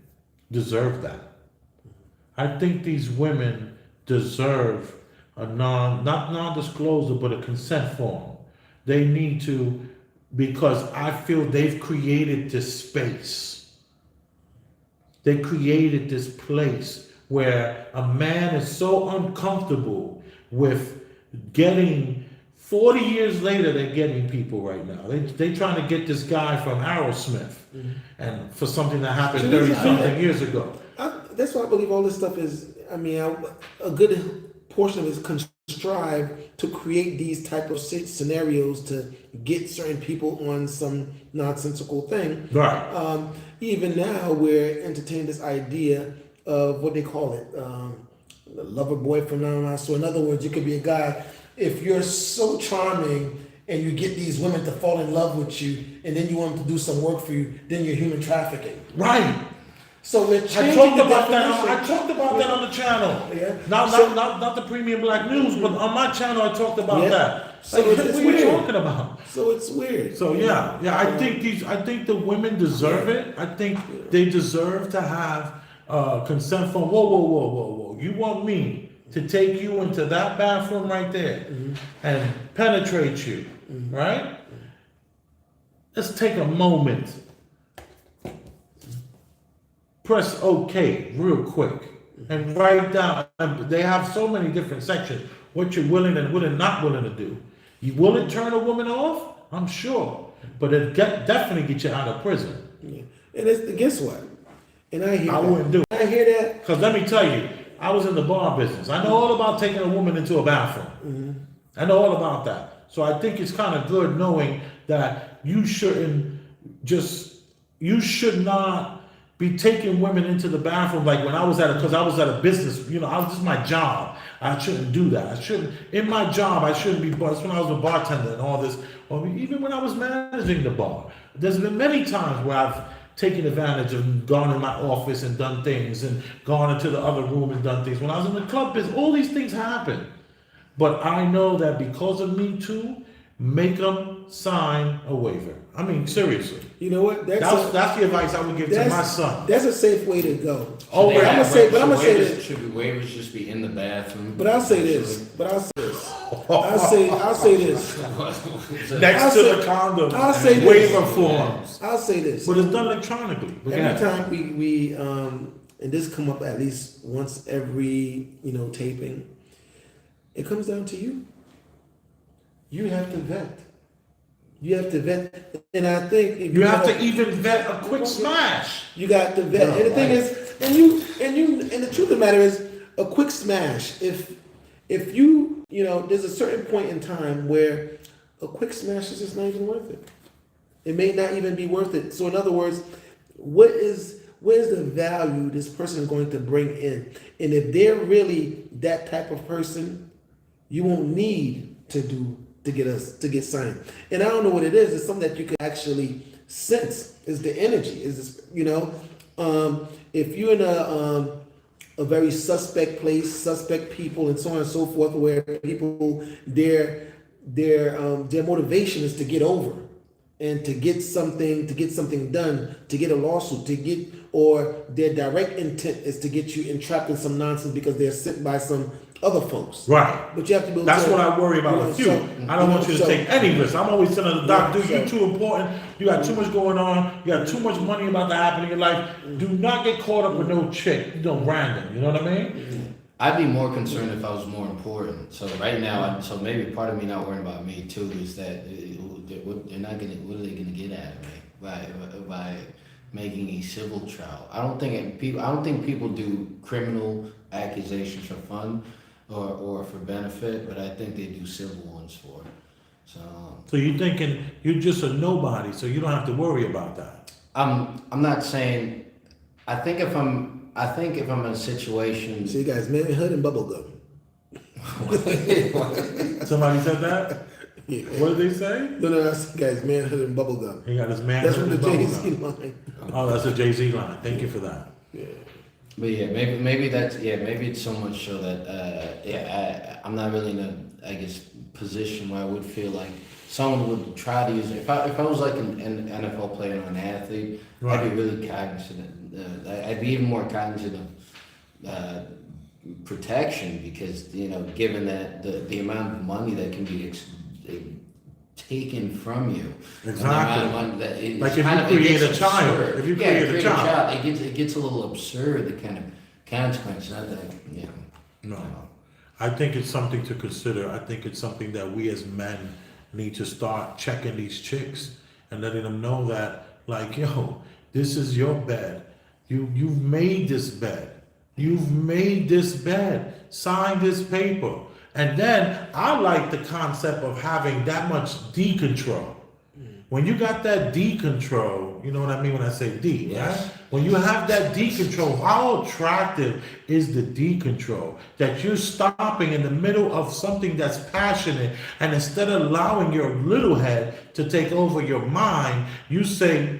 deserve that. I think these women deserve a not non-disclosure, but a consent form. They need to, because I feel they've created this space. They created this place where a man is so uncomfortable with getting, 40 years later, they're getting people right now. They trying to get this guy from Aerosmith, and for something that happened 30-something years ago. That's why I believe all this stuff is, a good portion of it is contrived to create these type of scenarios to get certain people on some nonsensical thing. Right. Even now, we're entertaining this idea of what they call it, the lover boy phenomenon. So in other words, you could be a guy, if you're so charming and you get these women to fall in love with you, and then you want them to do some work for you, then you're human trafficking. Right. So we're I changing talked the about definition. that. I talked about that on the channel. Yeah. Not the Premium Black News, but on my channel I talked about that. So Like, it's what are you weird. talking about? So it's weird. So yeah. I think the women deserve it. I think they deserve to have consent from. Whoa. You want me to take you into that bathroom right there and penetrate you, right? Let's take a moment. Press OK real quick and write down. And they have so many different sections. What you're willing and not willing to do. You will it turn a woman off? I'm sure, but it definitely get you out of prison. Yeah. And guess what? And I hear. I wouldn't do it. I hear that. Because let me tell you, I was in the bar business. I know all about taking a woman into a bathroom. I know all about that. So I think it's kind of good knowing that you should not be taking women into the bathroom like when I was because I was at a business, this is my job. I shouldn't do that. In my job, I shouldn't be, that's when I was a bartender and all this, or even when I was managing the bar. There's been many times where I've taken advantage of gone in my office and done things and gone into the other room and done things. When I was in the club business, all these things happen. But I know that because of Me Too, make them sign a waiver. I mean, seriously. You know what? That's the advice I would give to my son. That's a safe way to go. Oh, Should but they I'm have gonna say waivers- this. Should waivers just be in the bathroom? But I'll say this. I'll say this. Next to the condom, I'll say this. waiver forms. I'll say this. But it's done electronically. Every time we and this come up at least once every taping, it comes down to you. You have to vet. You have to vet, and I think if you have to even vet a quick smash. You got to vet, and the thing is, and the truth of the matter is, a quick smash. If you there's a certain point in time where a quick smash is just not even worth it. It may not even be worth it. So in other words, where's the value this person is going to bring in? And if they're really that type of person, you won't need to get signed. And I don't know what it is. It's something that you can actually sense. Is the energy? Is this if you're in a very suspect place, suspect people, and so on and so forth, where people their motivation is to get over and to get something done, to get a lawsuit, or their direct intent is to get you entrapped in some nonsense because they're sent by some other folks. Right. But you have to be able That's to, what I worry about with you. I don't want you to take any risk. I'm always telling the doctor, Yeah, you're too important. You got too much going on. You got too much money about to happen in your life. Do not get caught up with no chick. Random. You know what I mean? I'd be more concerned if I was more important. So right now, so maybe part of me not worrying about Me Too is that they're not gonna. What are they gonna get at me by making a civil trial? I don't think people do criminal accusations for fun or for benefit, but I think they do civil ones for it. So you're thinking you're just a nobody, so you don't have to worry about that. I'm not saying. I think if I'm in a situation. See, guys, manhood and bubblegum. Somebody said that? Yeah. What did they say? No, that's the guy's manhood and bubblegum. He got his man. That's from the Jay-Z line. Oh, that's a Jay-Z line. Thank you for that. Yeah. But yeah, maybe maybe it's so much so that I'm not really in a position where I would feel like someone would try to use it. If I was like an NFL player or an athlete, Right. I'd be really cognizant. I'd be even more cognizant of protection because given that the amount of money that can be taken from you. Exactly. Like if you create a child. If you create a child. It gets a little absurd, the kind of consequences. No. I think it's something to consider. I think it's something that we as men need to start checking these chicks and letting them know that, like, yo, this is your bed. You've made this bed. You've made this bed. Sign this paper. And then I like the concept of having that much D control. When you got that D control, you know what I mean when I say D, Yes. right? When you have that D control, how attractive is the D control? That you're stopping in the middle of something that's passionate, and instead of allowing your little head to take over your mind, you say,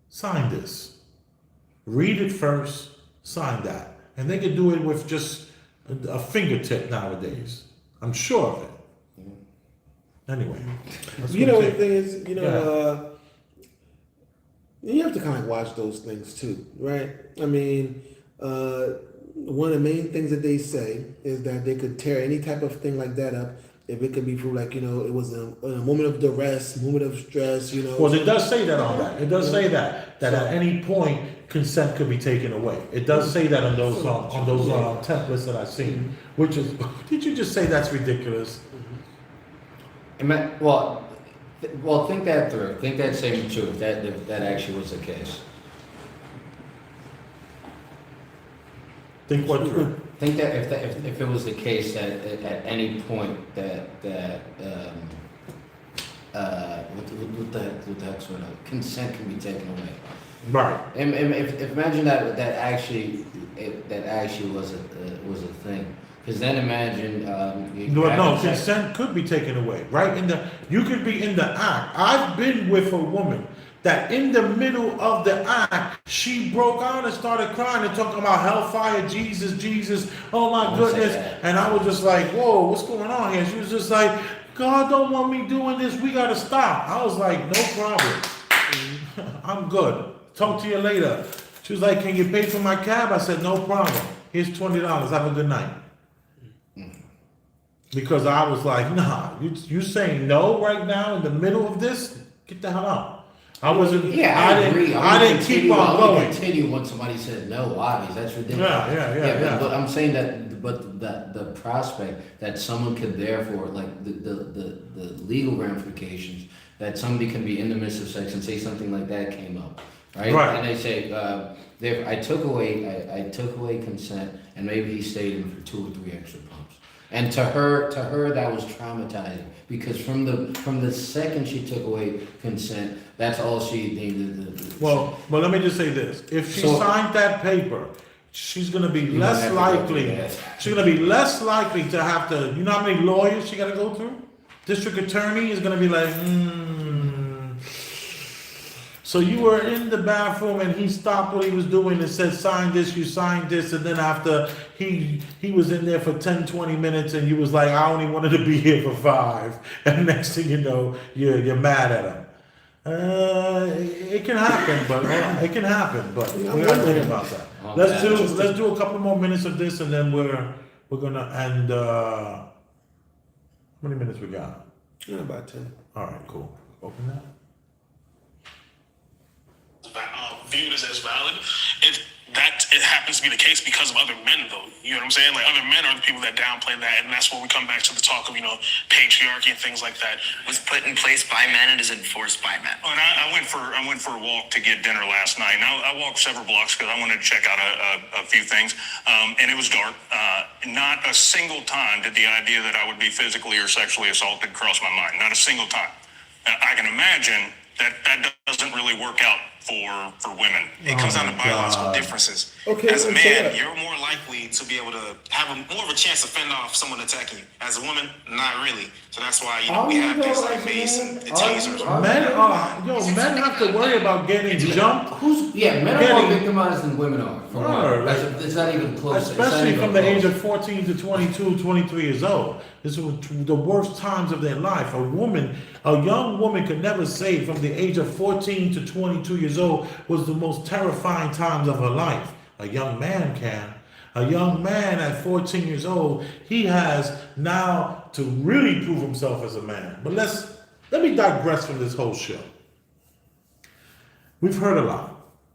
sign this. Read it first, sign that. And they can do it with just a fingertip nowadays. I'm sure of it. Anyway. You know, the thing is, you have to kind of watch those things too, right? I mean, one of the main things that they say is that they could tear any type of thing like that up if it could be proved, like, it was a moment of duress, moment of stress, Well, it does say that on that. It does say that at any point consent could be taken away. It does say that on those templates that I've seen, which is, did you just say that's ridiculous? Well, think that through. Think that same true. If that actually was the case. Think what through? Think that if it was the case that at any point that what the heck's going on? Consent can be taken away. Right. And if imagine that actually was a thing. Because then imagine consent could be taken away. Right you could be in the act. I've been with a woman that in the middle of the act, she broke out and started crying and talking about hellfire, Jesus, oh my goodness. And I was just like, whoa, what's going on here? She was just like, God don't want me doing this, we gotta stop. I was like, no problem. I'm good. Talk to you later. She was like, can you pay for my cab? I said, no problem. Here's $20. Have a good night. Because I was like, nah, you saying no right now in the middle of this? Get the hell out. I wasn't. Yeah, I agree. I didn't keep on going. Continue once somebody said no, obviously that's ridiculous. Yeah. But I'm saying that the prospect that someone could therefore, like the legal ramifications, that somebody can be in the midst of sex and say something like that came up, right? And they say, I took away consent, and maybe he stayed in for 2 or 3 extra pumps. And to her that was traumatizing because from the second she took away consent, that's all she needed. Well, let me just say this: if she signed that paper, she's gonna be less likely. She's gonna be less likely to have to. You know how many lawyers she got to go through? District attorney is gonna be like, So you were in the bathroom and he stopped what he was doing and said, sign this, you signed this, and then after he was in there for 10, 20 minutes and you was like, I only wanted to be here for 5. And next thing you know, you're mad at him. It can happen, but we gotta think about that. Let's do a couple more minutes of this and then we're gonna end. How many minutes we got? About 10. All right, cool. Open that. Viewed as valid, it happens to be the case because of other men, though. You know what I'm saying? Like, other men are the people that downplay that, and that's where we come back to the talk of, patriarchy and things like that. Was put in place by men and is enforced by men. Oh, and I went for a walk to get dinner last night. And I walked several blocks because I wanted to check out a few things, and it was dark. Not a single time did the idea that I would be physically or sexually assaulted cross my mind. Not a single time. I can imagine that doesn't really work out for women. It comes down to biological differences. Okay, As a so man, what? you're more likely to be able to have more of a chance to fend off someone attacking you. As a woman, not really. So that's why we have things like mace and tasers. Men have to worry about getting jumped, Men are more Getting- victimized than women are. From Word, what? like- It's not even close. It's not especially even from the close. age of 14 to 22, 23 years old. This was the worst times of their life. A young woman could never say from the age of 14 to 22 years old was the most terrifying times of her life. A young man can. A young man at 14 years old, he has now to really prove himself as a man. But let me digress from this whole show. We've heard a lot.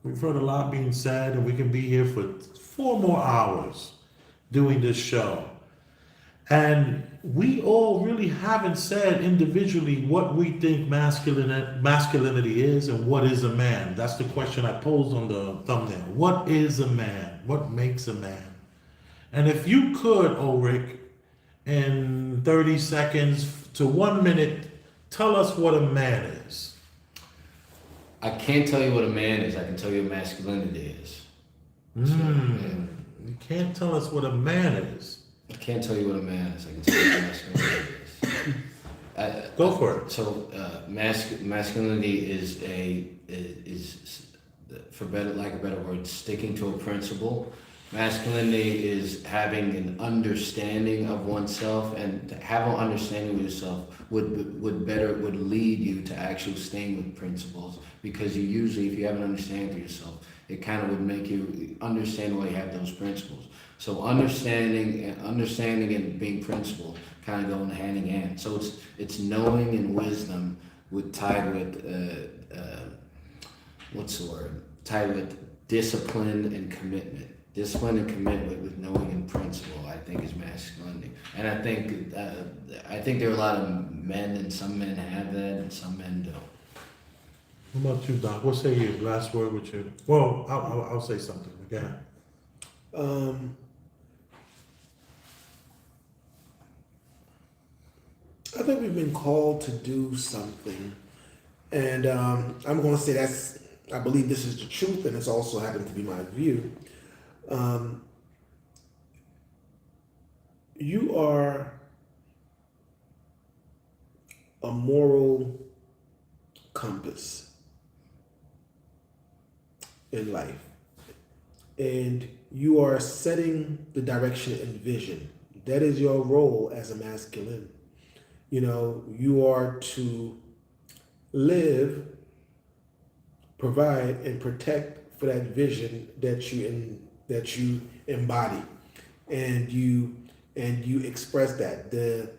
We've heard a lot being said, and we can be here for 4 more hours doing this show. And we all really haven't said individually what we think masculinity is and what is a man. That's the question I posed on the thumbnail. What is a man? What makes a man? And if you could, Ulrich, in 30 seconds to 1 minute, tell us what a man is. I can't tell you what a man is. I can tell you what masculinity is. You can't tell us what a man is. I can't tell you what a man is. I can tell you what masculinity is. Go for it. So, masculinity is for lack of a better word, sticking to a principle. Masculinity is having an understanding of oneself, and to have an understanding of yourself would lead you to actually staying with principles, because you usually, if you have an understanding of yourself, it kind of would make you understand why you have those principles. So understanding and being principled kind of go hand in hand. So it's knowing and wisdom tied with tied with discipline and commitment. Discipline and commitment with knowing and principle, I think, is masculinity. And I think there are a lot of men, and some men have that, and some men don't. What about you, Doc? What say you? Last word with you. Well, I'll say something. Okay. I think we've been called to do something, and I'm going to say I believe this is the truth, and it's also happened to be my view. You are a moral compass in life, and you are setting the direction and vision. That is your role as a masculine. You are to live, provide, and protect for that vision that you embody, and you express that. The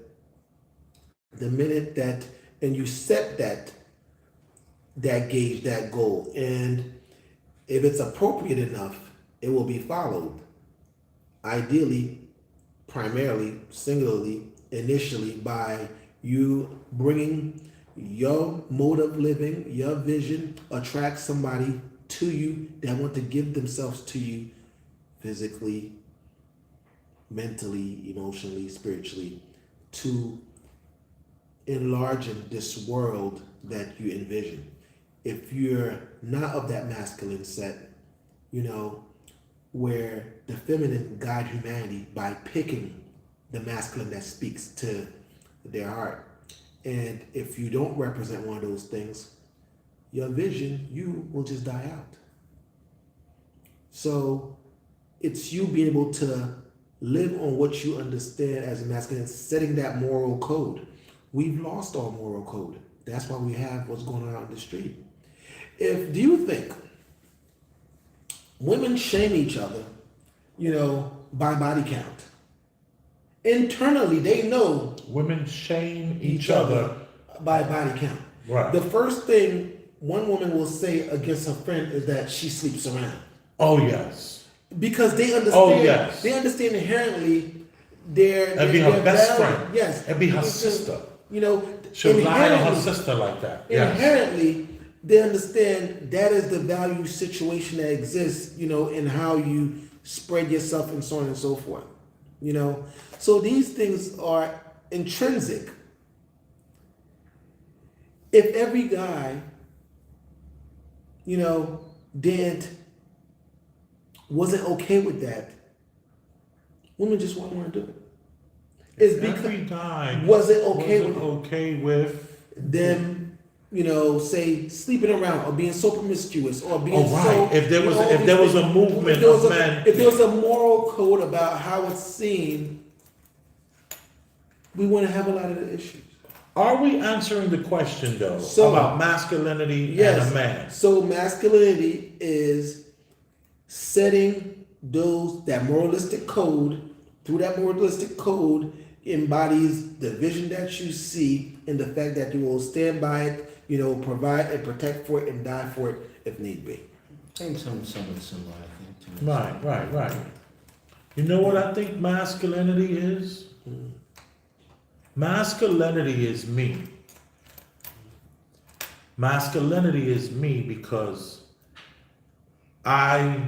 minute that, and you set that gauge, that goal, and if it's appropriate enough, it will be followed. Ideally, primarily, singularly, initially, by you bringing your mode of living, your vision, attract somebody to you that want to give themselves to you physically, mentally, emotionally, spiritually, to enlarge in this world that you envision. If you're not of that masculine set, where the feminine guide humanity by picking the masculine that speaks to their heart. And if you don't represent one of those things, your vision, you will just die out. So it's you being able to live on what you understand as a masculine, setting that moral code. We've lost our moral code. That's why we have what's going on out in the street. Do you think women shame each other, by body count? Internally, they know women shame each other by body count. Right. The first thing one woman will say against her friend is that she sleeps around. Oh yes. Because they understand. Oh yes. They understand inherently That'd be her best value. friend. Yes. That'd be her sister. She'll Inherently, lie to her sister like that. Yes. Inherently, they understand that is the value situation that exists, in how you spread yourself and so on and so forth. So these things are intrinsic. If every guy Dent wasn't okay with that, women just won't want to do it. It's Every because guy wasn't okay with them, say sleeping around or being so promiscuous or being Oh, right. so. If there was all if these there was a things. movement If there was of a- men, if there was a moral code about how it's seen, we wouldn't have a lot of the issues. are we answering the question though So- about masculinity Yes. and a man? So masculinity is setting that moralistic code. Through that moralistic code embodies the vision that you see and the fact that you will stand by it, provide and protect for it and die for it if need be. I think something similar, I think. to me. Right. You know what I think masculinity is? Masculinity is me. Masculinity is me because I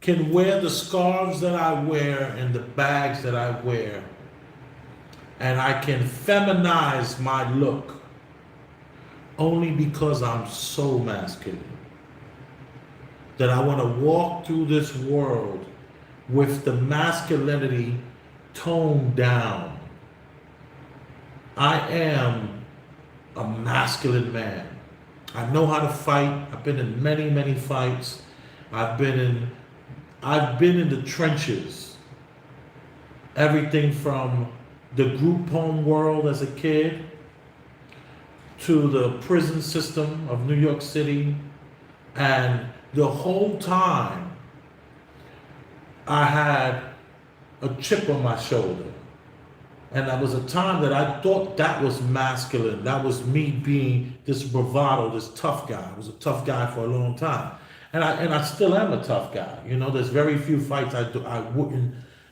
can wear the scarves that I wear and the bags that I wear, and I can feminize my look only because I'm so masculine. That I want to walk through this world with the masculinity toned down. I am a masculine man. I know how to fight. I've been in many, many fights. I've been in the trenches. Everything from the group home world as a kid to the prison system of New York City. And the whole time I had a chip on my shoulder. And that was a time that I thought that was masculine. That was me being this bravado, this tough guy. I was a tough guy for a long time. And I still am a tough guy. There's very few fights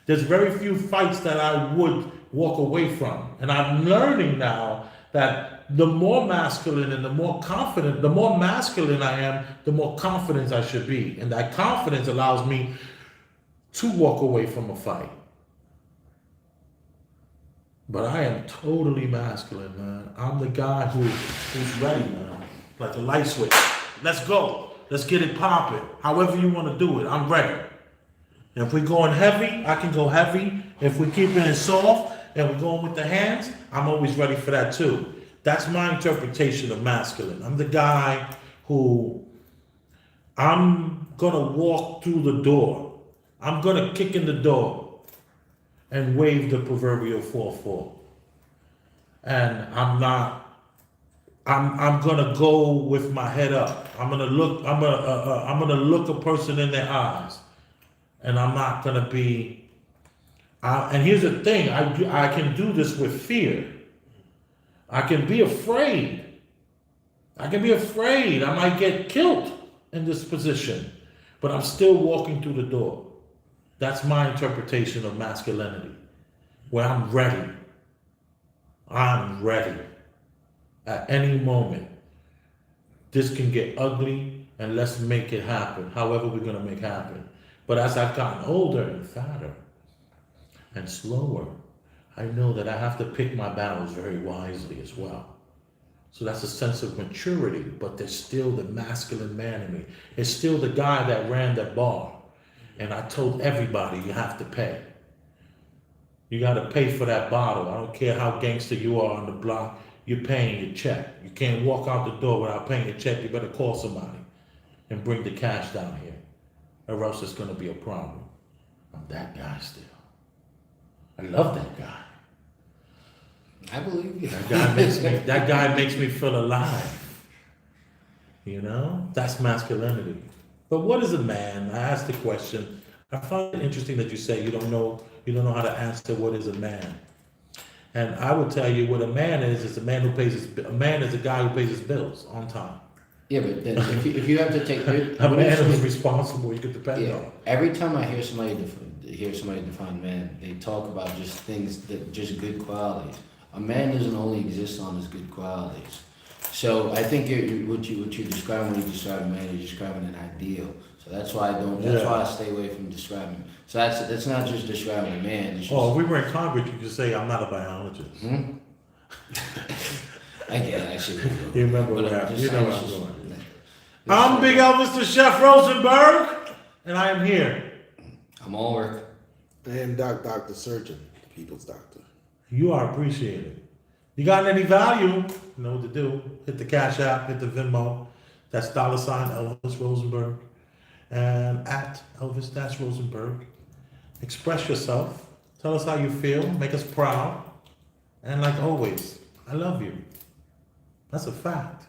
there's very few fights that I would walk away from. And I'm learning now that the more masculine and the more masculine I am, the more confident I should be. And that confidence allows me to walk away from a fight. But I am totally masculine, man. I'm the guy who's ready, man. Like a light switch. Let's go. Let's get it popping. However you want to do it, I'm ready. If we're going heavy, I can go heavy. If we're keeping it soft and we're going with the hands, I'm always ready for that too. That's my interpretation of masculine. I'm the guy who I'm gonna walk through the door. I'm gonna kick in the door and wave the proverbial 4-4. And I'm gonna go with my head up. I'm gonna look a person in their eyes. And I'm not gonna be, and here's the thing, I can do this with fear. I can be afraid. I might get killed in this position, but I'm still walking through the door. That's my interpretation of masculinity, where I'm ready. I'm ready. At any moment, this can get ugly, and let's make it happen, however we're gonna make happen. But as I've gotten older and fatter and slower, I know that I have to pick my battles very wisely as well. So that's a sense of maturity, but there's still the masculine man in me. It's still the guy that ran that bar. And I told everybody, you have to pay. You got to pay for that bottle. I don't care how gangster you are on the block, you're paying your check. You can't walk out the door without paying your check. You better call somebody and bring the cash down here, or else it's going to be a problem. I'm that guy still. I love that guy. I believe you. That guy makes me feel alive. That's masculinity. But what is a man? I asked the question. I find it interesting that you say you don't know how to answer what is a man. And I will tell you what a man is a man who a man is a guy who pays his bills on time. Yeah, but then if you have to take a man who's responsible, you can depend on. Every time I hear somebody define man, they talk about just things just good qualities. A man doesn't only exist on his good qualities. So I think what you're describing when you describe a man, you're describing an ideal. So that's why I stay away from describing. So that's not just describing a man. If we were in Congress, you could say I'm not a biologist. I get it. I see. You remember what happened? You know what I'm doing. I'm Big Elvis the Chef Rosenberg, and I am here. I'm Ulrich. And Dr. Surgeon, the people's doctor. You are appreciated. You got any value? You know what to do. Hit the Cash App, hit the Venmo. That's $ Elvis Rosenberg. And at Elvis Rosenberg. Express yourself. Tell us how you feel. Make us proud. And like always, I love you. That's a fact.